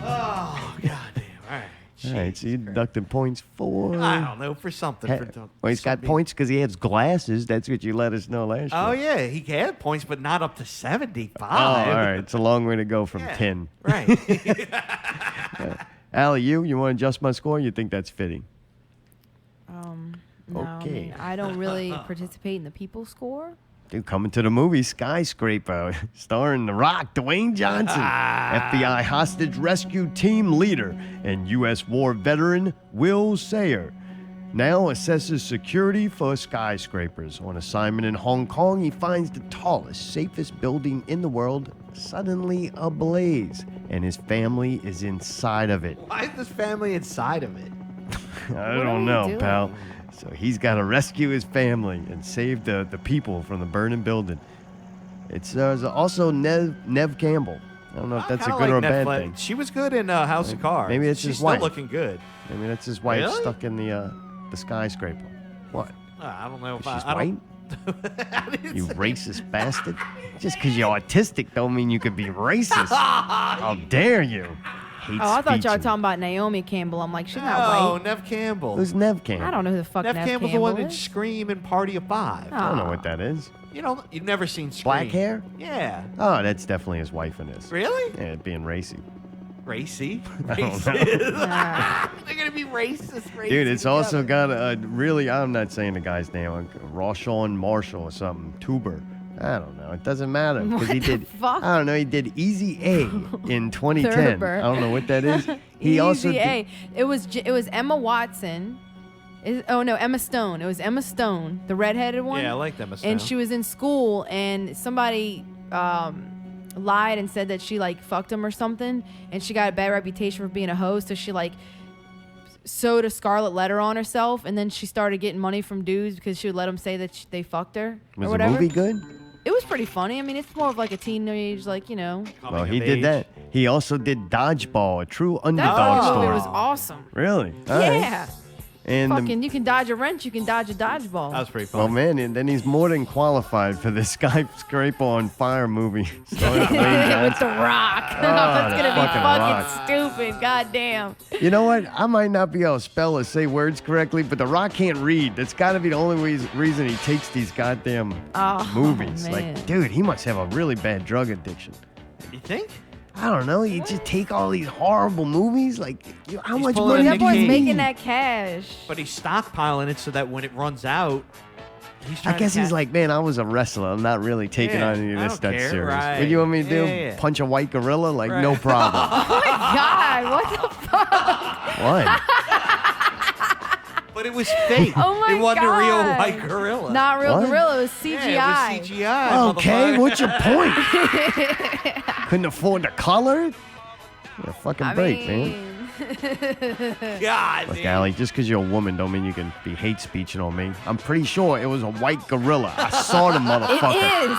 Oh, goddamn. All right. All right, so you deducted points for... I don't know, for something. Well, he's got points because he has glasses. That's what you let us know last Oh, year. yeah. He had points, but not up to 75. Oh, all right. It's a long way to go from 10. Right. Allie, you want to adjust my score? You think that's fitting? No, I Okay. mean, I don't really participate in the people score. Dude, coming to the movie Skyscraper, starring The Rock, Dwayne Johnson, FBI hostage rescue team leader, and U.S. war veteran Will Sayer. Now assesses security for skyscrapers. On assignment in Hong Kong, he finds the tallest, safest building in the world suddenly ablaze, and his family is inside of it. Why is this family inside of it? I What are don't you know, doing? pal. So he's got to rescue his family and save the people from the burning building. It's also Nev Campbell. I don't know if that's a Kinda good or a like bad Netflix. thing. She was good in House of Cards. maybe it's She's his still wife. looking good. Maybe that's his wife Really? stuck in the skyscraper. What? I don't know if She's I white? don't. You racist bastard. Just because you're autistic don't mean you could be racist. How dare you? Hate Oh, I thought y'all speech were talking about Naomi Campbell. I'm like, she's not Oh, white. Nev Campbell. Who's Nev Campbell? I don't know who the fuck Nev Nev Campbell's Campbell the one in is. Scream and Party of Five. I don't know what that is. You've never seen Scream. Black hair? Yeah. Oh, that's definitely his wife in this. Really? Yeah, being racy. Racy? I don't Racist. They're gonna be racist. Dude, it's also got a really, I'm not saying the guy's name, Roshawn Marshall or something, Tuber. I don't know. It doesn't matter. Because he What the did, fuck? I don't know, he did Easy A in 2010. Thurber. I don't know what that is. He also Easy A. did, It was Emma Watson. Emma Stone. It was Emma Stone, the redheaded one. Yeah, I like Emma Stone. And she was in school, and somebody lied and said that she like fucked him or something, and she got a bad reputation for being a hoe. So she like sewed a scarlet letter on herself, and then she started getting money from dudes because she would let them say that they fucked her was or the whatever. movie good? It was pretty funny. I mean, it's more of like a teenage, like, you know. Well, he did that. He also did Dodgeball, a true That underdog fucking movie story. was awesome. Really? All right. Yeah. And Fucking, you can dodge a wrench, you can dodge a dodgeball. That was pretty well, fun. man, and then he's more than qualified for the skyscraper on fire movie. starring Dwayne With Johnson. the rock. Oh, That's the gonna be fucking fucking Rock. stupid. Goddamn. You know what? I might not be able to spell or say words correctly, but The Rock can't read. That's got to be the only reason he takes these goddamn movies. man. Like, dude, he must have a really bad drug addiction. You think? I don't know. You just take all these horrible movies. Like, how He's much pulling money a That Nick boy's Cage. making that cash. But he's stockpiling it so that when it runs out, he's trying I guess to he's like, man, I was a wrestler. I'm not really taking Yeah, on any of I this don't that care, serious. right. What do you want me to do? Yeah. Punch a white gorilla? Like, Right. no problem. Oh my God, what the fuck? What? But it was fake. Oh my It wasn't a real God. white gorilla. Not real What? gorilla, it was CGI. Yeah, it was CGI. Okay, motherfucker. what's your point? Couldn't afford to color it? Give me a fucking break, man. God, Look, dude. Allie, just because you're a woman don't mean you can be hate speeching on me. I'm pretty sure it was a white gorilla. I saw the motherfucker.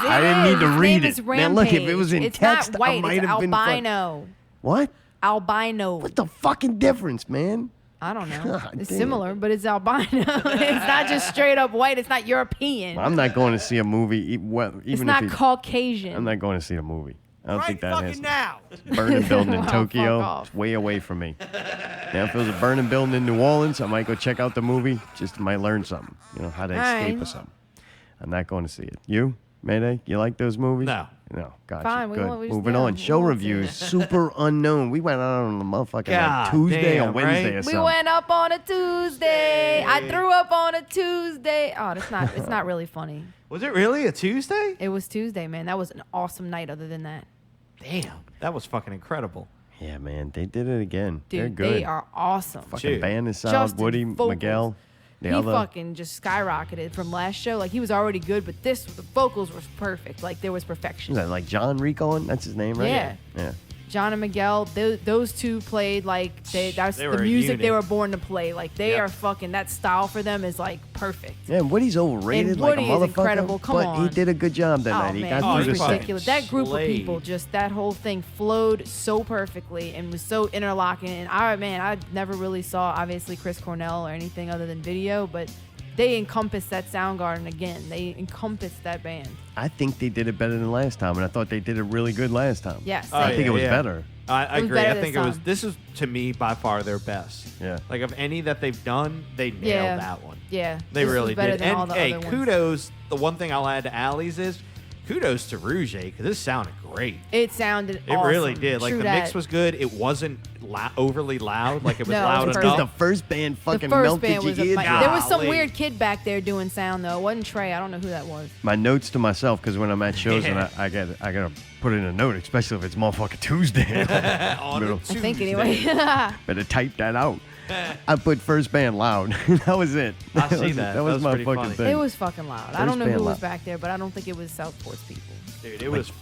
I didn't need to His read name is it. Man, look, if it was in Rampage. text, it's not white, I might it's have been fuck- albino. What? Albino. What's the fucking difference, man? I don't know. God It's damn. similar, but it's albino. It's not just straight up white. It's not European. I'm not going to see a movie, even It's if not he- Caucasian. I'm not going to see a movie. I don't think that has now. burning building in Wow, Tokyo. fuck off. It's way away from me. Now, if it was a burning building in New Orleans, I might go check out the movie. Just might learn something. You know, how to escape right. or something. I'm not going to see it. You, Mayday, you like those movies? No. No, gotcha. Fine, we Good. won't- we just- Moving yeah, on. we Show won't see reviews. it. Super unknown. We went out on a motherfucking God like Tuesday or damn, Wednesday right? or We something. went up on a Tuesday. I threw up on a Tuesday. Oh, it's not really funny. Was it really a Tuesday? It was Tuesday, man. That was an awesome night other than that. Damn, that was fucking incredible. Yeah, man, they did it again. They're Dude, good. they are awesome. Fucking Dude. band is solid. Justin Woody, vocals. Miguel, the He other. fucking just skyrocketed from last show. Like, he was already good, but the vocals were perfect. Like, there was Is perfection. that like John Rico? That's his name, right? Yeah. Yeah. John and Miguel, those two played like that's They the were a music they unit. were born to play. Like, they Yep. are fucking, that style for them is like perfect. Yeah, and Woody's overrated And like Woody a is motherfucker. incredible. Come but he on. did a good job that Oh night. He man, got Oh, through he was the set. ridiculous. That group of Slayed. people, just that whole thing flowed so perfectly and was so interlocking. And I never really saw obviously Chris Cornell or anything other than video, but they encompassed that Soundgarden again. They encompassed that band. I think they did it better than last time, and I thought they did it really good last time. Yes. I same. think it was yeah. better. I It was agree. better I this think it was. time. This is to me by far their best. Yeah. Like of any that they've done, they nailed Yeah. that one. Yeah. They This was really better did. than all And the hey, other ones. kudos. The one thing I'll add to Allie's is kudos to Rouge because this sounded great. It sounded It awesome. really did. Like True the that. mix was good. It wasn't overly loud. Like it was No, it loud was enough. Because the first band fucking The first melted band was your ears. there was some Golly. weird kid back there doing sound though. It wasn't Trey. I don't know who that was. My notes to myself, because when I'm at shows and Yeah. I gotta put in a note, especially if it's motherfucking Tuesday. On Middle. a I think Tuesday. anyway. Better type that out. I put first band loud. That was it. I see that. That was my pretty fucking funny. thing. It was fucking loud. I First don't know band who was loud. back there, but I don't think it was Southport's people. Dude, it was.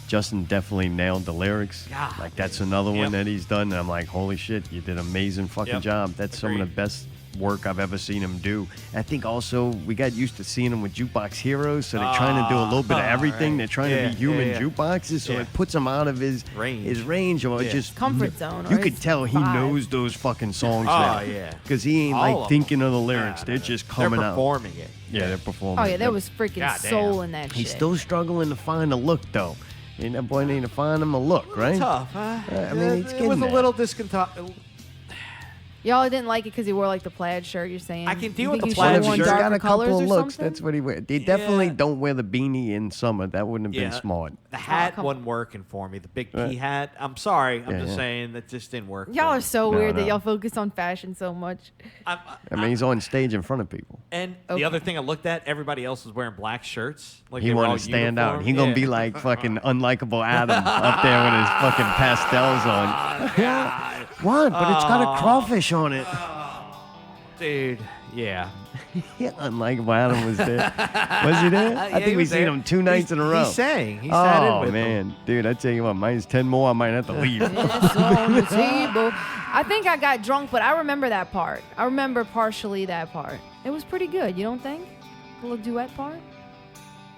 Justin definitely nailed the lyrics. God, like that's another Yep. one that he's done. And I'm like, holy shit, you did an amazing fucking Yep. job. That's some of Agreed. the best work I've ever seen him do. I think also we got used to seeing him with Jukebox Heroes, so they're trying to do a little bit of everything. right. They're trying Yeah, to be human yeah. jukeboxes, so Yeah. it puts him out of his range or Yeah. just Comfort zone, or You could his tell he vibe. knows those fucking songs Oh, now. yeah. Because he ain't All like of thinking of the lyrics. They're just coming They're out. performing it. Yeah, they're performing. Oh yeah, there Yep. was freaking Goddamn. soul in that He's shit. still struggling to find a look, though. And that boy need to find him a look, right? Tough, huh? I mean, it's it getting was a there. little discontent. Y'all didn't like it because he wore like the plaid shirt. You're saying I can deal You with think the he plaid should've Well, worn if he's shirt. got darker a couple colors of or looks, something? that's what he wear. They definitely Yeah. don't wear the beanie in summer. That wouldn't have been smart. The hat come wasn't working for me. The big Right. pea hat. I'm sorry. I'm Yeah, just yeah. saying that just didn't work. Y'all for are me. so No, weird no. that y'all focus on fashion so much. I I mean, he's on stage in front of people. And Okay. the other thing I looked at, everybody else was wearing black shirts. Like He they were all want to stand out. uniform. He gonna Yeah. be like fucking unlikable Adam up there with his fucking pastels on. What? But it's got a crawfish on it. Dude, yeah. Yeah, unlikable Adam was there. Was he there? I Yeah, think he we was seen there. him 2 nights in a row. He sang. He sat in Oh with man, them. dude! I tell you what, mine's 10 more. I might have to leave. It's on the table. I think I got drunk, but I remember that part. I remember partially that part. It was pretty good. You don't think? The little duet part.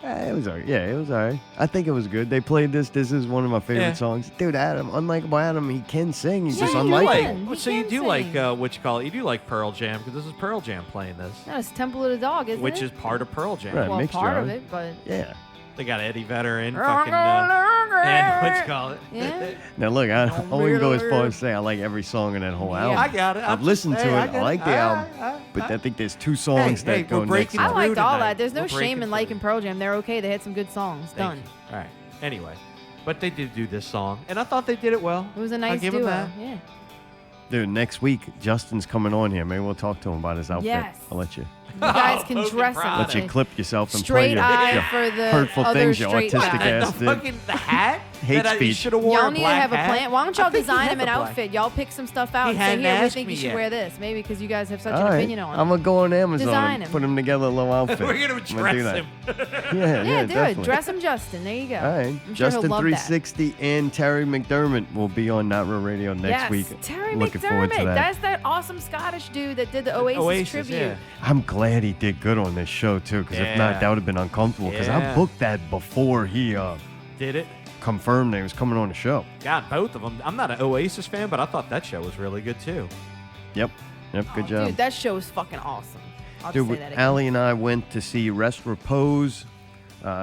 It was alright. Yeah, it was alright. I think it was good. They played this. This is one of my favorite Yeah. songs. Dude, Adam, unlikable Adam, he can sing. He's Yeah, just he You unlikable. can. like, He so you can do sing. like what you call it? You do like Pearl Jam because this is Pearl Jam playing this, No, it's Temple of the Dog, isn't which it? is part of Pearl Jam. Right. well, mixture part of of it. it, but Yeah. They got Eddie Vedder in fucking and what you call it? yeah. Now look, I wouldn't go as far as say I like every song in that whole album. I got it. I've listened to Hey, it. I I got like it. the album, All right. but I think there's 2 songs Hey, that go we're next breaking to I it. through liked all tonight. that. There's no We're shame breaking in through. liking Pearl Jam. They're okay. They had some good songs. Thank Done. you. All right. Anyway, but they did do this song, and I thought they did it well. It was a I'll nice give 'em duo. that. Yeah. Dude, next week Justin's coming on here. Maybe we'll talk to him about his outfit. Yes. I'll let you You guys can poking dress pride. him. let you clip yourself and Straight play eye your for the hurtful other things, you straight autistic guy. ass The did. fucking the hat Hate that I speech. should have worn. Y'all a need to black have a hat. plan. Why don't I y'all think he design had him an the black- outfit? Y'all pick some stuff out He and say, hadn't here, we asked think me you should yet. wear this. Maybe because you guys have such All an right. opinion on it. I'm gonna go on Amazon Design and him. put him together a little outfit. We're gonna I'm do dress that. him. Yeah, Yeah, do definitely. it. Dress him Justin. There you go. All right. I'm sure Justin he'll love that. 360 and Terry McDermott will be on Not Real Radio next Yes, week. Terry Looking forward to McDermott. that. That's that awesome Scottish dude that did the Oasis, tribute. Yeah. I'm glad he did good on this show too, because if not, Yeah. that would have been uncomfortable. Because I Yeah. booked that before he Did it? confirmed that he was coming on the show. God, both of them. I'm not an Oasis fan, but I thought that show was really good too. Yep, good job. Dude, that show was fucking awesome. I'll Dude, just say that again. Allie and I went to see Rest Repose,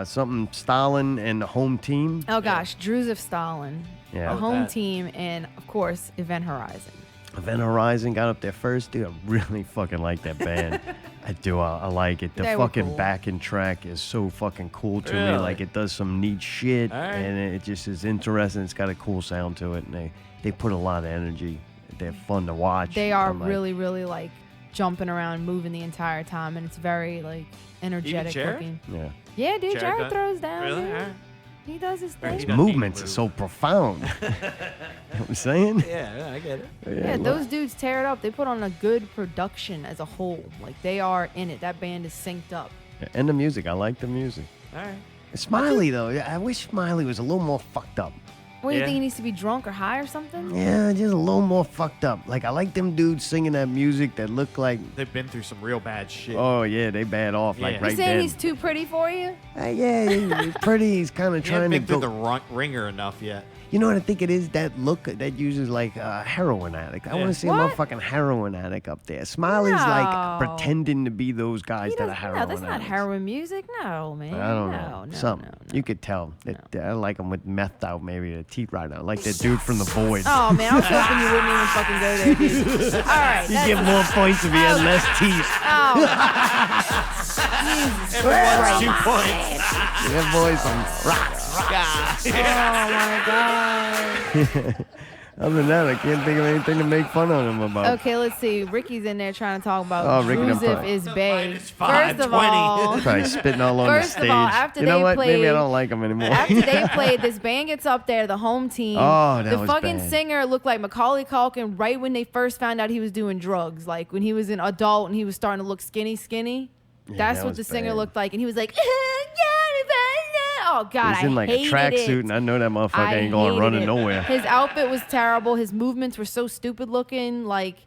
something Stalin and the home team. Oh gosh, Drewsif Stalin, Yeah. a Oh, home that. team, and of course Event Horizon. Event Horizon got up there first. Dude, I really fucking like that band. I do. I like it. The They were fucking cool. backing track is so fucking cool to me. Really? Like, it does some neat shit, All right. and it just is interesting. It's got a cool sound to it, and they put a lot of energy. They're fun to watch. They are I'm like, really, really like jumping around, moving the entire time, and it's very like energetic Jared? looking. Yeah. Yeah, dude, Jared Jared does- throws down. Really? dude. All right. He does his Or he thing. does- Movements move. are so profound. You know what I'm saying? Yeah, I get it. Yeah, those dudes tear it up. They put on a good production as a whole. Like they are in it. That band is synced up. And the music. I like the music. All right. Smiley, though. I wish Smiley was a little more fucked up. What do you Yeah. think? He needs to be drunk or high or something? Yeah, just a little more fucked up. Like, I like them dudes singing that music that look like, They've been through some real bad shit. oh, yeah, they bad off, like, Yeah. You right saying then. he's too pretty for you? Yeah, he's pretty. He's kind of He hasn't trying to been through go. the ringer enough yet. You know what I think it is? That look that uses like a heroin addict. I Yeah. want to see What? a motherfucking heroin addict up there. Smiley's No. like pretending to be those guys He that are doesn't- heroin no, that's not addicts. heroin music. No, man. I don't no, know. No, Something. no, You could tell. I like them with meth out, maybe the teeth right now. Like that dude from The Void. Oh man, I was hoping you wouldn't even fucking go there, dude. All right. You that's- get more points if he has less teeth. Oh, Everyone's 2 points. That voice on rock. oh my god. Other than that, I can't think of anything to make fun of him about. Okay, let's see. Ricky's in there trying to talk about Oh, Ricky done Drewsif probably- is bae. Minus First of all, Probably spitting all on the First stage. of all, after you know they what? Maybe I played- don't like him anymore. after they played, this band gets up there, the home team. Oh, that the was fucking bad. singer looked like Macaulay Culkin right when they first found out he was doing drugs. Like when he was an adult and he was starting to look skinny. Yeah, That's that what was the singer bad. looked like, and he was like, "Oh God, He's in like I a hated tracksuit, it. and I know that motherfucker I ain't going hated running it. nowhere. His outfit was terrible. His movements were so stupid looking. Like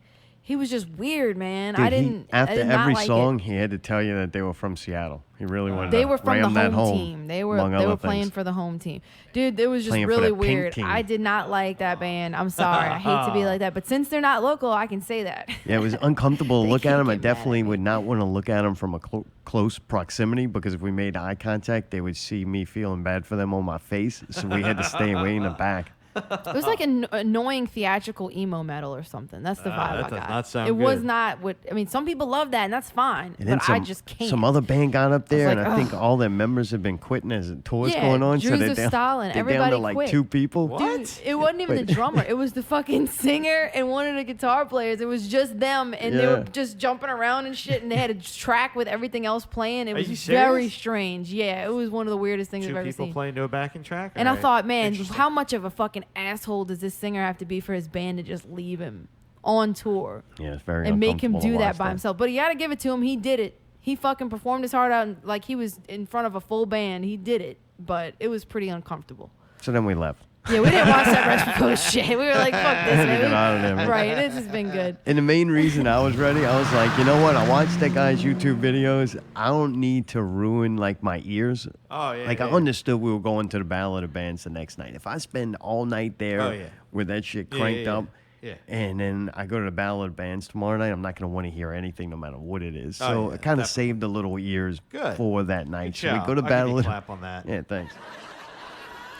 he was just weird, man. Dude, I didn't. after I did not every like song, it. he had to tell you that they were from Seattle. He really wanted They to were from ram the that home home. team. They were among they other were playing things. for the home team. Dude, it was just Playing for really the pink weird. team. I did not like that band. I'm sorry. I hate to be like that, but since they're not local, I can say that. Yeah, it was uncomfortable to They look at can't him. I get mad at definitely me. would not want to look at him from a close proximity because if we made eye contact, they would see me feeling bad for them on my face. So we had to stay way in the back. It was like an annoying theatrical emo metal or something. That's the vibe that I does got. not sound it was good. not what I mean. Some people love that, and that's fine. And then But some, I just can't. some other band got up there, like, and I think all their members have been quitting as tours Yeah, going on. So they're Drewsif, down, Stalin, they're down everybody to like quit. 2 people. Dude, it wasn't even the drummer. It was the fucking singer and one of the guitar players. It was just them, and they were Yeah. just jumping around and shit. And they had a track with everything else playing. It Are was you very serious? strange. Yeah, it was one of the weirdest things I've Two ever people seen. playing no backing track. And I Alright. thought, man, Interesting. how much of a fucking asshole does this singer have to be for his band to just leave him on tour Yeah, it's very and make him uncomfortable to do that watch by himself? But you got to give it to him. He did it. He fucking performed his heart out like he was in front of a full band. He did it, but it was pretty uncomfortable. So then we left. Yeah, we didn't watch that Repose shit. We were like, fuck this, Had to man. get out of there, man. Right, this has been good. And the main reason I was ready, I was like, you know what? I watched that guy's YouTube videos. I don't need to ruin like my ears. Oh, yeah. Like I understood we were going to the Battle of the Bands the next night. If I spend all night there Oh, yeah. with that shit Yeah, cranked yeah, up, yeah. and then I go to the Battle of the Bands tomorrow night, I'm not going to want to hear anything no matter what it is. Oh, So yeah, it kind of definitely. saved the little ears Good. for that night. Good So we job. go to I'll give Battle you of a clap on that. Yeah, thanks.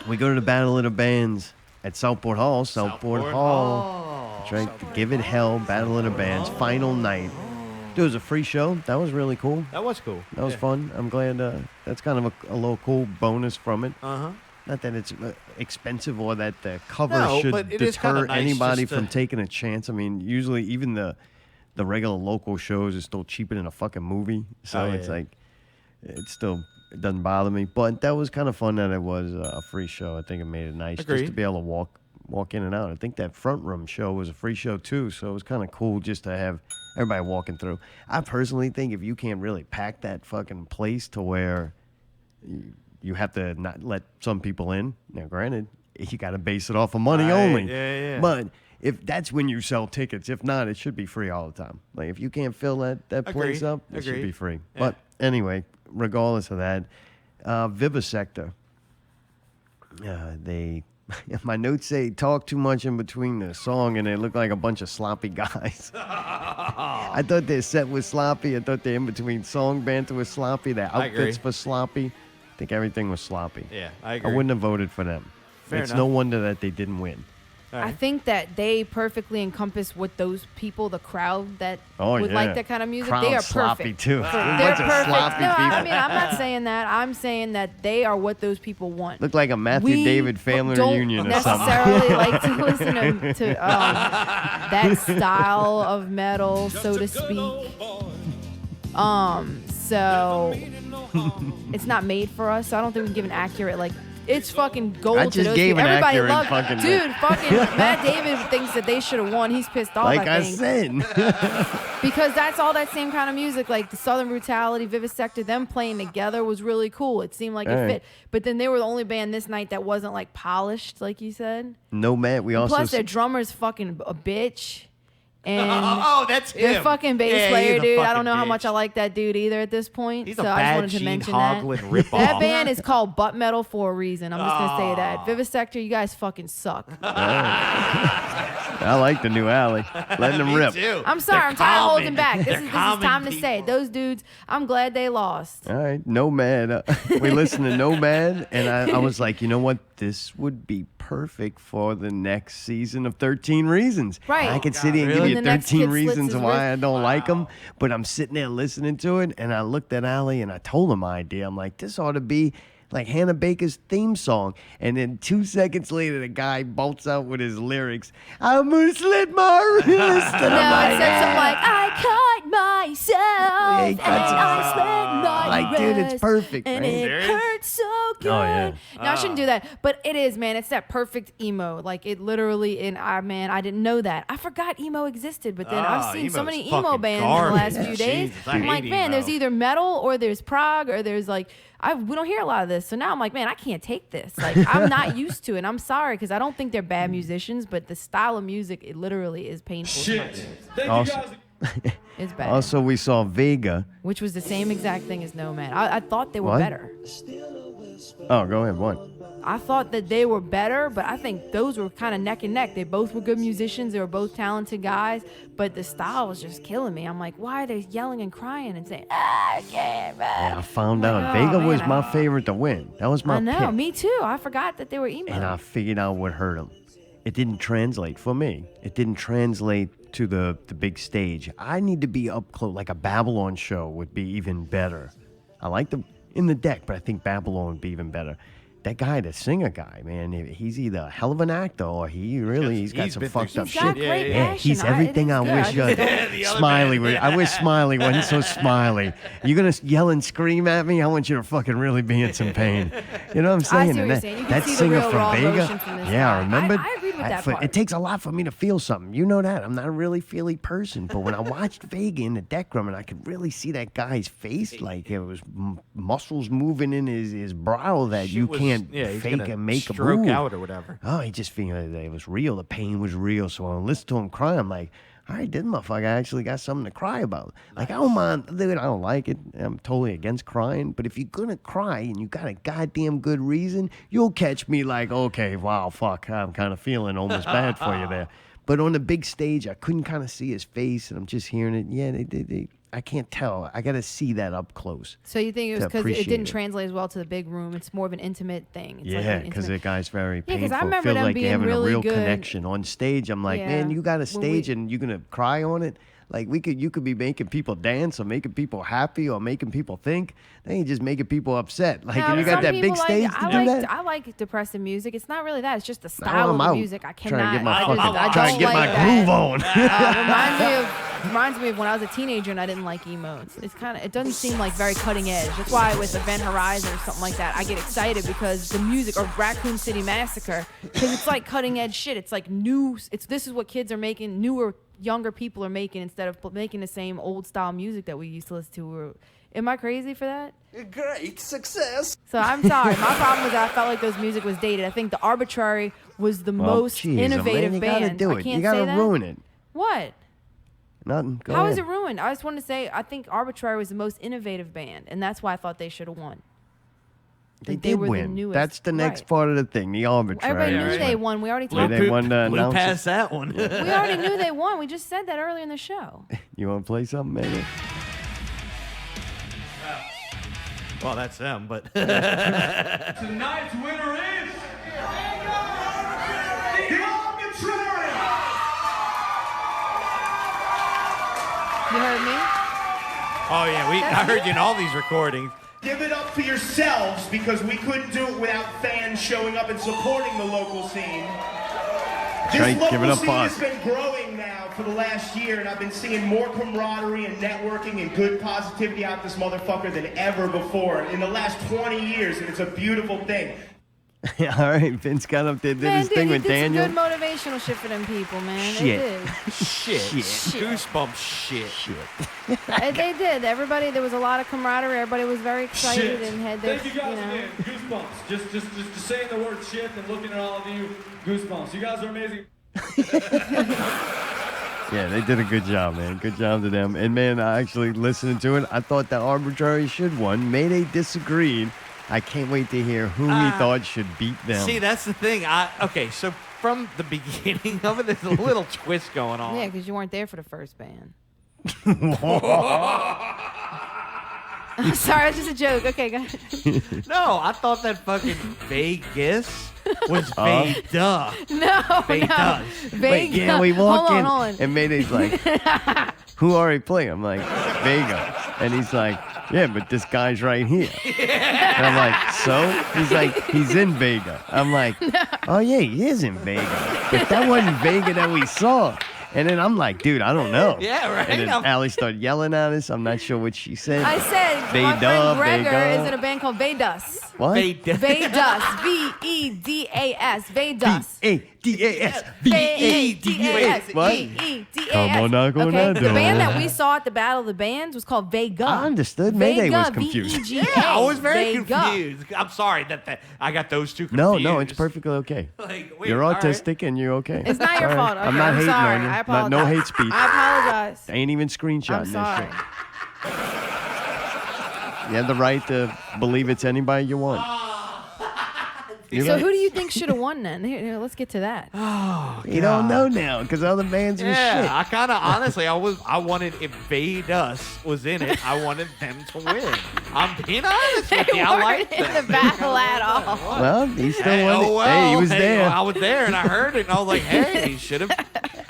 We go to the Battle of the Bands at Southport Hall. Southport Hall. That's right. Give it hell. Battle of the Bands. Final night. Dude, it was a free show. That was really cool. That was cool. That was Yeah. fun. I'm glad that's kind of a little cool bonus from it. Uh-huh. Not that it's expensive or that the cover No, should but it is kinda deter nice anybody just to- from taking a chance. I mean, usually even the regular local shows are still cheaper than a fucking movie. So Oh, it's yeah. like, it doesn't bother me. But that was kind of fun that it was a free show. I think it made it nice just to Agreed. be able to walk in and out. I think that front room show was a free show too. So it was kind of cool just to have everybody walking through. I personally think if you can't really pack that fucking place to where you have to not let some people in. Now, granted, you got to base it off of money Right, only. yeah. But if that's when you sell tickets, if not, it should be free all the time. Like if you can't fill that place Agreed, up, it should be agreed. free. Yeah. But anyway, regardless of that, Vivisector. They. My notes say talk too much in between the song, and they look like a bunch of sloppy guys. I thought their set was sloppy. I thought their in between song banter was sloppy. Their I agree. outfits were sloppy. I think everything was sloppy. Yeah, I I agree. wouldn't have voted for them. Fair It's enough. no wonder that they didn't win. All I right. think that they perfectly encompass what those people, the crowd that Oh, would yeah. like that kind of music. Crowd's they are sloppy, perfect. too. They're A bunch of perfect. sloppy no, I people. mean, I'm not saying that. I'm saying that they are what those people want. Looked like a Matthew We David family don't reunion or something. necessarily like to listen to that style of metal, so to speak. So it's not made for us. So I don't think we can give an accurate like. It's fucking gold I to just those gave people. an Everybody accurate loves, fucking- dude. Fucking Matt David thinks that they should have won. He's pissed off. Like I think. said. Because that's all that same kind of music, like the Southern Brutality, Vivisector, them playing together was really cool. It seemed like it Right. fit. But then they were the only band this night that wasn't like polished, like you said. No, Matt. We also. Plus, their drummer's fucking a bitch. And Oh, that's him. their fucking bass Yeah, player, he's a dude. I fucking don't know how bitch. much I like that dude either at this point. He's so a I just bad wanted to Gene mention Hoglan that. ripoff. That band is called Butt Metal for a reason. I'm just gonna say that. Vivisector, you guys fucking suck. I like the new alley. Letting them Me rip. too. I'm sorry, They're I'm tired of holding common. back. This They're is common time to say people. those dudes. I'm glad they lost. All right, Nomad. We listened to Nomad, and I was like, you know what? This would be perfect for the next season of 13 Reasons. Right. I could sit here and give Really? you When the next 13 kid slits reasons his why I wrist. don't like them, but I'm sitting there listening to it, and I looked at Ali, and I told him my idea. I'm like, this ought to be like Hannah Baker's theme song. And then 2 seconds later, the guy bolts out with his lyrics. I'm gonna slit my wrist. And No, I'm it said something like, I cut myself he and cuts I slit my like, dude, it's wrist, perfect, and man. it Serious? hurts so good. Oh, yeah. No, I shouldn't do that, but it is, man. It's that perfect emo. Like it literally, and I didn't know that. I forgot emo existed, but then I've seen so emo's many emo fucking bands garbage. in the last few days. Jesus, I I'm hate like, man, emo. there's either metal or there's prog or there's like, we don't hear a lot of this. So now I'm like, man, I can't take this. Like I'm not used to it. I'm sorry because I don't think they're bad musicians, but the style of music, it literally is painful. to my Shit. ears. Thank Also- you guys. It's bad. Also, we saw Vega. Which was the same exact thing as Nomad. I thought they were What? better. Oh, go ahead. What? I thought that they were better, but I think those were kind of neck and neck. They both were good musicians. They were both talented guys, but the style was just killing me. I'm like, why are they yelling and crying and saying, I can't, Yeah, I man. found Oh, out Vega was man, my favorite to win. That was my I know, pick. me too. I forgot that they were emo. And I figured out what hurt them. It didn't translate for me. It didn't translate to the big stage. I need to be up close, like a Babylon show would be even better. I like them in the deck, but I think Babylon would be even better. That guy, the singer guy, man, he's either a hell of an actor or he's got He's some been through fucked some up He's got shit. great Yeah, passion. he's everything I it is wish. good. I just don't- Smiley, I wish Smiley wasn't so smiley. You're gonna yell and scream at me. I want you to fucking really be in some pain. You know what I'm saying? I see what And you're that, saying. You can that see the singer real from raw Vega. emotion from this Yeah, guy. I remember. I agreed with that part. It takes a lot for me to feel something. You know that. I'm not a really feely person, but when I watched Vega in the deck room, and I could really see that guy's face, like it was muscles moving in his brow that you can't he's fake gonna and make a stroke move. out or whatever. Oh, he just feeling that it was real. The pain was real. So when I listened to him cry, I'm like, all right, this motherfucker actually got something to cry about. Like, I don't mind, dude, I don't like it. I'm totally against crying. But if you're going to cry and you got a goddamn good reason, you'll catch me like, okay, wow, fuck, I'm kind of feeling almost bad for you there. But on the big stage, I couldn't kind of see his face, and I'm just hearing it. Yeah, they I can't tell. I got to see that up close. So you think it was to because it appreciate didn't it. translate as well to the big room? It's more of an intimate thing. It's like Yeah, an because intimate- the guy's very Yeah, 'cause painful. I remember Feel them like being they're having really a real good. connection. On stage, I'm like, Yeah. man, you got a When we- stage and you're gonna cry on it. Like you could be making people dance or making people happy or making people think. They ain't just making people upset. Like No, you but got some that people big stage to do that. I like depressive music. It's not really that. It's just the Now style I'm of the out. music. I Trying cannot. to get my I fucking, just, I trying don't to get like my that. groove on. Reminds me of when I was a teenager and I didn't like emo. It doesn't seem like very cutting edge. That's why with Event Horizon or something like that, I get excited because the music, or Raccoon City Massacre, because it's like cutting edge shit. It's like new. This is what kids are making. Newer, younger people are making instead of making the same old style music that we used to listen to. Am I crazy for that? Great success. So I'm sorry. My problem was I felt like those music was dated. I think the Arbitrary was the most Jeez, innovative man, you band. gotta do I it. can't You gotta say that. ruin it. What? Nothing. Go How ahead. is it ruined? I just want to say I think Arbitrary was the most innovative band, and that's why I thought they should have won. They Like, did were the win. newest. That's the next Right. part of the thing. The arbitrary. Everybody knew they won. We already talked. They won the Blew announcer. past that one. We already knew they won. We just said that earlier in the show. You want to play something, maybe? Well, that's them, but Tonight's winner is the Arbitrary. You heard me? oh yeah, I heard you in all these recordings. Give it up for yourselves because we couldn't do it without fans showing up and supporting the local scene. This right, local give it up scene for has us. been growing now for the last year, and I've been seeing more camaraderie and networking and good positivity out this motherfucker than ever before in the last 20 years, and it's a beautiful thing. All right, Vince got up there, did Man, his dude, thing you with did Daniel. some good motivational shit for them people, man. Shit. They did. Shit. Goosebumps shit. They did. Everybody, there was a lot of camaraderie. Everybody was very excited Shit. and had their, Thank you guys know. again. Goosebumps. Just saying the word shit and looking at all of you. Goosebumps. You guys are amazing. Yeah, they did a good job, man. Good job to them. And, man, I actually listening to it, I thought the Arbitrary should win. Mayday disagreed. I can't wait to hear who he thought should beat them. See, that's the thing. Okay, so from the beginning of it, there's a little twist going on. Yeah, because you weren't there for the first band. I'm sorry, it's just a joke. Okay, go ahead. No, I thought that fucking Vegas was Veda. No, Veda. Wait, yeah, we walk hold in, on. and Mayday's like, who are we playing? I'm like, Vega. And he's like, Yeah, but this guy's right here. And I'm like, so? He's like, he's in Vega. I'm like, oh, yeah, he is in Vega. But that wasn't Vega that we saw. And then I'm like, dude, I don't know. Yeah, right. And then Allie started yelling at us. I'm not sure what she said. I said, my friend Gregor is in a band called Vedas. What? Vedas. Vedas. V-E-D-A-S. Vedas. V-A-D-A-S. V-E-D-A-S. What? V-E-D-A-S. Come on, knock on that The door. band that we saw at the Battle of the Bands was called Vega. I understood. Mayday was confused. V-E-G-A. Yeah, I was very Vega. confused. I'm sorry that I got those two confused. No, it's perfectly okay. Like, wait, You're all right. autistic and you're okay. It's not your All fault. I'm Okay, not I'm hating sorry. on you. I No apologize. hate speech. I apologize. I ain't even screenshotting I'm this sorry. shit. You have the right to believe it's anybody you want. So who do you think should have won then? Here, let's get to that. You don't know now because other bands are Yeah, shit. I kind of honestly, I wanted if Vedas was in it, I wanted them to win. I'm being honest with you. I like in the battle at all. Well, he still Hey, won it. oh, well, Hey, he was hey, there. I was there and I heard it and I was like, hey, he should have.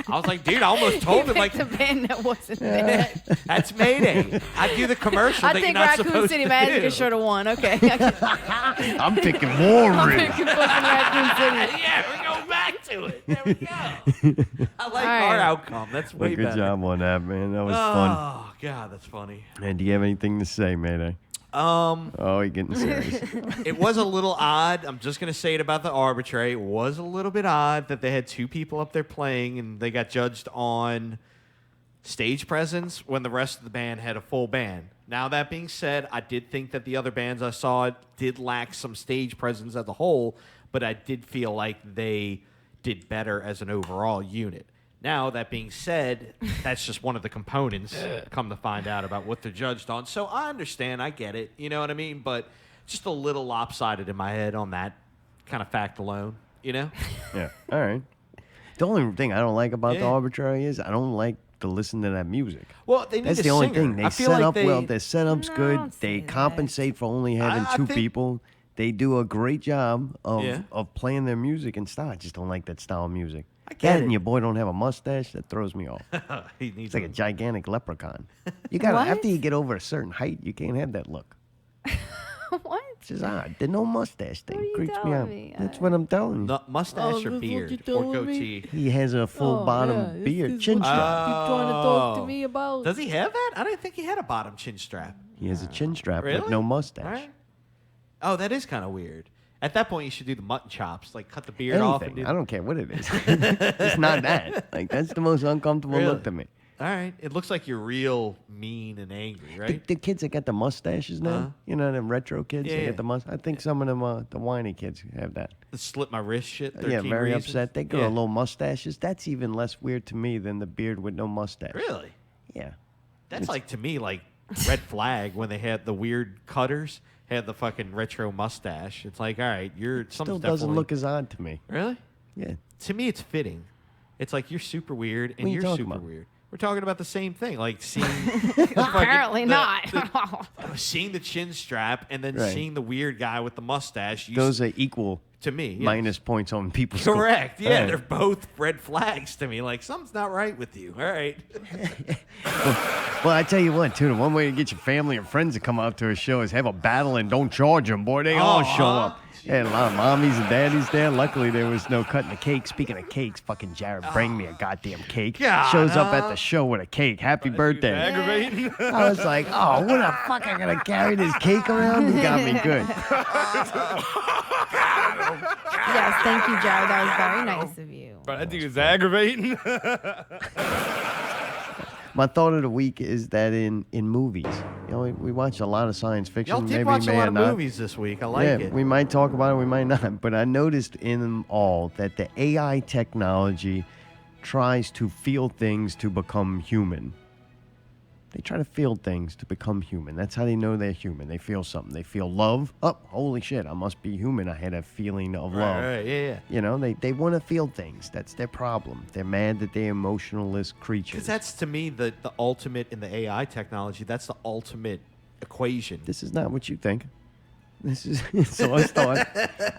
I was like, dude, I almost told him like the band that wasn't there. that's Mayday. I do the commercial I that think you're not Raccoon supposed City to Magic do. should have won. Okay. I'm picking more I'm real. picking fucking Raccoon City. Yeah, we're going back to it. There we go. I like right. our outcome. That's way Well, good better. job on that, man. That was fun. Oh God, that's funny. And do you have anything to say, Mayday? Oh, you're getting serious. It was a little odd. I'm just going to say it about the arbitrary. It was a little bit odd that they had two people up there playing and they got judged on stage presence when the rest of the band had a full band. Now, that being said, I did think that the other bands I saw did lack some stage presence as a whole, but I did feel like they did better as an overall unit. Now, that being said, that's just one of the components, come to find out about what they're judged on. So I understand, I get it, you know what I mean? But just a little lopsided in my head on that kind of fact alone, you know? Yeah. All right. The only thing I don't like about the Yeah. arbitrary is I don't like to listen to that music. Well, they need That's a the only singer. thing. They I feel set like up well. Their setup's No, good. don't They say that. compensate for only having I two think- people. They do a great job of Yeah. playing their music and style. I just don't like that style of music. I get That it. and your boy don't have a mustache. That throws me off. He needs It's like a gigantic leprechaun. You got What? after you get over a certain height, you can't have that look. What? It's just odd. The no mustache thing What are you creeps me telling out. me? That's what I'm telling you. No, mustache Oh, or that's what beard you're or telling me? goatee. He has a full bottom beard, chin strap. trying to talk Oh. to me about. Does he have that? I didn't think he had a bottom chin strap. He has a chin strap Really? with no mustache. All right. Oh, that is kind of weird. At that point, you should do the mutton chops, like cut the beard off. And Anything. do... I don't care what it is. It's not that. Like that's the most uncomfortable Really? look to me. All right. It looks like you're real mean and angry, The, right? the kids that got the mustaches now, Uh-huh. you know, them retro kids, Yeah, they yeah. get the mustache. I think some of them, the whiny kids have that. The slit my wrist shit. Yeah, 13 very reasons. upset. They grow Yeah. little mustaches. That's even less weird to me than the beard with no mustache. Really? Yeah. That's like, to me, like red flag when they had the weird cutters, had the fucking retro mustache. It's like, all right, you're Still something's doesn't definitely- look as odd to me. Really? Yeah. To me, it's fitting. It's like you're super weird and What are you you're talking super about? weird. We're talking about the same thing, like seeing Apparently not. seeing the chin strap and then Right. seeing the weird guy with the mustache. Those are equal to me, yes. minus points on people's score. Correct. Yeah, Right. they're both red flags to me. Like something's not right with you. All right. Well, I tell you what, too, the one way to get your family and friends to come out to a show is have a battle and don't charge them. Boy, they all show up. Yeah, a lot of mommies and daddies there. Luckily, there was no cutting the cake. Speaking of cakes, fucking Jared, bring me a goddamn cake. God, Shows up at the show with a cake. Happy birthday. Aggravating. I was like, oh, what the fuck? I gotta carry this cake around? You got me good. Yes, thank you, Jared. That was very nice of you. But I think it's aggravating. My thought of the week is that in movies, you know, we watch a lot of science fiction. Y'all did maybe watch a may lot or of not. movies this week. I like Yeah, it. we might talk about it, we might not. But I noticed in them all that the AI technology tries to feel things to become human. They try to feel things to become human. That's how they know they're human. They feel something. They feel love. Oh, holy shit, I must be human. I had a feeling of love. Right, yeah. You know, they want to feel things. That's their problem. They're mad that they're emotionless creatures. Because that's, to me, the ultimate in the AI technology. That's the ultimate equation. This is not what you think. This is so I thought.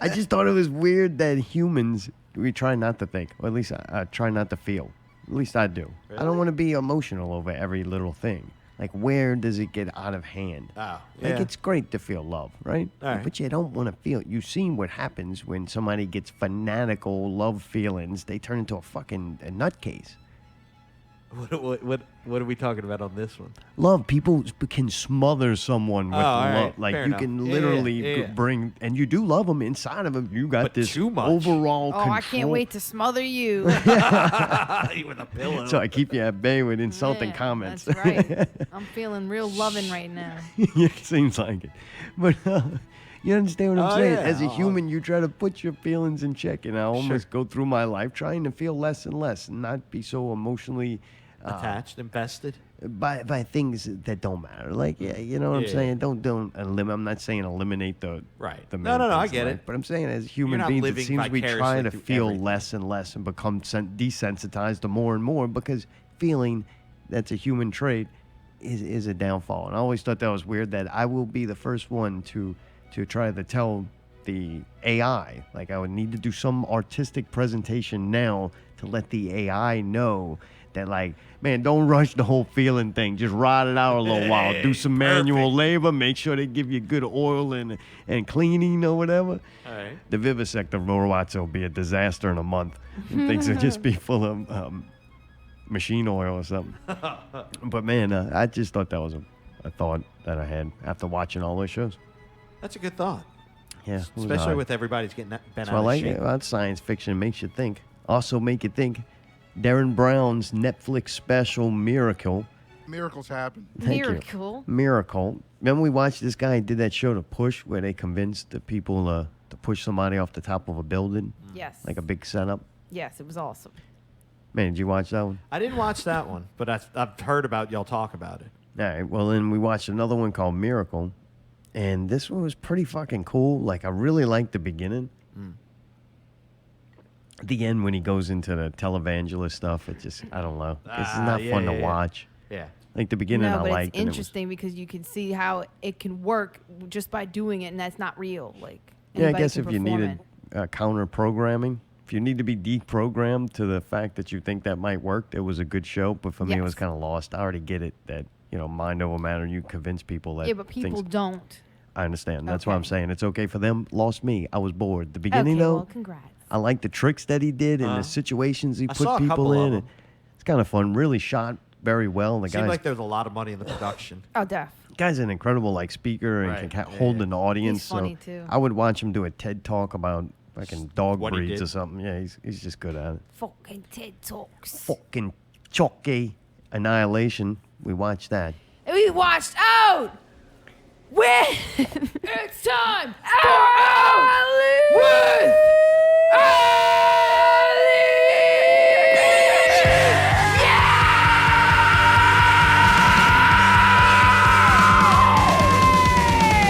I just thought it was weird that humans, we try not to think, or at least I try not to feel. At least I do. I don't Really? want to be emotional over every little thing. Like, where does it get out of hand? Oh, Like, yeah. it's great to feel love, right? All right. But you don't want to feel it. You've seen what happens when somebody gets fanatical love feelings. They turn into a fucking nutcase. What are we talking about on this one? Love, people can smother someone with all love. right. Like, Fair you enough. can Yeah, literally yeah. bring, and you do love them inside of them. You got But this too much. overall Oh, control. I can't wait to smother you. With a pillow. So I keep you at bay with insulting Man, comments. That's right. I'm feeling real loving right now. Yeah, seems like it. But you understand what I'm Oh, saying? yeah. As a human, you try to put your feelings in check, and I almost go through my life trying to feel less and less, and not be so emotionally Attached, invested. by things that don't matter. Like, yeah, you know what I'm Yeah. saying? Don't eliminate. I'm not saying eliminate the Right. The No, main I things in get life, it. But I'm saying as You're human not beings, it living seems we try vicariously to through feel everything. less and less and become desensitized to more and more, because feeling, that's a human trait, is a downfall. And I always thought that was weird, that I will be the first one to try to tell the AI, like, I would need to do some artistic presentation now to let the AI know that, like, man, don't rush the whole feeling thing. Just ride it out a little while. Do some manual labor. Make sure they give you good oil and cleaning or whatever. All right. The vivisector robots will be a disaster in a month. And things will just be full of machine oil or something. But, man, I just thought that was a thought that I had after watching all those shows. That's a good thought. Yeah. it was Especially odd. with everybody's getting bent That's out what I of like shape. about science fiction. It makes you think. Also make you think. Darren Brown's Netflix special, Miracle. Miracles happen. Thank you. Miracle. Miracle. Remember we watched this guy did that show, To Push, where they convinced the people to push somebody off the top of a building? Yes. Like a big setup? Yes, it was awesome. Man, did you watch that one? I didn't watch that one, but I've heard about y'all talk about it. All right. Well, then we watched another one called Miracle. And this one was pretty fucking cool. Like, I really liked the beginning. The end, when he goes into the televangelist stuff, it just, I don't know. It's not fun to watch. Yeah. Like, the beginning No, I but liked. it's interesting because you can see how it can work just by doing it, and that's not real. Like, Yeah, I anybody guess can if you perform needed it. counter programming, if you need to be deprogrammed to the fact that you think that might work, it was a good show. But for me, it was Yes. kind of lost. I already get it that, mind over matter. You convince people that. Yeah, but people things, don't. I understand. That's why Okay. I'm saying it's okay for them. Lost me. I was bored. The beginning, Okay, though, well, congrats. I like the tricks that he did and the situations he I put saw a people couple of in. them. It's kind of fun. Really shot very well. The Seemed guy's like there was a lot of money in the production. Oh, def. guy's an incredible speaker and Right. can hold an audience. He's funny, so too. I would watch him do a TED talk about fucking dog What he breeds did. or something. Yeah, he's just good at it. Fucking TED Talks. Fucking chocky Annihilation. We watched that. We watched out with it's time for Ali with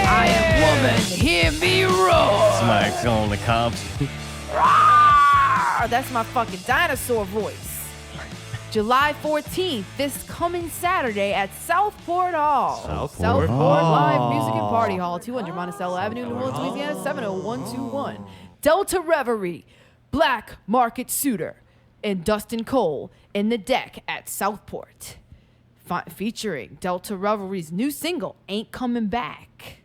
I am woman, hear me roar. Smack on the cops. Rawr! That's my fucking dinosaur voice. July 14th, this coming Saturday at Southport Hall. Southport Live Music and Party Hall, 200 Monticello Avenue, New Orleans, Louisiana, 70121. Delta Reverie, Black Market Suitor, and Dustin Cole in the deck at Southport. Featuring Delta Reverie's new single, Ain't Coming Back.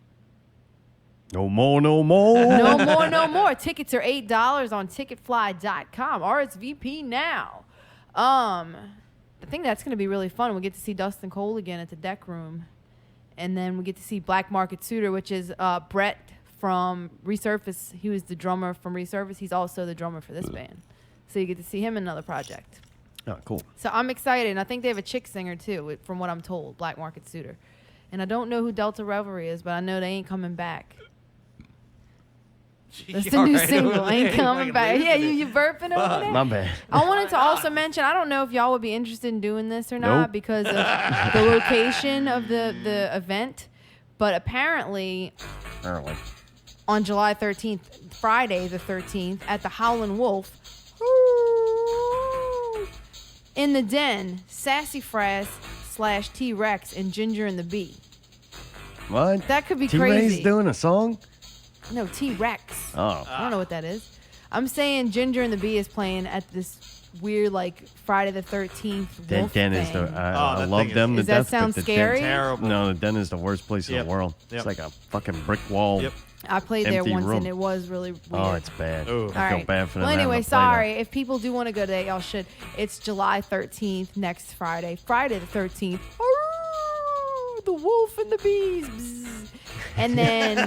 No more, no more. No more, no more. Tickets are $8 on ticketfly.com. RSVP now. I think that's going to be really fun. We get to see Dustin Cole again at the deck room. And then we get to see Black Market Suitor, which is Brett from Resurface. He was the drummer from Resurface. He's also the drummer for this band. So you get to see him in another project. Oh, cool. So I'm excited. And I think they have a chick singer, too, from what I'm told, Black Market Suitor. And I don't know who Delta Reverie is, but I know they ain't coming back. That's the new single, Ain't Coming Back. Yeah, you burping over there? My bad. I wanted to also mention, I don't know if y'all would be interested in doing this or not Nope. because of the location of the event, but apparently on July 13th, Friday the 13th, at the Howlin' Wolf, in the Den, Sassy Frass / T-Rex and Ginger and the Bee. What? That could be T-Ray's crazy. doing a song? No, T-Rex. Oh. I don't know what that is. I'm saying Ginger and the Bee is playing at this weird like Friday the 13th. Den is the. I that love thing them to Does that death. sound but the scary? Den, Terrible. no, the Den is the worst place in Yep. the world. Yep. It's like a fucking brick wall. Yep. I played there Empty once room. and it was really weird. Oh, it's bad. Ooh. I All feel right. bad for them. Well, having anyway, to play that. sorry. If people do want to go there, y'all should. It's July 13th, next Friday. Friday the 13th. The wolf and the bees. Bzz. And then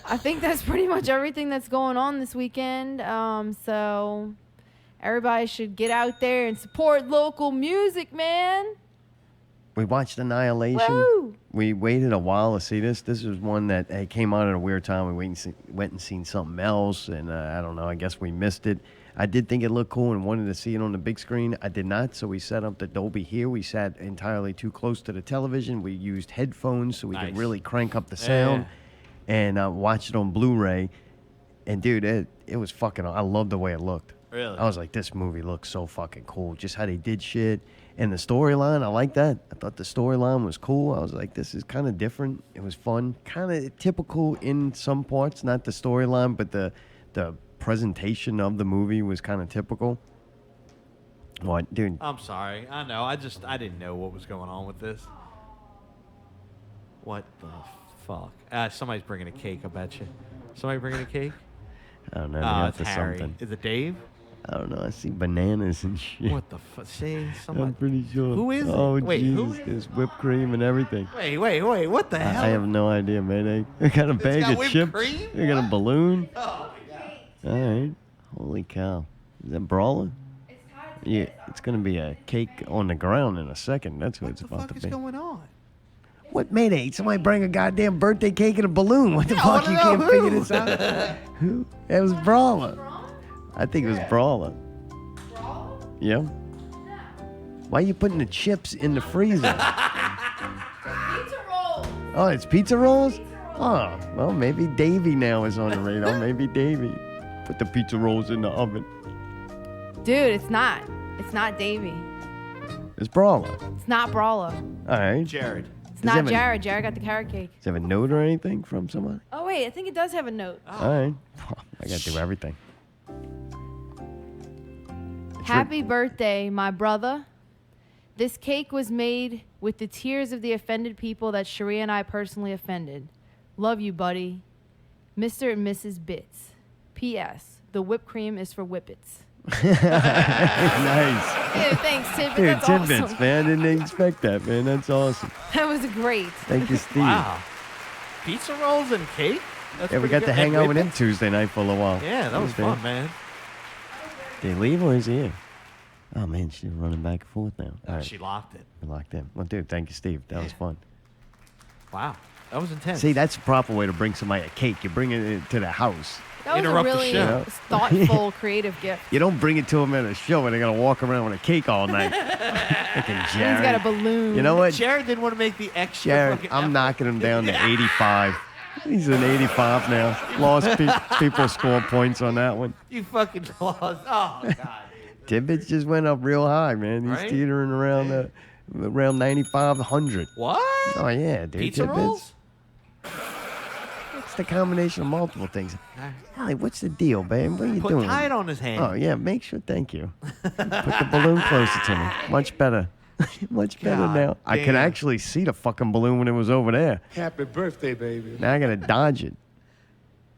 I think that's pretty much everything that's going on this weekend. So everybody should get out there and support local music, man. We watched Annihilation. Woo! We waited a while to see this. This was one that came out at a weird time. We went and seen something else, and I don't know. I guess we missed it. I did think it looked cool and wanted to see it on the big screen. I did not, so we set up the Dolby here. We sat entirely too close to the television. We used headphones so we could really crank up the sound and watched it on Blu-ray. And, dude, it was fucking... I love the way it looked. Really? I was like, this movie looks so fucking cool. Just how they did shit. And the storyline, I like that. I thought the storyline was cool. I was like, this is kind of different. It was fun. Kind of typical in some parts. Not the storyline, but the presentation of the movie was kind of typical. What, dude? I'm sorry. I know. I didn't know what was going on with this. What the fuck? Somebody's bringing a cake, I bet you. Somebody bringing a cake? I don't know. Oh, they it's have to Harry. something. Is it Dave? I don't know. I see bananas and shit. What the fuck? See, somebody. I'm pretty sure. Who is it? Oh, Wait, Jesus. who? There's whipped cream and everything. Wait. What the hell? I have no idea, Mayday. They got a bag got of whipped chips. cream? They got a balloon. Oh my god. All right. Holy cow. Is that brawler? Yeah, it's going to be a cake on the ground in a second. That's what it's about to What be. is going on? What, Mayday? Somebody bring a goddamn birthday cake and a balloon. What the I fuck? wanna You know can't who. figure this out? Who? It was Brawler. I think it was Brawler. Yeah. Why are you putting the chips in the freezer? Pizza roll. Oh, it's pizza rolls? Oh, well, maybe Davey now is on the radar. Maybe Davey put the pizza rolls in the oven. Dude, it's not. It's not Davey. It's Brawler. It's not Brawler. All right. Jared. It's Does not it have a- Jared. Jared got the carrot cake. Does it have a note or anything from somebody? Oh, wait. I think it does have a note. All right. I got to do everything. Happy birthday, my brother. This cake was made with the tears of the offended people that Sharia and I personally offended. Love you, buddy. Mr. and Mrs. Bits. P.S. The whipped cream is for whippets. Nice. Dude, thanks, Tidbit. Dude, That's tidbits, awesome. man. Didn't expect that, man. That's awesome. That was great. Thank you, Steve. Wow. Pizza rolls and cake? That's Yeah, we pretty got good. to hang And out with him whippets? Tuesday night for a little while. Yeah, that was Tuesday. fun, man. Did he leave or is he here? Oh, man, she's running back and forth now. All right. She locked it. We're locked in. Well, dude, thank you, Steve. That was fun. Wow. That was intense. See, that's the proper way to bring somebody a cake. You bring it to the house. That was Interrupt a the really show. thoughtful, creative gift. You don't bring it to them at a show and they got to walk around with a cake all night. Freaking He's Jared. got a balloon. You know what? Jared didn't want to make the extra. Jared, fucking I'm effort. knocking him down to 85. He's an 85 now. Lost people score points on that one. You fucking lost. Oh, God. Tibbetts just went up real high, man. He's Right? teetering around around 9,500. What? Oh yeah, dude. Pizza Tibbetts. rolls? It's the combination of multiple things. Allie, what's the deal, babe? What are you doing? Tie it on his hand. Oh yeah, make sure. Thank you. Put the balloon closer to me. Much better. Much better God now. I can damn. actually see the fucking balloon when it was over there. Happy birthday, baby. Now I gotta dodge it.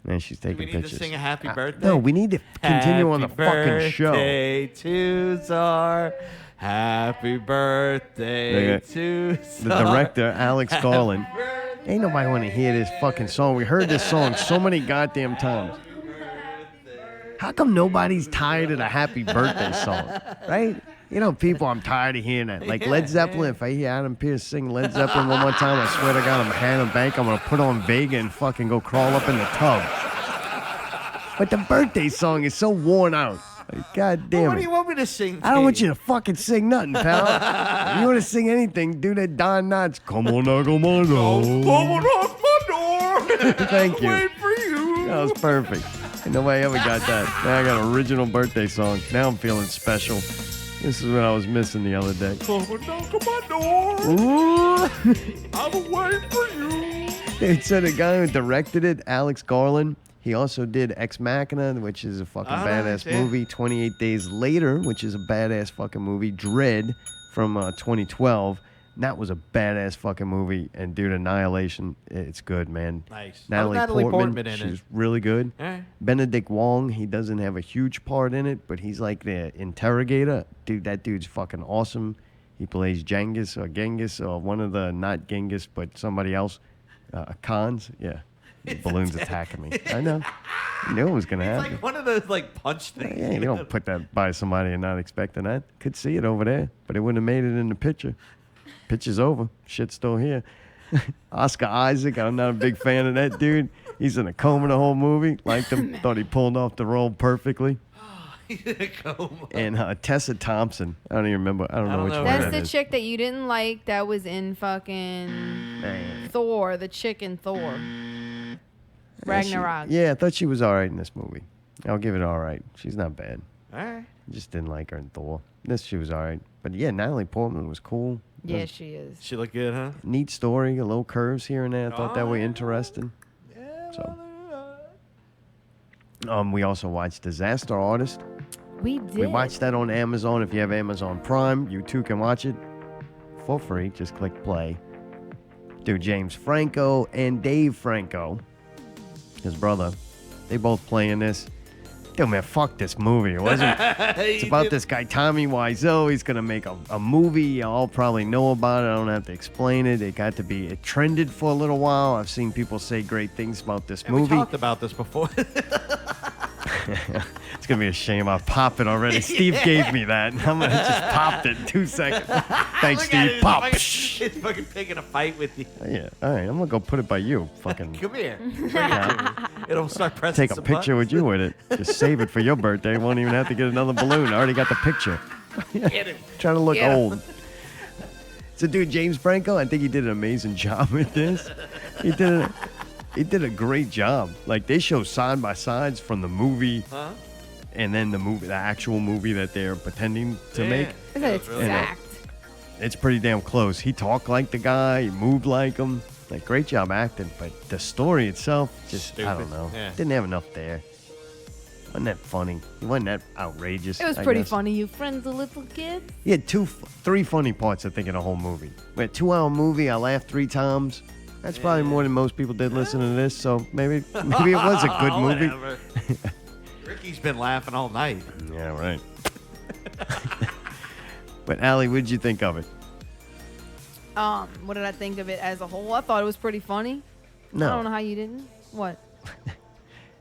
Man, she's taking we need pictures. to sing a happy birthday? No, we need to continue on the Happy fucking show. birthday to Czar. Happy birthday Look at to The Czar. director, Alex Garland. Ain't nobody want to hear this fucking song. We heard this song so many goddamn times. How come nobody's tired of the happy birthday song? Right? You know, people, I'm tired of hearing that. Like Led Zeppelin, if I hear Adam Pearce sing Led Zeppelin one more time, I swear to God, I'm Hannah Bank. I'm going to put on Vega and fucking go crawl up in the tub. But the birthday song is so worn out. Like, God damn What do it. you want me to sing? I don't want you to fucking sing nothing, pal. If you want to sing anything, do that Don Knotts. Come on, now, come on, now. Someone knock my door. Thank you. Wait for you. That was perfect. Ain't nobody ever got that. Now I got an original birthday song. Now I'm feeling special. This is what I was missing the other day. Someone knock on my door. Ooh. I'm waiting for you. It said the guy who directed it, Alex Garland, He also did Ex Machina, which is a fucking badass nice, yeah. movie. 28 Days Later, which is a badass fucking movie. Dread from 2012. That was a badass fucking movie. And dude, Annihilation, it's good, man. Nice. Natalie Portman in she's it. really good. All right. Benedict Wong, he doesn't have a huge part in it, but he's like the interrogator. Dude, that dude's fucking awesome. He plays Genghis or one of the, not Genghis, but somebody else. Khans, yeah. The balloon's attacking me. I know. You knew it was going to happen. It's like one of those like punch things. Yeah, you don't put that by somebody and not expecting that. Could see it over there, but it wouldn't have made it in the picture. Picture's over. Shit's still here. Oscar Isaac, I'm not a big fan of that dude. He's in a coma the whole movie. Liked him. Thought he pulled off the role perfectly. He's in a coma. And Tessa Thompson. I don't even remember. I don't know which one That's that the is. chick that you didn't like that was in fucking Thor, the chick in Thor. Ragnarok. Yeah, I thought she was all right in this movie. I'll give it all right. She's not bad. All right. Just didn't like her in Thor. This, she was all right. But yeah, Natalie Portman was cool. Yeah, she is. She looked good, huh? Neat story, a little curves here and there. I thought that were interesting. So, we also watched Disaster Artist. We did. We watched that on Amazon. If you have Amazon Prime, you too can watch it for free. Just click play. Dude, James Franco and Dave Franco, his brother, they both play in this. Dude, man, fuck this movie. It wasn't. It's about this guy, Tommy Wiseau. He's going to make a movie. Y'all probably know about it. I don't have to explain it. It trended for a little while. I've seen people say great things about this movie. We talked about this before. It's going to be a shame I popped it already. Steve gave me that. I'm going to just popped it in 2 seconds. Thanks, Steve. Pop. It's fucking picking a fight with you. Yeah. All right. I'm going to go put it by you. Fucking. Come here. Bring it to me. It'll start pressing Take a picture with you with it. Just save it for your birthday. Won't even have to get another balloon. I already got the picture. Get him. Trying to look Get him. old. So, dude, James Franco, I think he did an amazing job with this. He did a great job. Like, they show side by sides from the movie and then the actual movie that they're pretending to make. It's exact. It's pretty damn close. He talked like the guy. He moved like him. Like, great job acting. But the story itself, just, I don't know. Yeah. Didn't have enough there. Wasn't that funny? It wasn't that outrageous. It was I pretty guess. funny. You friends a little kid? He had three funny parts, I think, in the whole movie. We had a 2-hour movie. I laughed 3 times. That's probably more than most people did listen to this. So maybe it was a good movie. Whatever. Ricky's been laughing all night. Yeah, right. But Allie, what did you think of it? What did I think of it as a whole? I thought it was pretty funny. No. I don't know how you didn't. What?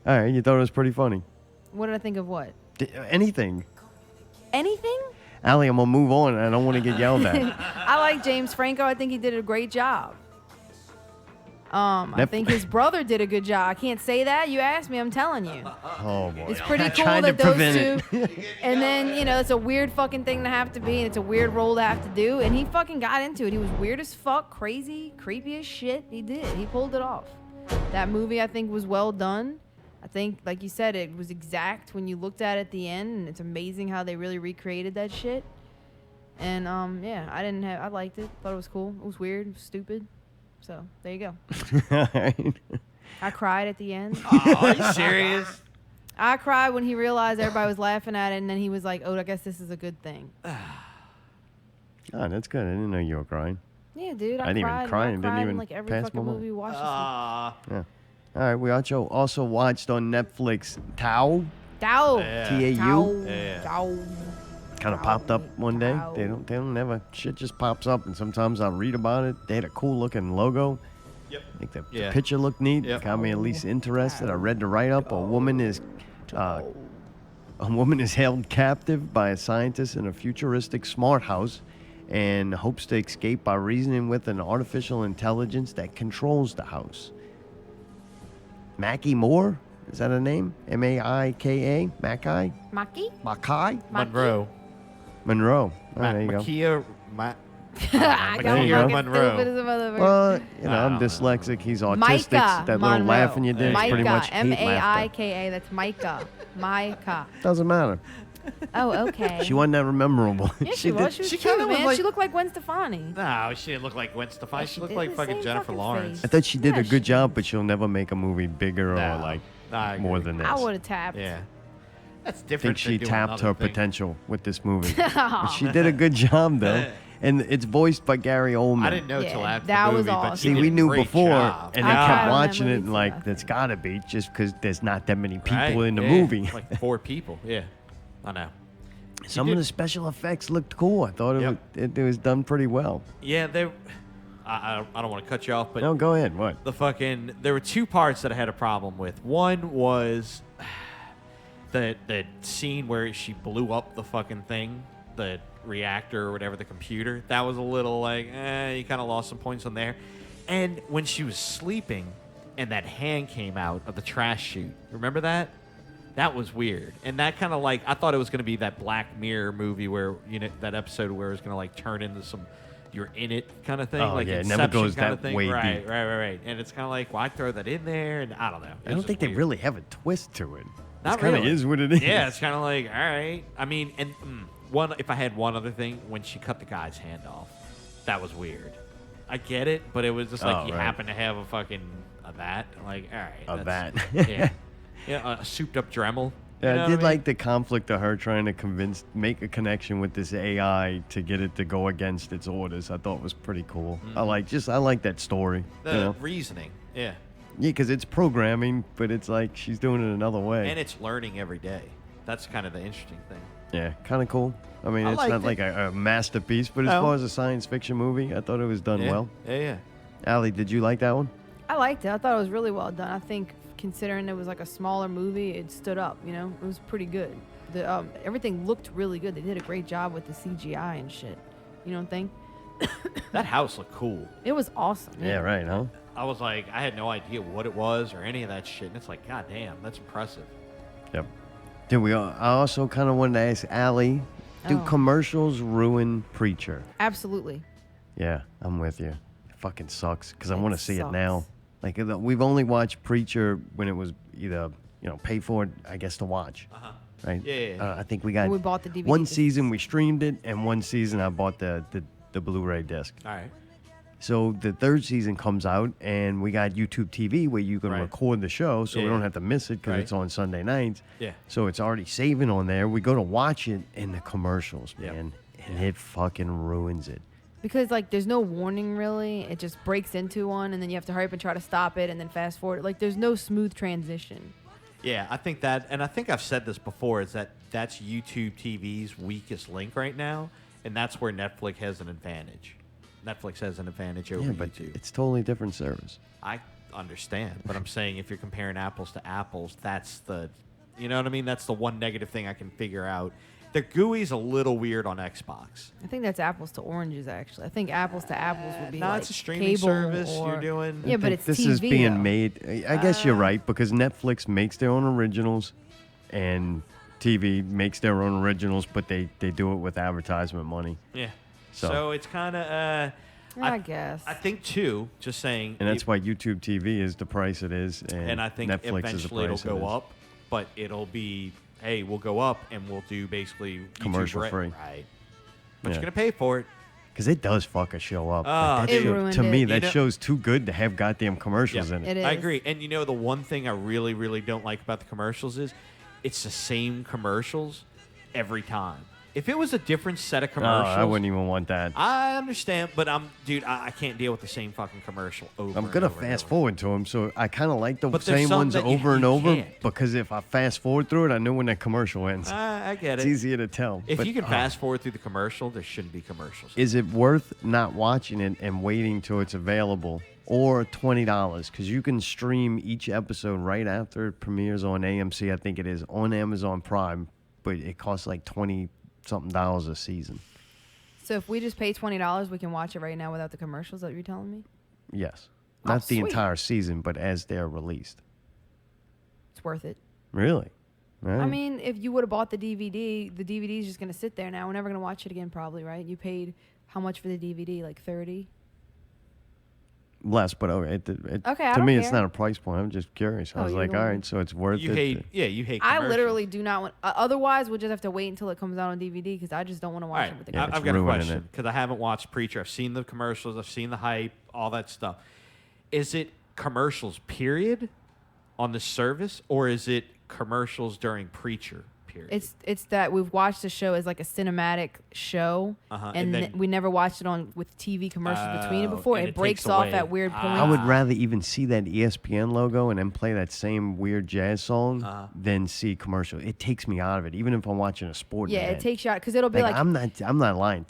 All right, you thought it was pretty funny. What did I think of what? Anything. Anything? Allie, I'm going to move on. I don't want to get yelled at. I like James Franco. I think he did a great job. I think his brother did a good job. I can't say that. You asked me. I'm telling you. Oh, boy. It's pretty cool Trying to that those prevent two. And then, it's a weird fucking thing to have to be, and it's a weird role to have to do. And he fucking got into it. He was weird as fuck, crazy, creepy as shit. He did. He pulled it off. That movie, I think, was well done. I think, like you said, it was exact when you looked at it at the end, and it's amazing how they really recreated that shit. And, yeah, I liked it. Thought it was cool. It was weird. It was stupid. So, there you go. All right. I cried at the end. Oh, are you serious? I cried when he realized everybody was laughing at it, and then he was like, oh, I guess this is a good thing. Oh, that's good. I didn't know you were crying. Yeah, dude. I didn't even cried. cry I and didn't cried even in like every pass fucking my movie we watched this Yeah. All right. We also watched on Netflix Taomg. week. Tao. T-A-U. Tao. Kind of popped up one day. They don't never. Shit just pops up, and sometimes I'll read about it. They had a cool looking logo. Yep. I think the Yeah. picture looked neat. Yep. Got me at least interested. I read the write up. A woman is held captive by a scientist in a futuristic smart house and hopes to escape by reasoning with an artificial intelligence that controls the house. Mackie Moore? Is that a name? M-A-I-K-A? Mackay? Maki? Mackay? Monroe. Monroe. Oh, there you go. Makia. I There got you go. fucking Monroe. stupid as a motherfucker. Well, I'm dyslexic. He's autistic. Micah That little Monroe. laughing you did is pretty much hate laughter. M-A-I-K-A. That's Micah. Micah. Doesn't matter. Oh, okay. She wasn't that memorable. Yeah, she was. She was cute, kinda was man. like- She looked like Gwen Stefani. No, she didn't look like Gwen Stefani. She looked did like the fucking same Jennifer fucking Lawrence. I thought she did Yeah, a good she- job, but she'll never make a movie bigger or No. like I agree. more than this. I would have tapped. Yeah. That's I different. think she than doing tapped her another thing. potential with this movie. But she did a good job, though. And it's voiced by Gary Oldman. I didn't know till Yeah, after that the was movie, but awesome. she See, did we a knew great before, job. and I they cried kept on that watching it movie and too, like, I that's got to be just because there's not that many people Right, in the yeah. movie. Like 4 people. Yeah. I know. Some of the special effects looked cool. I thought Yep. it was done pretty well. Yeah, I don't want to cut you off, but No, go ahead. What? there were 2 parts that I had a problem with. One was the scene where she blew up the fucking thing, the reactor or whatever, the computer. That was a little like, you kind of lost some points on there. And when she was sleeping and that hand came out of the trash chute, remember that? That was weird. And that kind of like, I thought it was going to be that Black Mirror movie where, you know, that episode where it was going to like turn into some you're in it kind of thing. Oh, like yeah, it Inception never goes kind that of thing. way right, deep. right. And it's kind of like, why throw that in there? And I don't know. I don't think they really have a twist to it. Not It kind of really. is what it is. Yeah, it's kind of like, all right. I mean, and if I had one other thing, when she cut the guy's hand off, that was weird. I get it, but it was just like you happen to have a fucking that. Like, all right. That. Yeah. Yeah, a souped up Dremel. Yeah, You know I what did mean? like the conflict of her trying to make a connection with this AI to get it to go against its orders. I thought was pretty cool. I like that story. The reasoning. Yeah. Yeah, because it's programming, but it's like she's doing it another way. And it's learning every day. That's kind of the interesting thing. Yeah, kind of cool. I mean, I it's liked not it. like a masterpiece, but as No. far as a science fiction movie, I thought it was done Yeah. well. Yeah. Allie, did you like that one? I liked it. I thought it was really well done. I think considering it was like a smaller movie, it stood up. You know, it was pretty good. The everything looked really good. They did a great job with the CGI and shit. You don't think? That house looked cool. It was awesome. Yeah, right, huh? I was like, I had no idea what it was or any of that shit. And it's like, god damn, that's impressive. Yep. I also kind of wanted to ask Allie, do Oh. commercials ruin Preacher? Absolutely. Yeah, I'm with you. It fucking sucks because I It want to see it sucks. now. Like we've only watched Preacher when it was either pay for it, I guess, to watch. Right? Yeah. I think we got We bought the DVD one disc. season we streamed it, and one season I bought the Blu-ray disc. All right. So the third season comes out, and we got YouTube TV where you can Right. record the show, so we Yeah. don't have to miss it because Right. it's on Sunday nights. Yeah. So it's already saving on there. We go to watch it, and the commercials, Yep. man, and it fucking ruins it. Because like there's no warning really. It just breaks into one and then you have to hurry up and try to stop it and then fast forward. Like there's no smooth transition. Yeah, I think that, and I think I've said this before, is that's YouTube TV's weakest link right now, and that's where Netflix has an advantage. Netflix has an advantage over Yeah, but YouTube. it's totally different service. I understand, but I'm saying if you're comparing apples to apples, that's the, you know what I mean? That's the one negative thing I can figure out. The GUI's a little weird on Xbox. I think that's apples to oranges actually. I think apples to apples would be No, like it's a streaming cable service or, you're doing. Yeah, I but think it's this TV, is being though. made. I guess you're right because Netflix makes their own originals, and TV makes their own originals, but they do it with advertisement money. Yeah. So- So it's kind of. I guess. I think too. Just saying. And that's why YouTube TV is the price it is, And I think Netflix is the eventually it'll price go it is. up, but it'll be, hey, we'll go up and we'll do basically YouTube Commercial free. Right. But Yeah. you're gonna pay for it. Because it does fuck a show up. Oh, Like, that dude. It show- ruined to me, it. that You know- show's too good to have goddamn commercials Yeah. in It it. is. I agree. And you know the one thing I really, really don't like about the commercials is it's the same commercials every time. If it was a different set of No, commercials, I wouldn't even want that. I understand, but I can't deal with the same fucking commercial over. I'm and gonna over and fast over. forward to them, so I kind of like the But there's same some ones that you- over and you over. can't. Because if I fast forward through it, I know when that commercial ends. I get It's it. easier to tell. If But, you can fast forward through the commercial, there shouldn't be commercials. is it worth not watching it and waiting till it's available, or $20? Because you can stream each episode right after it premieres on AMC. I think it is on Amazon Prime, but it costs like $20-something a season. So if we just pay $20, we can watch it right now without the commercials. Is that what you're telling me? Yes, Oh, not the sweet. entire season, but as they're released. It's worth it. Really? All I right. mean, if you would have bought the DVD is just gonna sit there now. We're never gonna watch it again, probably, right? You paid how much for the DVD? Like $30. Less, but Okay, I to me, don't it's care. not a price point. I'm just curious. I Oh, was you're like, the all one. right, so it's worth You it. hate, you hate. I Commercials. literally do not want. Otherwise, we'll just have to wait until it comes out on DVD because I just don't want to All watch right, it with the Yeah, commercials. I've got a ruining question it. because I haven't watched Preacher. I've seen the commercials. I've seen the hype, all that stuff. Is it commercials, period, on the service, or is it commercials during preacher period? It's that we've watched the show as like a cinematic show, and then we never watched it on with TV commercials between it before. and It it breaks takes off away. at weird points. I would rather even see that ESPN logo and then play that same weird jazz song than see commercial. It takes me out of it, even if I'm watching a sport. Yeah, event. it takes you out because it'll be like I'm not lying.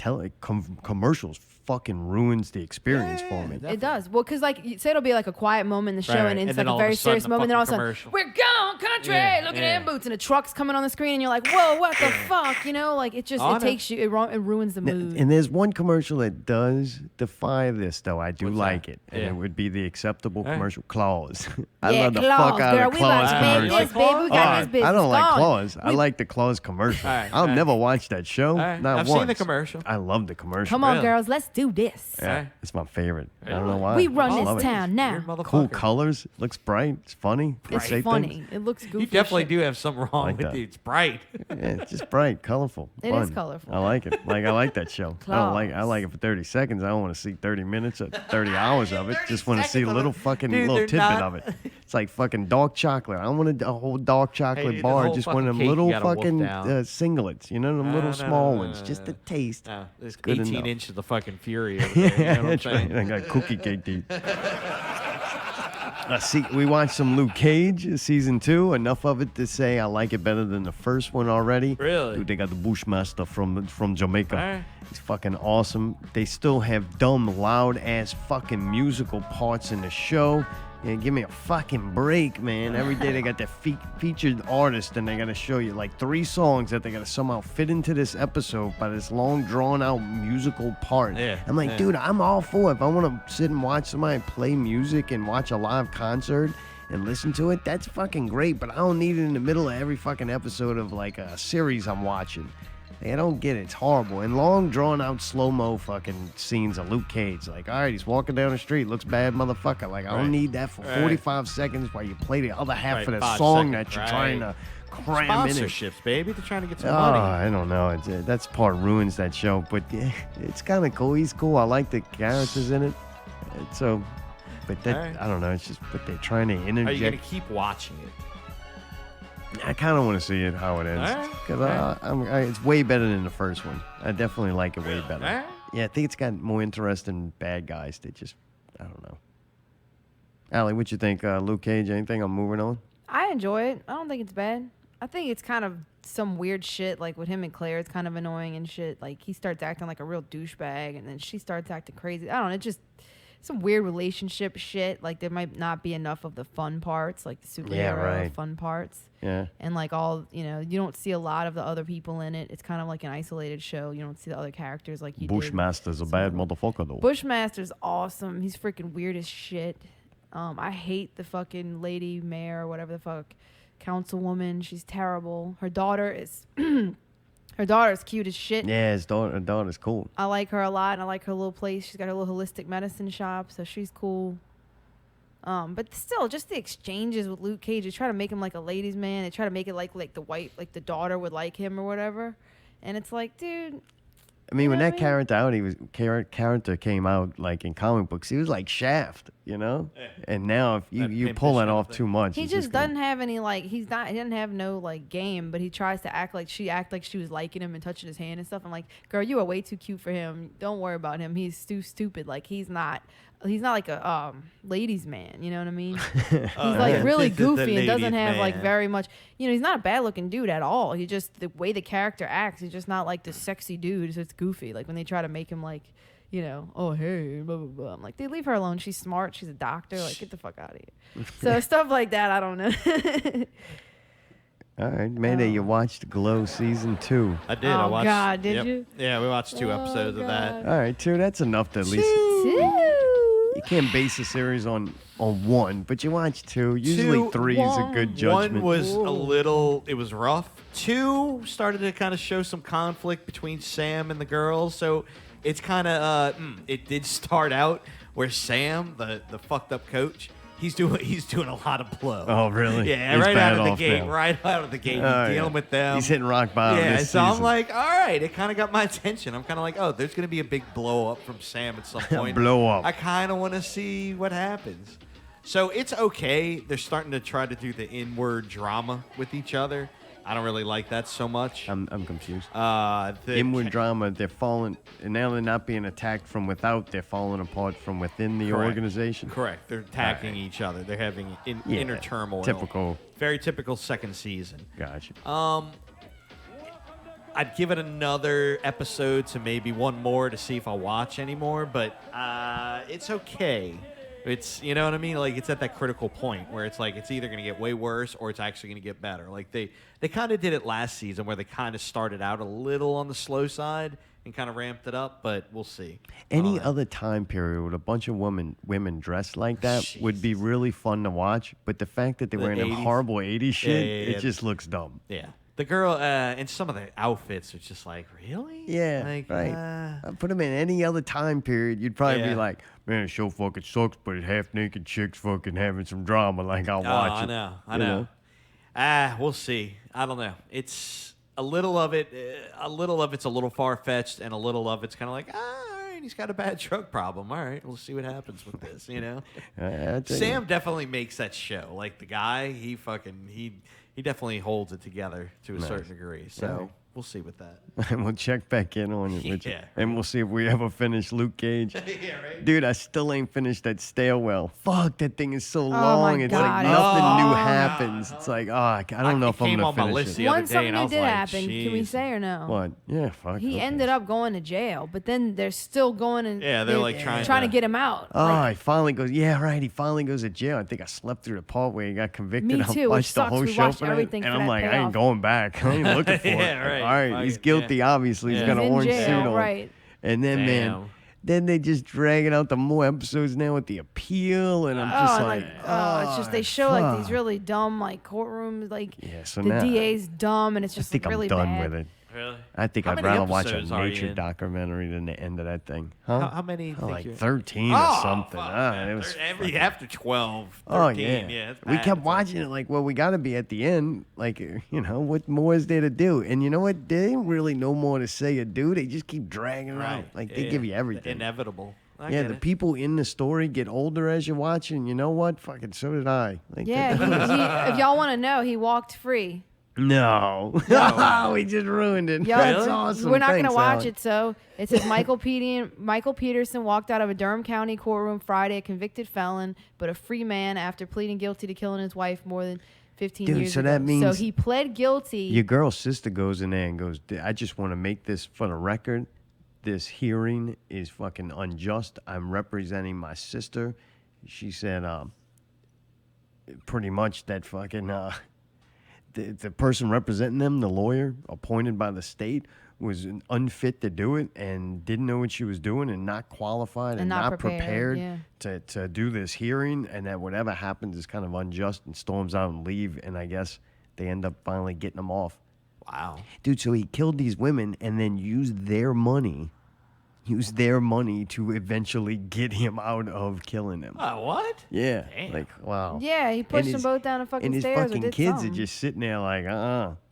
Commercials fucking ruins the experience for me. it does. Well, because like say it'll be like a quiet moment in the show, Right, and and it's then like a all of very a sudden serious the moment. Then all of a fucking sudden, commercial. we're gone country. Yeah, Look at yeah. them boots, and a truck's coming on the screen, and you're like, whoa, what the fuck? You know, like it just Oh, I it know. takes you, it ruins the mood. And there's one commercial that does defy this, though. I do What's like that? it, and Yeah. it would be the acceptable Hey. commercial Claws. I Yeah, love the Claws, fuck out girl, of we Claws about to make commercial. this, baby. We got this business I don't like going. Claws. I like the Claws commercial. All right, I'll all right. never watch that show. right. Not I've once. seen the commercial. I love the commercial. Come on, Really? girls, let's do this. Yeah, Right. it's my favorite. I don't know why. We run I this love it. town now. Weird motherfucker. Cool colors. Looks bright. It's funny. They It's say funny. things. It looks goofy. You as definitely shit. do have something wrong Like with that. you. It's bright. Yeah, it's just bright, colorful. It fun. is colorful. I like it. Like I like that show. I like it for 30 seconds. I don't want to see 30 minutes or 30 hours of it. Just want to see a little fucking Dude, little they're tidbit not- of it. It's like fucking dark chocolate. I don't want a whole dark chocolate Hey, the bar. whole Just one of fucking them cake little you gotta wolf fucking down. singlets. You know, them little small ones. Just a taste. No, there's good 18 enough. inches of fucking fury over there. You know what I'm That's saying? right. I got cookie cake to eat. See, we watched some Luke Cage season 2. Enough of it to say I like it better than the first one already. Really? Dude, they got the Bushmaster from Jamaica. Alright. He's fucking awesome. They still have dumb, loud ass fucking musical parts in the show. Yeah, give me a fucking break, man. Every day they got that featured artist and they got to show you like 3 songs that they got to somehow fit into this episode by this long, drawn-out musical part. Yeah, I'm like, yeah. dude, I'm all for it. If I want to sit and watch somebody play music and watch a live concert and listen to it, that's fucking great. But I don't need it in the middle of every fucking episode of like a series I'm watching. I don't get it. It's horrible. And long, drawn-out, slow-mo fucking scenes of Luke Cage. Like, all right, he's walking down the street. Looks bad, motherfucker. Like, I don't need that for 45 seconds while you play the other half Right, of the 5 song seconds, that you're right. trying to cram in it. Sponsorships, baby. They're trying to get some Oh, money. I don't know. That's part ruins that show. But yeah, it's kind of cool. He's cool. I like the characters in it. So, but that, Alright. I don't know. It's just what they're trying to Are you going to interject. keep watching it? I kind of want to see it how it ends Alright, because it's way better than the first one. I definitely like it way better. Alright. Yeah, I think it's got more interesting bad guys that just I don't know. Allie, what you think? Luke Cage? Anything? I'm moving on. I enjoy it. I don't think it's bad. I think it's kind of some weird shit. Like with him and Claire, it's kind of annoying and shit. Like he starts acting like a real douchebag, and then she starts acting crazy. I don't know. It's just some weird relationship shit. Like there might not be enough of the fun parts, like the superhero fun parts. Yeah. And like all, you don't see a lot of the other people in it. It's kind of like an isolated show. You don't see the other characters like you did. Bushmaster's a bad motherfucker though. Bushmaster's awesome. He's freaking weird as shit. I hate the fucking lady mayor or whatever the fuck, councilwoman. She's terrible. Her daughter is cute as shit. Yeah, his daughter's cool. I like her a lot, and I like her little place. She's got her little holistic medicine shop, so she's cool. But still, just the exchanges with Luke Cage. They try to make him like a ladies' man. They try to make it like the daughter would like him or whatever. And it's like, dude. I mean, when know that what I mean? character came out, like in comic books, he was like Shaft, And now, if you pull that off too much, He it's just gonna- doesn't have any like he doesn't have no like game, but he tries to act like she was liking him and touching his hand and stuff. I'm like, girl, you are way too cute for him. Don't worry about him. He's too stupid. Like he's not like a ladies' man. You know what I mean? He's like really The goofy and doesn't ladies' have like man. very much. He's not a bad looking dude at all. He just the way the character acts. He's just not like the sexy dude. So it's goofy. Like when they try to make him like. Oh, hey, blah, blah, blah. I'm like, they leave her alone. She's smart. She's a doctor. Like, get the fuck out of here. So stuff like that, I don't know. All right, Mayday, you watched Glow season 2. I did. Oh, I watched. God, did you? Yeah, we watched 2 episodes of that. All right, 2. That's enough to at least. You can't base a series on 1, but you watch 2. Usually 3 is a good judgment. 1 was it was rough. 2 started to kind of show some conflict between Sam and the girls. So it's kind of, it did start out where Sam, the fucked up coach, he's doing a lot of blow. Oh, really? Yeah, He's right bad out of the off gate. now. Right out of the gate. Oh, He's yeah. dealing with them. He's hitting rock bottom Yeah, this so season. I'm like, all right, it kind of got my attention. I'm kind of like, oh, there's going to be a big blow up from Sam at some point. Blow up. I kind of want to see what happens. So it's okay. They're starting to try to do the inward drama with each other. I don't really like that so much. I'm confused. The Inward drama, they're falling, and now they're not being attacked from without, they're falling apart from within the Correct. organization. Correct. They're attacking each other. They're having inner turmoil. Typical. Very typical second season. Gotcha. I'd give it another episode to maybe one more to see if I'll watch anymore, but it's okay. It's, you know what I mean? Like, it's at that critical point where it's like it's either going to get way worse or it's actually going to get better. Like, they kind of did it last season where they kind of started out a little on the slow side and kind of ramped it up, but we'll see. Any other time period with a bunch of women dressed like that would be really fun to watch, but the fact that they're wearing them 80s. horrible 80s shit, Yeah. it just looks dumb. Yeah. The girl and some of the outfits are just like, really? Yeah, Like, right. Put them in any other time period, you'd probably be Yeah. like, man, the show fucking sucks, but it's half-naked chicks fucking having some drama. Like, I'll watch it. I you know. We'll see. I don't know. It's a little of it. A little of it's a little far-fetched, and a little of it's kind of like, all right, he's got a bad drug problem. All right, we'll see what happens with this, you know? I tell Sam you. definitely makes that show. Like, the guy, he definitely holds it together to a Nice. certain degree. So Right. we'll see with that. And we'll check back in on it. with you. Yeah. And we'll see if we ever finish Luke Cage. Yeah, right? Dude, I still ain't finished that stairwell. Fuck, that thing is so my long. It's God, like it's nothing new long. happens. It's like, I don't know if I'm came going on to my finish list it. the other Once day, something and I new was did like, happen, can we "Jeez." say or no? What? Yeah, fuck. He okay. ended up going to jail, but then they're still going and Yeah, they're like trying to to- get him out. Oh, he finally goes. Yeah, right. He finally goes to jail. I think I slept through the part where he got convicted. Me I too, which watched the sucks. whole We show watched for that, everything and for I'm that like, I payoff. ain't going back. I ain't looking for Yeah, it. right. All right, he's Fuck, guilty. yeah. Obviously, he's Yeah. got an He's in orange jail, suit on. right. And then, man, Damn. then they just dragging out the more episodes now with the appeal, and I'm just and like, it's just they show like these fuck. really dumb like courtrooms, like Yeah, so the now DA's dumb, and it's I just think really I'm done bad. with it. Really? I think How I'd many rather watch a episodes are you nature in? documentary than the end of that thing. Huh? How many? Oh, think like you're- 13 or Oh, something. fuck, Ah, it was after 12, 13, Oh, yeah. it's We bad. kept It's like- watching it like, well, we got to be at the end. Like, what more is there to do? And you know what? There ain't really no more to say or do. They just keep dragging it out. Like, they Yeah, give you everything. Inevitable. I Yeah, get the it. people in the story get older as you're watching. You know what? Fucking so did I. Like, Yeah, if y'all want to know, he walked free. No. We just ruined it. Yo, That's awesome. We're not Thanks, gonna watch Alec. it. So it says Michael Peterson walked out of a Durham County courtroom Friday, a convicted felon, but a free man after pleading guilty to killing his wife more than 15 Dude, years so ago. that means so he pled guilty. Your girl's sister goes in there and goes, I just want to make this for the record. This hearing is fucking unjust. I'm representing my sister. She said, pretty much that fucking, the person representing them, the lawyer appointed by the state, was unfit to do it and didn't know what she was doing and not qualified and not prepared yeah. to do this hearing, and that whatever happens is kind of unjust, and storms out and leave, and I guess they end up finally getting them off. Wow. Dude, so he killed these women and then used their money to eventually get him out of killing them. What? Yeah. Damn. Like, wow. Yeah, he pushed And them both down the fucking and his stairs. or fucking did kids something. are just sitting there like,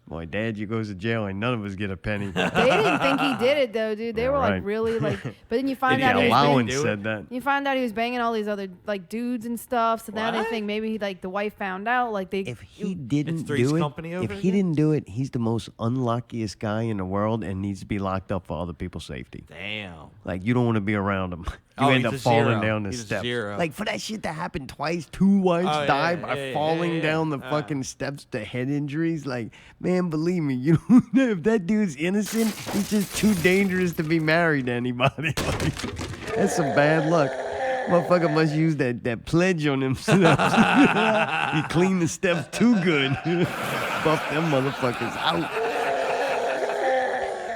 boy, Dad, you goes to jail and none of us get a penny. They didn't think he did it though, dude. They Yeah, were right. like really like. But then you find Did he out The he was allowance do it? said that. You find out he was banging all these other like dudes and stuff. So now they What? think maybe like the wife found out. Like they. If he didn't Three's do it, Company over if he again? didn't do it, he's the most unluckiest guy in the world and needs to be locked up for other people's safety. Damn. Like, you don't want to be around him. You Oh, end he's up a falling zero. down the He's a steps. zero. Like, for that shit to happen twice, 2 wives Oh, yeah, die yeah, by yeah, falling yeah. down the fucking steps to head injuries. Like, man, believe me, you don't know if that dude's innocent, he's just too dangerous to be married to anybody. Like, that's some bad luck. Motherfucker must use that pledge on himself. He cleaned the steps too good. Buff them motherfuckers out.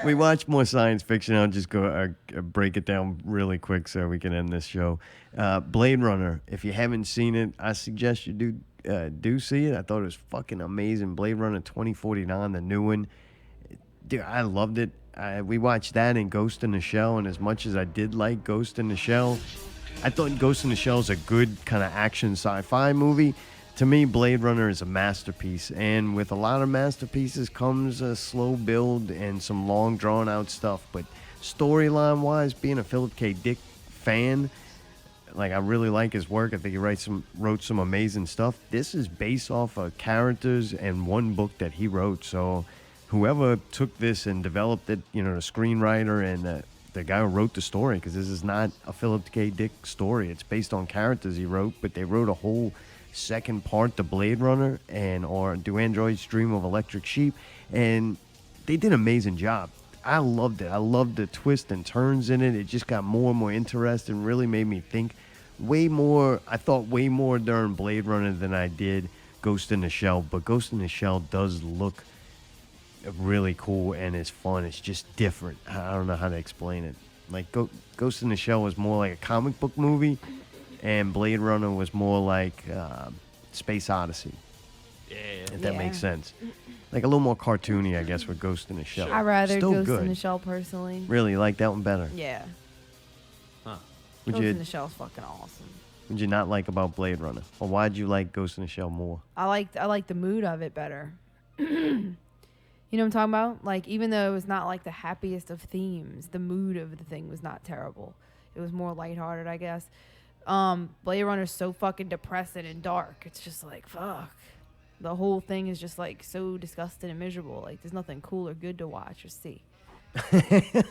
We watch more science fiction. I'll just go break it down really quick so we can end this show. Blade Runner. If you haven't seen it, I suggest you do see it. I thought it was fucking amazing. Blade Runner 2049, the new one. Dude, I loved it. We watched that and Ghost in the Shell, and as much as I did like Ghost in the Shell, I thought Ghost in the Shell is a good kind of action sci-fi movie. To me, Blade Runner is a masterpiece, and with a lot of masterpieces comes a slow build and some long, drawn-out stuff. But storyline-wise, being a Philip K. Dick fan, Like, I really like his work. I think he wrote some amazing stuff. This is based off of characters and one book that he wrote. So whoever took this and developed it, the screenwriter and the guy who wrote the story, because this is not a Philip K. Dick story. It's based on characters he wrote, but they wrote a whole second part to Blade Runner or Do Androids Dream of Electric Sheep, and they did an amazing job. I loved it. I loved the twists and turns in it. It just got more and more interesting, really made me think way more. I thought way more during Blade Runner than I did Ghost in the Shell, but Ghost in the Shell does look really cool and it's fun. It's just different. I don't know how to explain it. Like Ghost in the Shell was more like a comic book movie, and Blade Runner was more like Space Odyssey. Yeah, if that makes sense. Like a little more cartoony, I guess, with Ghost in the Shell. I'd rather Still Ghost good. in the Shell personally. Really, you like that one better? Yeah. Huh. Ghost in the Shell's fucking awesome. What'd you not like about Blade Runner? Or why'd you like Ghost in the Shell more? I like the mood of it better. You know what I'm talking about? Like, even though it was not like the happiest of themes, the mood of the thing was not terrible. It was more lighthearted, I guess. Blade Runner's so fucking depressing and dark. It's just like, fuck. The whole thing is just like so disgusting and miserable. Like, there's nothing cool or good to watch or see.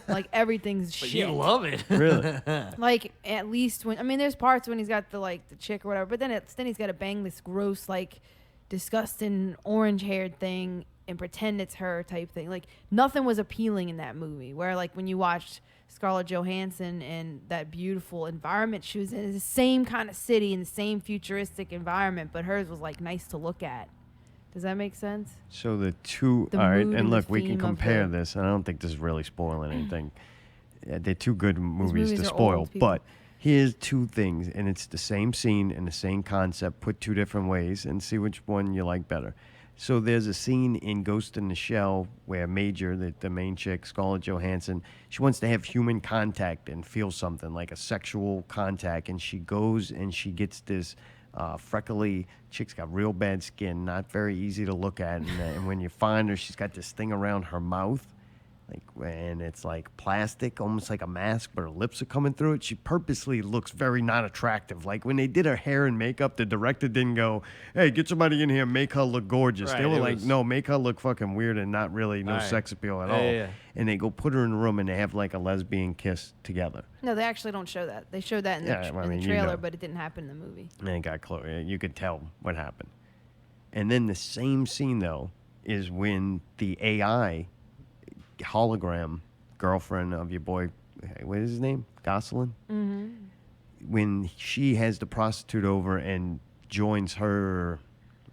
Like, everything's But shit. you love it. Really? Like, at least when there's parts when he's got the chick or whatever, but then he's got to bang this gross, like, disgusting orange-haired thing and pretend it's her type thing. Like, nothing was appealing in that movie. Where, like, when you watched Scarlett Johansson and that beautiful environment she was in, it's the same kind of city and the same futuristic environment, but hers was, like, nice to look at. Does that make sense? So the two, The all right, mood and and look, the we can theme of compare the- this, and I don't think this is really spoiling anything. They're two good movies movies to are spoil, old, people. but here's two things, and it's the same scene and the same concept put two different ways, and see which one you like better. So there's a scene in Ghost in the Shell where Major, the main chick, Scarlett Johansson, she wants to have human contact and feel something, like a sexual contact, and she goes and she gets this freckly chick's got real bad skin, not very easy to look at, and when you find her, she's got this thing around her mouth, and it's like plastic, almost like a mask, but her lips are coming through it. She purposely looks very not attractive. Like, when they did her hair and makeup, the director didn't go, hey, get somebody in here, make her look gorgeous. Right, they were it like, was- no, make her look fucking weird and not really no Right. sex appeal at Yeah, all. yeah. And they go put her in a room and they have like a lesbian kiss together. No, they actually don't show that. They showed that in Yeah, the, I in mean, the you trailer, know. but it didn't happen in the movie. And it got close. You could tell what happened. And then the same scene, though, is when the AI hologram girlfriend of your boy, what is his name? Gosselin? Mm-hmm. When she has the prostitute over and joins her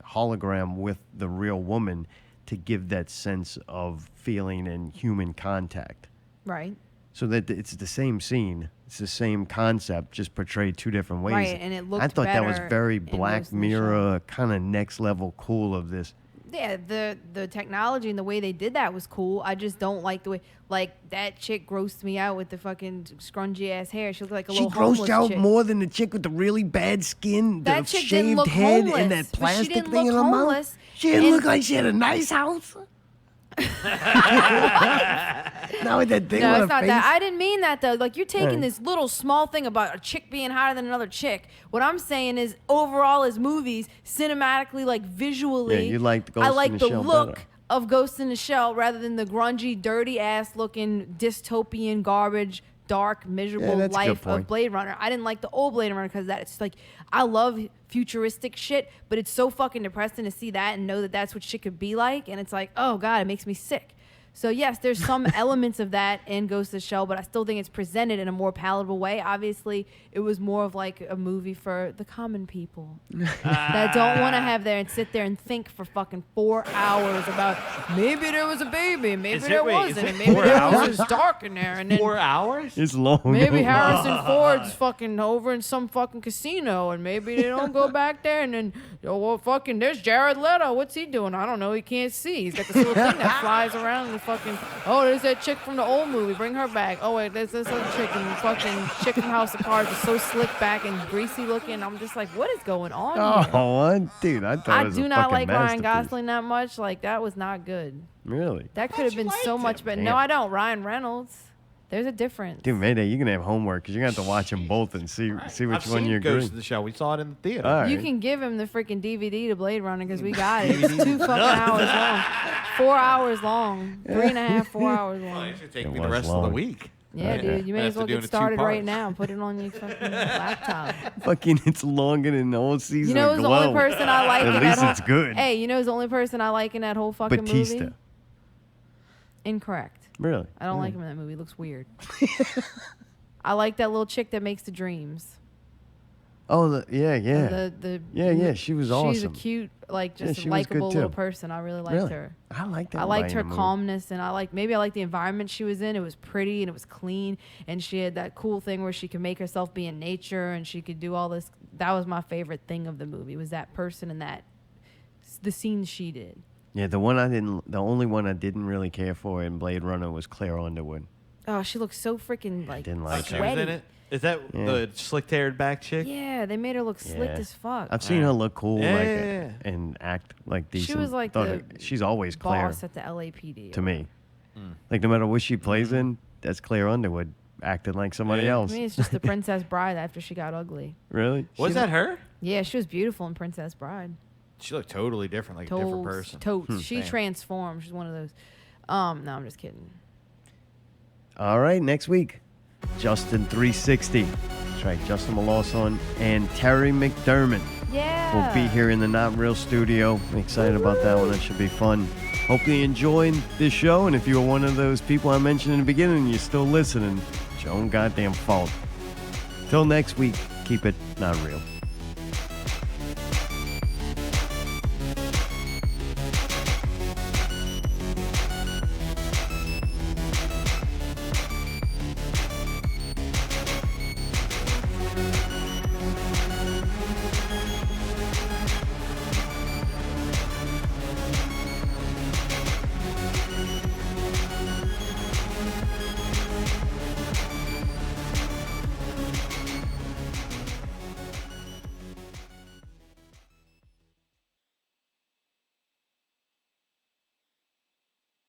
hologram with the real woman to give that sense of feeling and human contact. Right. So that it's the same scene. It's the same concept, just portrayed two different ways. Right, and it looked I thought that was better very in Black Ghost in the Mirror, kind of next level cool of this. Yeah, the technology and the way they did that was cool. I just don't like the way, like, that chick grossed me out with the fucking scrungy ass hair. She looked like a She little homeless grossed out chick. more than the chick with the really bad skin, That the chick shaved didn't look head, homeless, and that but she plastic didn't thing look in her mouth. homeless. She didn't And- look like she had a nice house. Now with that thing No, on her it's not face. that. I didn't mean that though. Like, you're taking Right. this little small thing about a chick being hotter than another chick. What I'm saying is, overall, as movies, cinematically, like visually, Yeah, you liked Ghost I in like the the Shell look better. of Ghost in the Shell rather than the grungy, dirty ass looking dystopian garbage. Dark, miserable that's a good life point. of Blade Runner. I didn't like the old Blade Runner because that. It's like, I love futuristic shit, but it's so fucking depressing to see that and know that that's what shit could be like. And it's like, oh God, it makes me sick. So yes, there's some elements of that in Ghost of the Shell, but I still think it's presented in a more palatable way. Obviously, it was more of like a movie for the common people that don't want to have there and sit there and think for fucking 4 hours about maybe there was a baby, maybe Is it- there wait, is wasn't, it and maybe 4 there hours? was dark in there, and then 4 hours? It's long. maybe Harrison Ford's fucking over in some fucking casino, and maybe they don't go back there, and then, oh, well, fucking, there's Jared Leto. What's he doing? I don't know. He can't see. He's got this little thing that flies around and the fucking, oh, there's that chick from the old movie. Bring her back. Oh, wait, there's this other chick, and fucking chick from House of Cards is so slick back and greasy looking. I'm just like, what is going on here? Oh, dude, I thought it I was do a not fucking like Ryan masterpiece. Gosling that much. Like, that was not good. Really? That could have been so much better. No, Damn. I don't. Ryan Reynolds. There's a difference. Dude, Mayday, you're gonna have homework because you're gonna have to watch them both and see which I've one seen you agree. Ghost of the Shell. We saw it in the theater. All right. You can give him the freaking DVD to Blade Runner because we got it. It's 2 fucking hours long. 4 hours long. 3.5, 4 hours long. It should take It me the was rest of long. the week. Yeah, dude. You may I as have to well do it get in started 2 right parts. now. Put it on your fucking laptop. Fucking, it's longer than the whole season. You know of who's the Glow. only person I like in At that least whole... it's good. Hey, you know who's the only person I like in that whole fucking Batista. movie? Incorrect. Really? I don't like him in that movie. He looks weird. I like that little chick that makes the dreams. Oh, yeah. Yeah, she was awesome. She's a cute, like, Yeah, just she a was good, likable little too. person. I really liked Really? her. I liked that. I liked her movie. calmness, and I liked the environment she was in. It was pretty and it was clean, and she had that cool thing where she could make herself be in nature and she could do all this. That was my favorite thing of the movie, was that person and the scenes she did. Yeah, the only one I didn't really care for in Blade Runner was Claire Underwood. Oh, she looks so freaking like didn't like She her. was sweaty. in it. Is that Yeah. the slick-haired back chick? Yeah, they made her look slick Yeah. as fuck. I've seen her look cool, Yeah, like, yeah, yeah. and act like decent. She was like Thought the it- she's always Claire boss at the LAPD. to me. Like, no matter what she plays in, that's Claire Underwood acting like somebody Yeah. else. To me, it's just the Princess Bride after she got ugly. Really? Was that her? Yeah, she was beautiful in Princess Bride. She looked totally different, like a different person. Totes. She Damn. transformed. She's one of those. No, I'm just kidding. All right, next week, Justin 360. That's right, Justin Malawson and Terry McDermott Yeah. will be here in the Not Real studio. I'm excited about that one. That should be fun. Hope you enjoyed this show, and if you were one of those people I mentioned in the beginning and you're still listening, it's your own goddamn fault. Till next week, keep it not real.